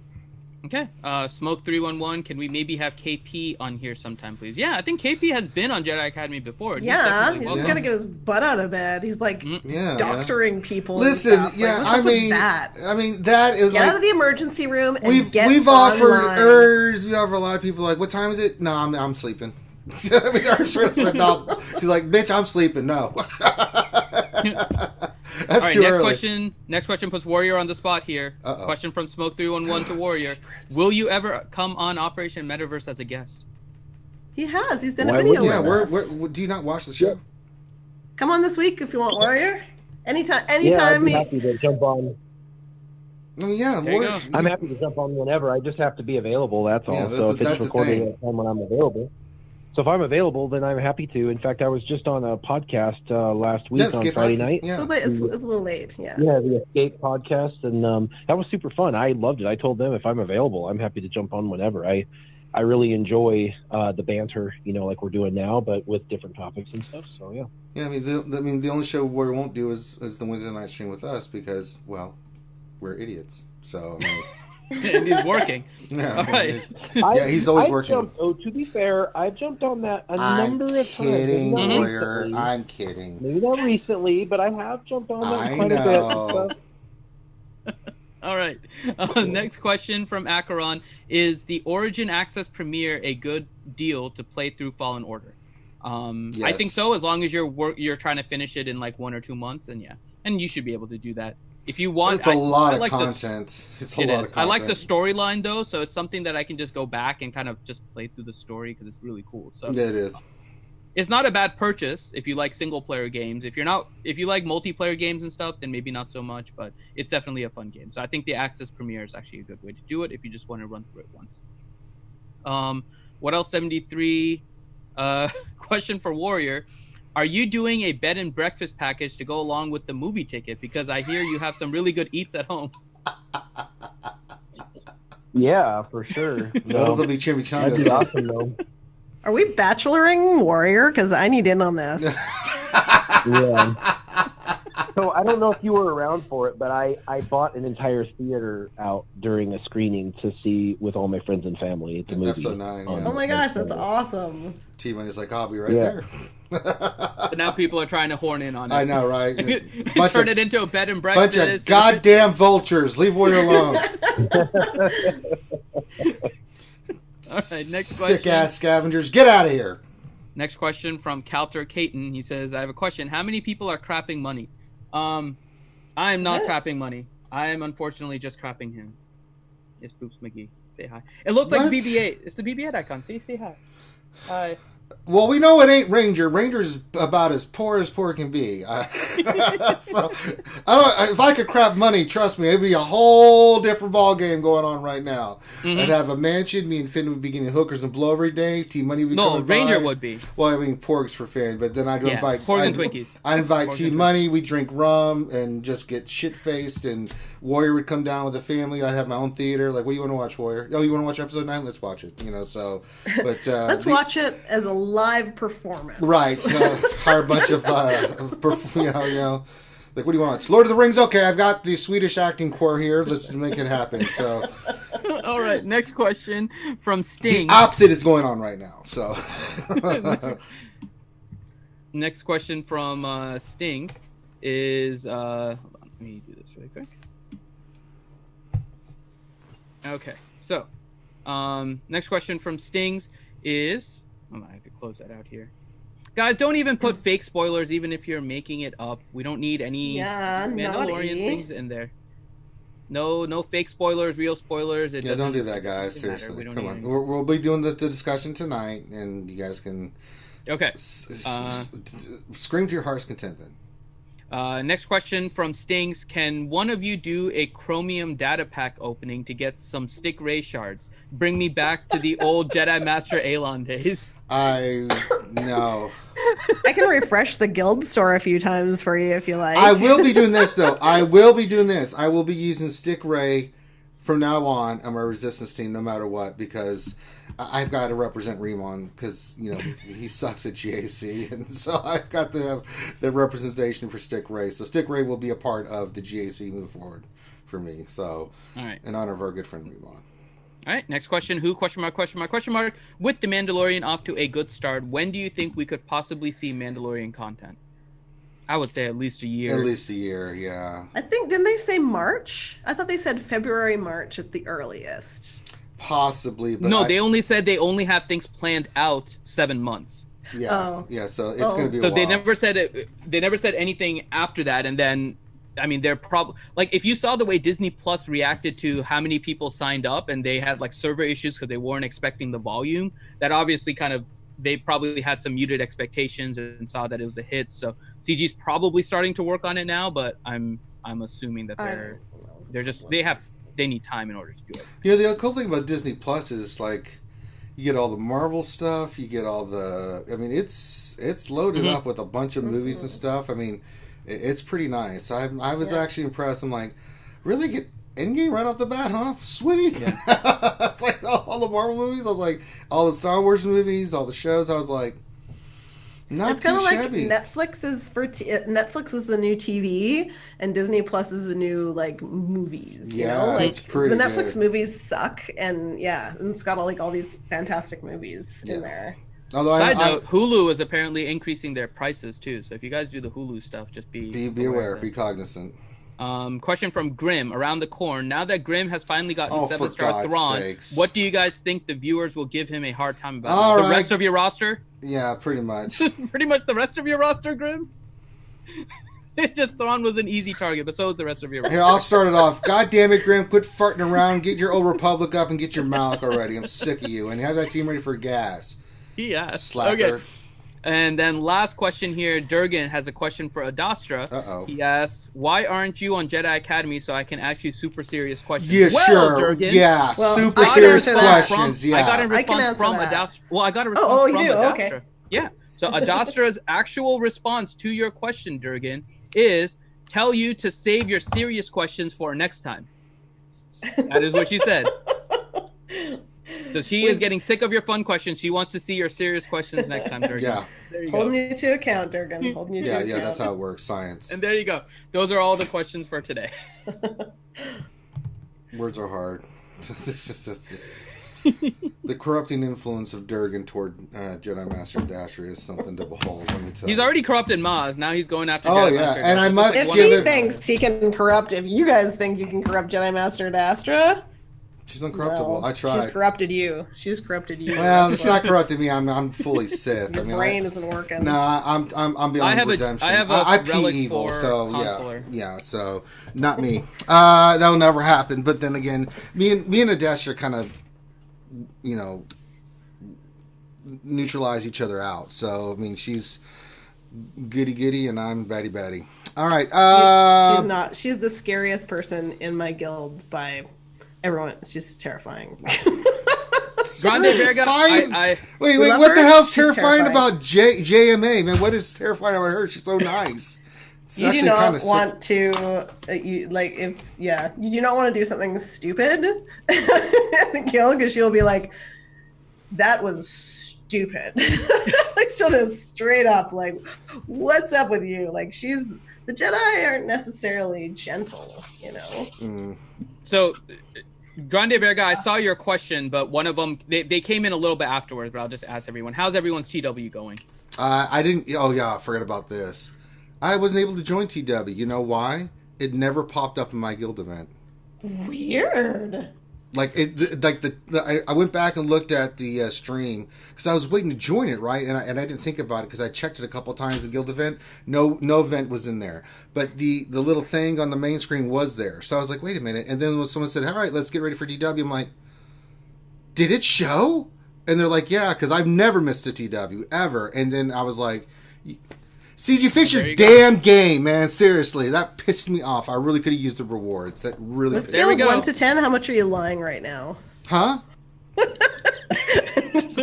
Okay. Smoke 311. Can we maybe have KP on here sometime, please? Yeah, I think KP has been on Jedi Academy before. He's just gotta get his butt out of bed. He's like doctoring people. Listen, and stuff. I mean that is get out of the emergency room and we've offered Urs. We offer a lot of people like, what time is it? No, I'm sleeping. Urs said no. He's like, bitch, I'm sleeping. No. That's all right, too early. Next question puts Warrior on the spot here. Question from Smoke 311 to Warrior. Will you ever come on Operation Metaverse as a guest? He has. He's done a video with us. Do you not watch the show? Come on this week if you want, Warrior. Anytime. I'd be happy to jump on. I'm happy to jump on whenever. I just have to be available. That's all. So if it's recording at a time when I'm available. So if I'm available, then I'm happy to. In fact, I was just on a podcast last week on Friday night. Yeah. So it's a little late, Yeah, the Escape podcast, and that was super fun. I loved it. I told them if I'm available, I'm happy to jump on whenever. I really enjoy the banter, like we're doing now, but with different topics and stuff. So yeah. Yeah, the only show we won't do is the Wednesday night stream with us because, well, we're idiots. So. And he's working. Yeah, all right. He's always working. To be fair, I've jumped on that a number of times. I'm kidding. Maybe not recently, but I have jumped on that quite a bit. All right. Next question from Acheron. Is the Origin Access Premiere a good deal to play through Fallen Order? Yes. I think so, as long as you're trying to finish it in like 1 or 2 months, and you should be able to do that. If you want, it's a lot of content. I like the storyline though, so it's something that I can just go back and kind of just play through the story because it's really cool. So yeah, it is. It's not a bad purchase if you like single player games. If you like multiplayer games and stuff, then maybe not so much. But it's definitely a fun game. So I think the Access Premiere is actually a good way to do it if you just want to run through it once. What else? 73. Question for Warrior. Are you doing a bed and breakfast package to go along with the movie ticket? Because I hear you have some really good eats at home. Yeah, for sure. Those will be chimichangas. That'd be awesome, though. Are we bacheloring Warrior? Because I need in on this. Yeah. So I don't know if you were around for it, but I bought an entire theater out during a screening to see with all my friends and family the movie. Episode 9. Yeah. Oh my gosh, that's awesome. T-Money's like, I'll be right there. But now people are trying to horn in on it. I know, right? Turn it into a bed and breakfast. Bunch of goddamn vultures. Leave Warrior alone. All right, next question. Sick-ass scavengers. Get out of here. Next question from Calter Caton. He says, I have a question. How many people are crapping money? I am not crapping money. I am unfortunately just crapping him. Yes, Boops McGee. Say hi. It looks like BB-8. It's the BB-8 icon. See? Say hi. Hi. Well, we know it ain't Ranger. Ranger's about as poor can be. So, if I could crap money, trust me, it'd be a whole different ball game going on right now. Mm-hmm. I'd have a mansion. Me and Finn would be getting hookers and blow every day. T-Money would be coming by. Ranger would be. Well, I mean, porgs for Finn, but then I'd invite... porgs and Twinkies. I'd invite T-Money. We'd drink rum and just get shit-faced, and Warrior would come down with the family. I'd have my own theater. Like, what do you want to watch, Warrior? Oh, you want to watch episode 9? Let's watch it. So... But let's watch it as a live performance. Right. So hire a bunch of, like, what do you want? Lord of the Rings? Okay, I've got the Swedish acting corps here. Let's make it happen. So, all right. Next question from Sting. The opposite is going on right now. So, Next question from Sting is hold on, let me do this really quick. Okay, so next question from Stings is I have to close that out here. Guys, don't even put fake spoilers even if you're making it up. We don't need any Mandalorian things in there. No fake spoilers, real spoilers. Don't do that, guys. Seriously, come on. We'll be doing the discussion tonight, and you guys can scream to your heart's content then. Next question from Stings. Can one of you do a Chromium data pack opening to get some stick ray shards? Bring me back to the old Jedi Master Alon days. No. I can refresh the guild store a few times for you if you like. I will be doing this, though. I will be using stick ray from now on on my resistance team, no matter what, because I've got to represent Remon because, he sucks at GAC, and so I've got to have the representation for Stick Ray. So Stick Ray will be a part of the GAC move forward for me. So, all right, in honor of our good friend Remon. All right, next question. Who, question mark, question mark, question mark. With The Mandalorian off to a good start, when do you think we could possibly see Mandalorian content? I would say at least a year. At least a year, yeah. I think, didn't they say March? I thought they said February, March at the earliest. Possibly, but no, they only said they only have things planned out 7 months. Yeah, so it's going to be a while. They never said it. They never said anything after that, and then, I mean, they're probably like if you saw the way Disney Plus reacted to how many people signed up, and they had like server issues because they weren't expecting the volume. That obviously they probably had some muted expectations and saw that it was a hit. So CG's probably starting to work on it now, but I'm assuming that they need time in order to do it. The cool thing about Disney Plus is like you get all the Marvel stuff, you get all the. I mean, it's loaded up with a bunch of movies and stuff. I mean, it's pretty nice. I was actually impressed. I'm like, really get Endgame right off the bat, huh? Sweet. Yeah. It's like all the Marvel movies. I was like, all the Star Wars movies, all the shows. I was like, not it's kind of like shabby. Netflix is Netflix is the new TV, and Disney Plus is the new like movies. You know, like it's pretty. The Netflix good. movies suck, and it's got all these fantastic movies in there. Although Side note, Hulu is apparently increasing their prices too. So if you guys do the Hulu stuff, just be aware, be cognizant. Question from Grim. Around the corn. Now that Grim has finally gotten 7-star Thrawn, sakes. What do you guys think the viewers will give him a hard time about? The rest of your roster? Yeah, pretty much. Pretty much the rest of your roster, Grim? It just Thrawn was an easy target, but so is the rest of your roster. Here, I'll start it off. God damn it, Grim, quit farting around. Get your old Republic up and get your Malik already. I'm sick of you. And have that team ready for gas. Yeah. Slacker. Okay. And then last question here, Durgan has a question for Adastra. Uh-oh. He asks, why aren't you on Jedi Academy so I can ask you super serious questions? Yeah, sure. Durgan, yeah, super serious questions. I got a response from Adastra. Well, I got a response from Adastra. Okay. Yeah. So Adastra's actual response to your question, Durgan, is tell you to save your serious questions for next time. That is what she said. So she is getting sick of your fun questions. She wants to see your serious questions next time, Durgan. Yeah. Holding you to account, Durgan. Holding you to account. Yeah, that's how it works. Science. And there you go. Those are all the questions for today. Words are hard. The corrupting influence of Durgan toward Jedi Master Dasher is something to behold. Let me tell you. He's already corrupted Maz. Now he's going after Jedi Master. And I must if give he thinks he can corrupt, if you guys think you can corrupt Jedi Master Dastra, she's uncorruptible. No, I tried. She's corrupted you. Well, it's not corrupted me. I'm fully Sith. Your brain isn't working. No, I'm beyond redemption. I pee relic evil, so consular. Yeah. So not me. That'll never happen. But then again, me and Adesha kind of, neutralize each other out. So I mean, she's goody, and I'm batty. All right. She's not. She's the scariest person in my guild by. Everyone, it's just terrifying. Grande Verga, wait, what the hell's terrifying about JMA, man? What is terrifying about her? She's so nice. You do not want to, you do not want to do something stupid in the guild because she'll be like, that was stupid. Like she'll just straight up like, what's up with you? Like the Jedi aren't necessarily gentle, So, Grande Verga, I saw your question, but one of them, they came in a little bit afterwards, but I'll just ask everyone. How's everyone's TW going? I didn't. Oh yeah, I forgot about this. I wasn't able to join TW. You know why? It never popped up in my guild event. Weird. Like I went back and looked at the stream because I was waiting to join it, right? And I didn't think about it because I checked it a couple of times. The guild event, no event was in there, but the little thing on the main screen was there. So I was like, wait a minute. And then when someone said, "All right, let's get ready for TW," I'm like, did it show? And they're like, yeah, because I've never missed a TW ever. And then I was like, CG, fix your damn game, man. Seriously, that pissed me off. I really could have used the rewards. That really. Let's scale of 1 to 10. How much are you lying right now? Huh?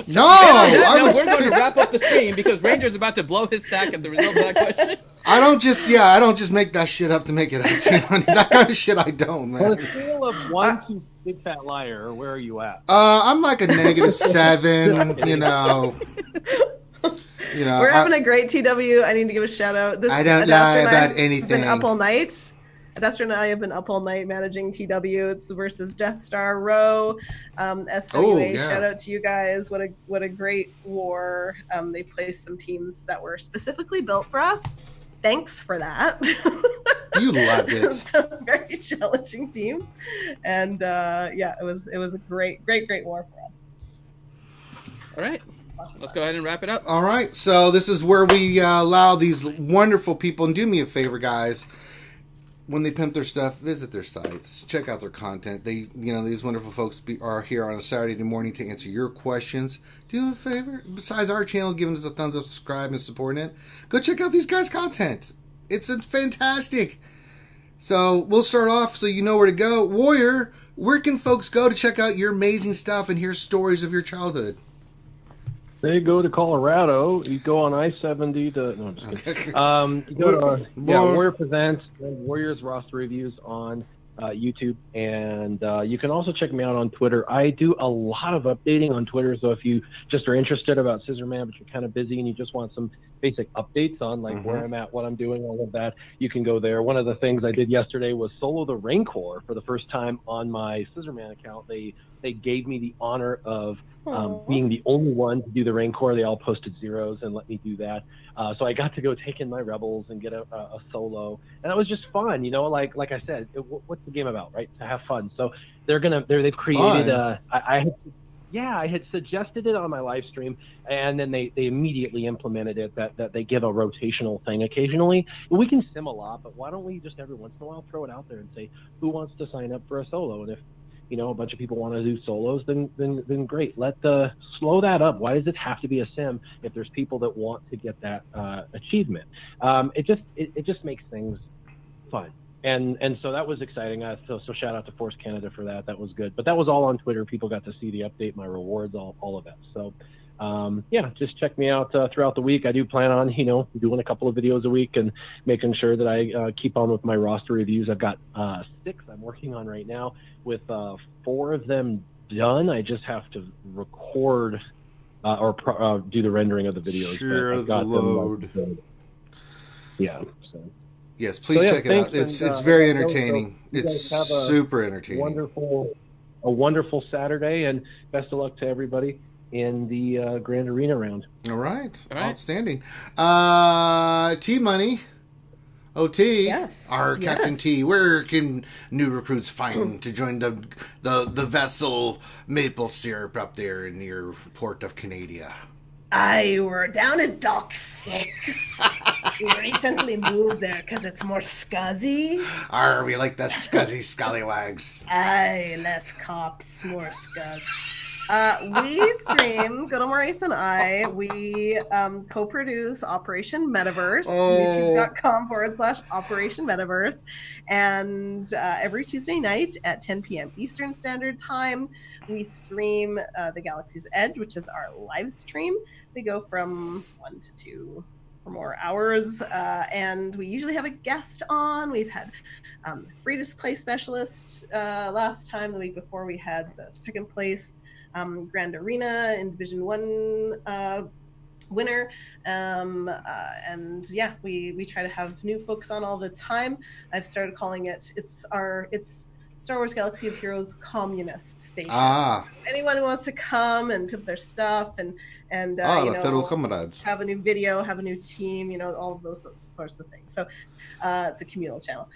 No, we're going to wrap up the stream because Ranger's about to blow his stack at the result of that question. I don't just make that shit up to make it out too money. That kind of shit I don't, man. On a scale of 1 to big fat liar, where are you at? I'm like a -7. We're having a great TW. I need to give a shout out. I don't lie about anything. Been up all night. Adestra and I have been up all night managing TW. It's versus Death Star Row. SWGOH, shout out to you guys. What a great war. They placed some teams that were specifically built for us. Thanks for that. You loved it. Some very challenging teams, and it was a great war for us. All right. Let's go ahead and wrap it up. All right. So this is where we allow these wonderful people, and do me a favor, guys. When they pimp their stuff, visit their sites, check out their content. These wonderful folks are here on a Saturday morning to answer your questions. Do them a favor. Besides our channel, giving us a thumbs up, subscribe, and supporting it, go check out these guys' content. It's fantastic. So we'll start off so you know where to go. Warrior, where can folks go to check out your amazing stuff and hear stories of your childhood? They go to Colorado. You go on I-70 to... No, I'm just kidding. You go to Warrior Presents and Warriors roster reviews on YouTube. And you can also check me out on Twitter. I do a lot of updating on Twitter. So if you just are interested about Scissorman, but you're kind of busy and you just want some basic updates on where I'm at, what I'm doing, all of that, you can go there. One of the things I did yesterday was solo the Rancor for the first time on my Scissorman account. They gave me the honor of being the only one to do the Rancor. They all posted zeros and let me do that. So I got to go take in my rebels and get a solo, and that was just fun. Like I said, what's the game about, right? To have fun. So they've created. I had suggested it on my live stream, and then they immediately implemented it that they give a rotational thing occasionally. We can sim a lot, but why don't we just every once in a while throw it out there and say who wants to sign up for a solo? And if a bunch of people want to do solos, then great. Slow that up. Why does it have to be a sim if there's people that want to get that achievement? It just makes things fun. And so that was exciting. So shout out to Force Canada for that. That was good. But that was all on Twitter. People got to see the update, my rewards, all of that. So just check me out throughout the week. I do plan on doing a couple of videos a week and making sure that I keep on with my roster reviews. I've got 6 I'm working on right now, with 4 of them done. I just have to record or do the rendering of the videos. Sure, I've got the load. So. Yes, please check it out. It's very entertaining. It's super entertaining. A wonderful Saturday, and best of luck to everybody in the Grand Arena round. All right. Outstanding. T-Money. OT. Yes. Our Captain T. Where can new recruits find to join the vessel Maple Syrup up there in your port of Canada? We're down at Dock 6. We recently moved there because it's more scuzzy. We like the scuzzy scallywags. Less cops, more scuzz. We stream, good old Maurice and I, we co-produce Operation Metaverse, youtube.com/Operation Metaverse. And every Tuesday night at 10 p.m. Eastern Standard Time, we stream The Galaxy's Edge, which is our live stream. We go from 1 to 2 or more hours, and we usually have a guest on. We've had free display specialist last time. The week before we had the second place Grand Arena in Division 1 winner. We try to have new folks on all the time. I've started calling it, it's Star Wars Galaxy of Heroes Communist Station. Anyone who wants to come and put their stuff and and the fellow comrades. have a new video, have a new team, all of those sorts of things. So it's a communal channel.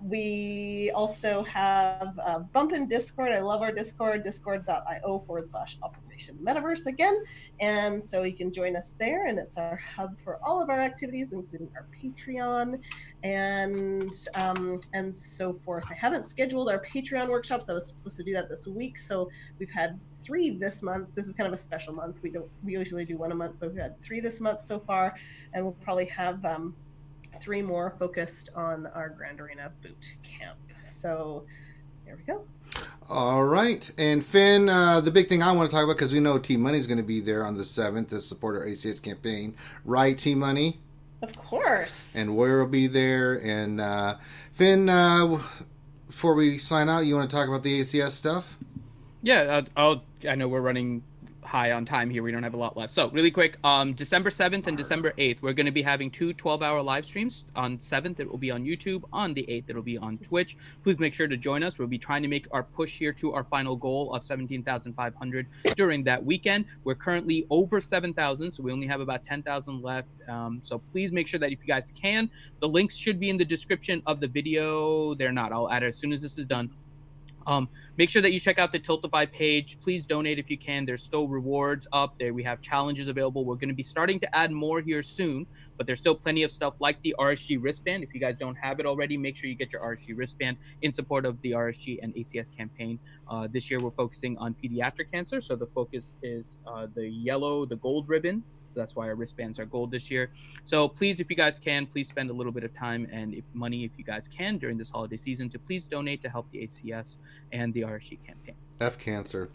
We also have Bump in Discord. I love our Discord, discord.io/Operation Metaverse again. And so you can join us there, and it's our hub for all of our activities, including our Patreon and so forth. I haven't scheduled our Patreon workshops. I was supposed to do that this week, so we've had 3 this month. This is kind of a special month. We usually do 1 a month, but we've had 3 this month so far, and we'll probably have 3 more focused on our Grand Arena boot camp. So there we go. All right. And Finn, the big thing I want to talk about, because we know Team Money is going to be there on the 7th to support our ACS campaign. Right, Team Money? Of course. And Warrior will be there. And Finn, before we sign out, you want to talk about the ACS stuff? Yeah, I know we're running high on time here. We don't have a lot left. So really quick, December 7th and December 8th, we're going to be having 2 12-hour live streams. On 7th, it will be on YouTube. On the 8th, it will be on Twitch. Please make sure to join us. We'll be trying to make our push here to our final goal of 17,500 during that weekend. We're currently over 7,000, so we only have about 10,000 left. So please make sure that if you guys can, the links should be in the description of the video. They're not. I'll add it as soon as this is done. Make sure that you check out the Tiltify page. Please donate if you can. There's still rewards up there. We have challenges available. We're going to be starting to add more here soon, but there's still plenty of stuff like the RSG wristband. If you guys don't have it already, make sure you get your RSG wristband in support of the RSG and ACS campaign. This year, we're focusing on pediatric cancer. So the focus is the gold ribbon. That's why our wristbands are gold this year. So please, if you guys can, please spend a little bit of time and money, if you guys can, during this holiday season to please donate to help the ACS and the RSG campaign. F cancer.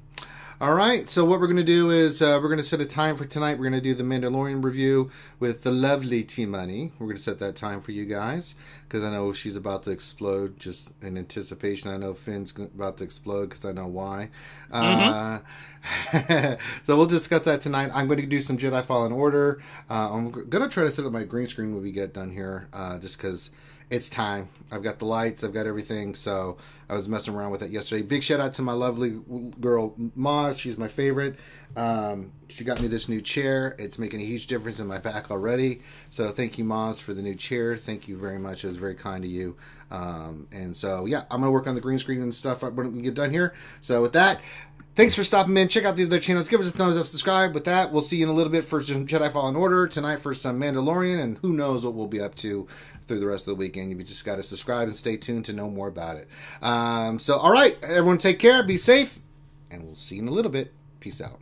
All right, so what we're going to do is we're going to set a time for tonight. We're going to do the Mandalorian review with the lovely Team Money. We're going to set that time for you guys because I know she's about to explode just in anticipation. I know Finn's about to explode because I know why. So we'll discuss that tonight. I'm going to do some Jedi Fallen Order. I'm going to try to set up my green screen when we get done here just because it's time. I've got the lights. I've got everything. So I was messing around with it yesterday. Big shout out to my lovely girl, Maz. She's my favorite. She got me this new chair. It's making a huge difference in my back already. So thank you, Maz, for the new chair. Thank you very much. It was very kind of you. And so, yeah, I'm going to work on the green screen and stuff when we get done here. So with that, thanks for stopping in. Check out the other channels. Give us a thumbs up, subscribe. With that, we'll see you in a little bit for some Jedi Fallen Order. Tonight for some Mandalorian, and who knows what we'll be up to through the rest of the weekend. You just got to subscribe and stay tuned to know more about it. So, all right, everyone take care. Be safe, and we'll see you in a little bit. Peace out.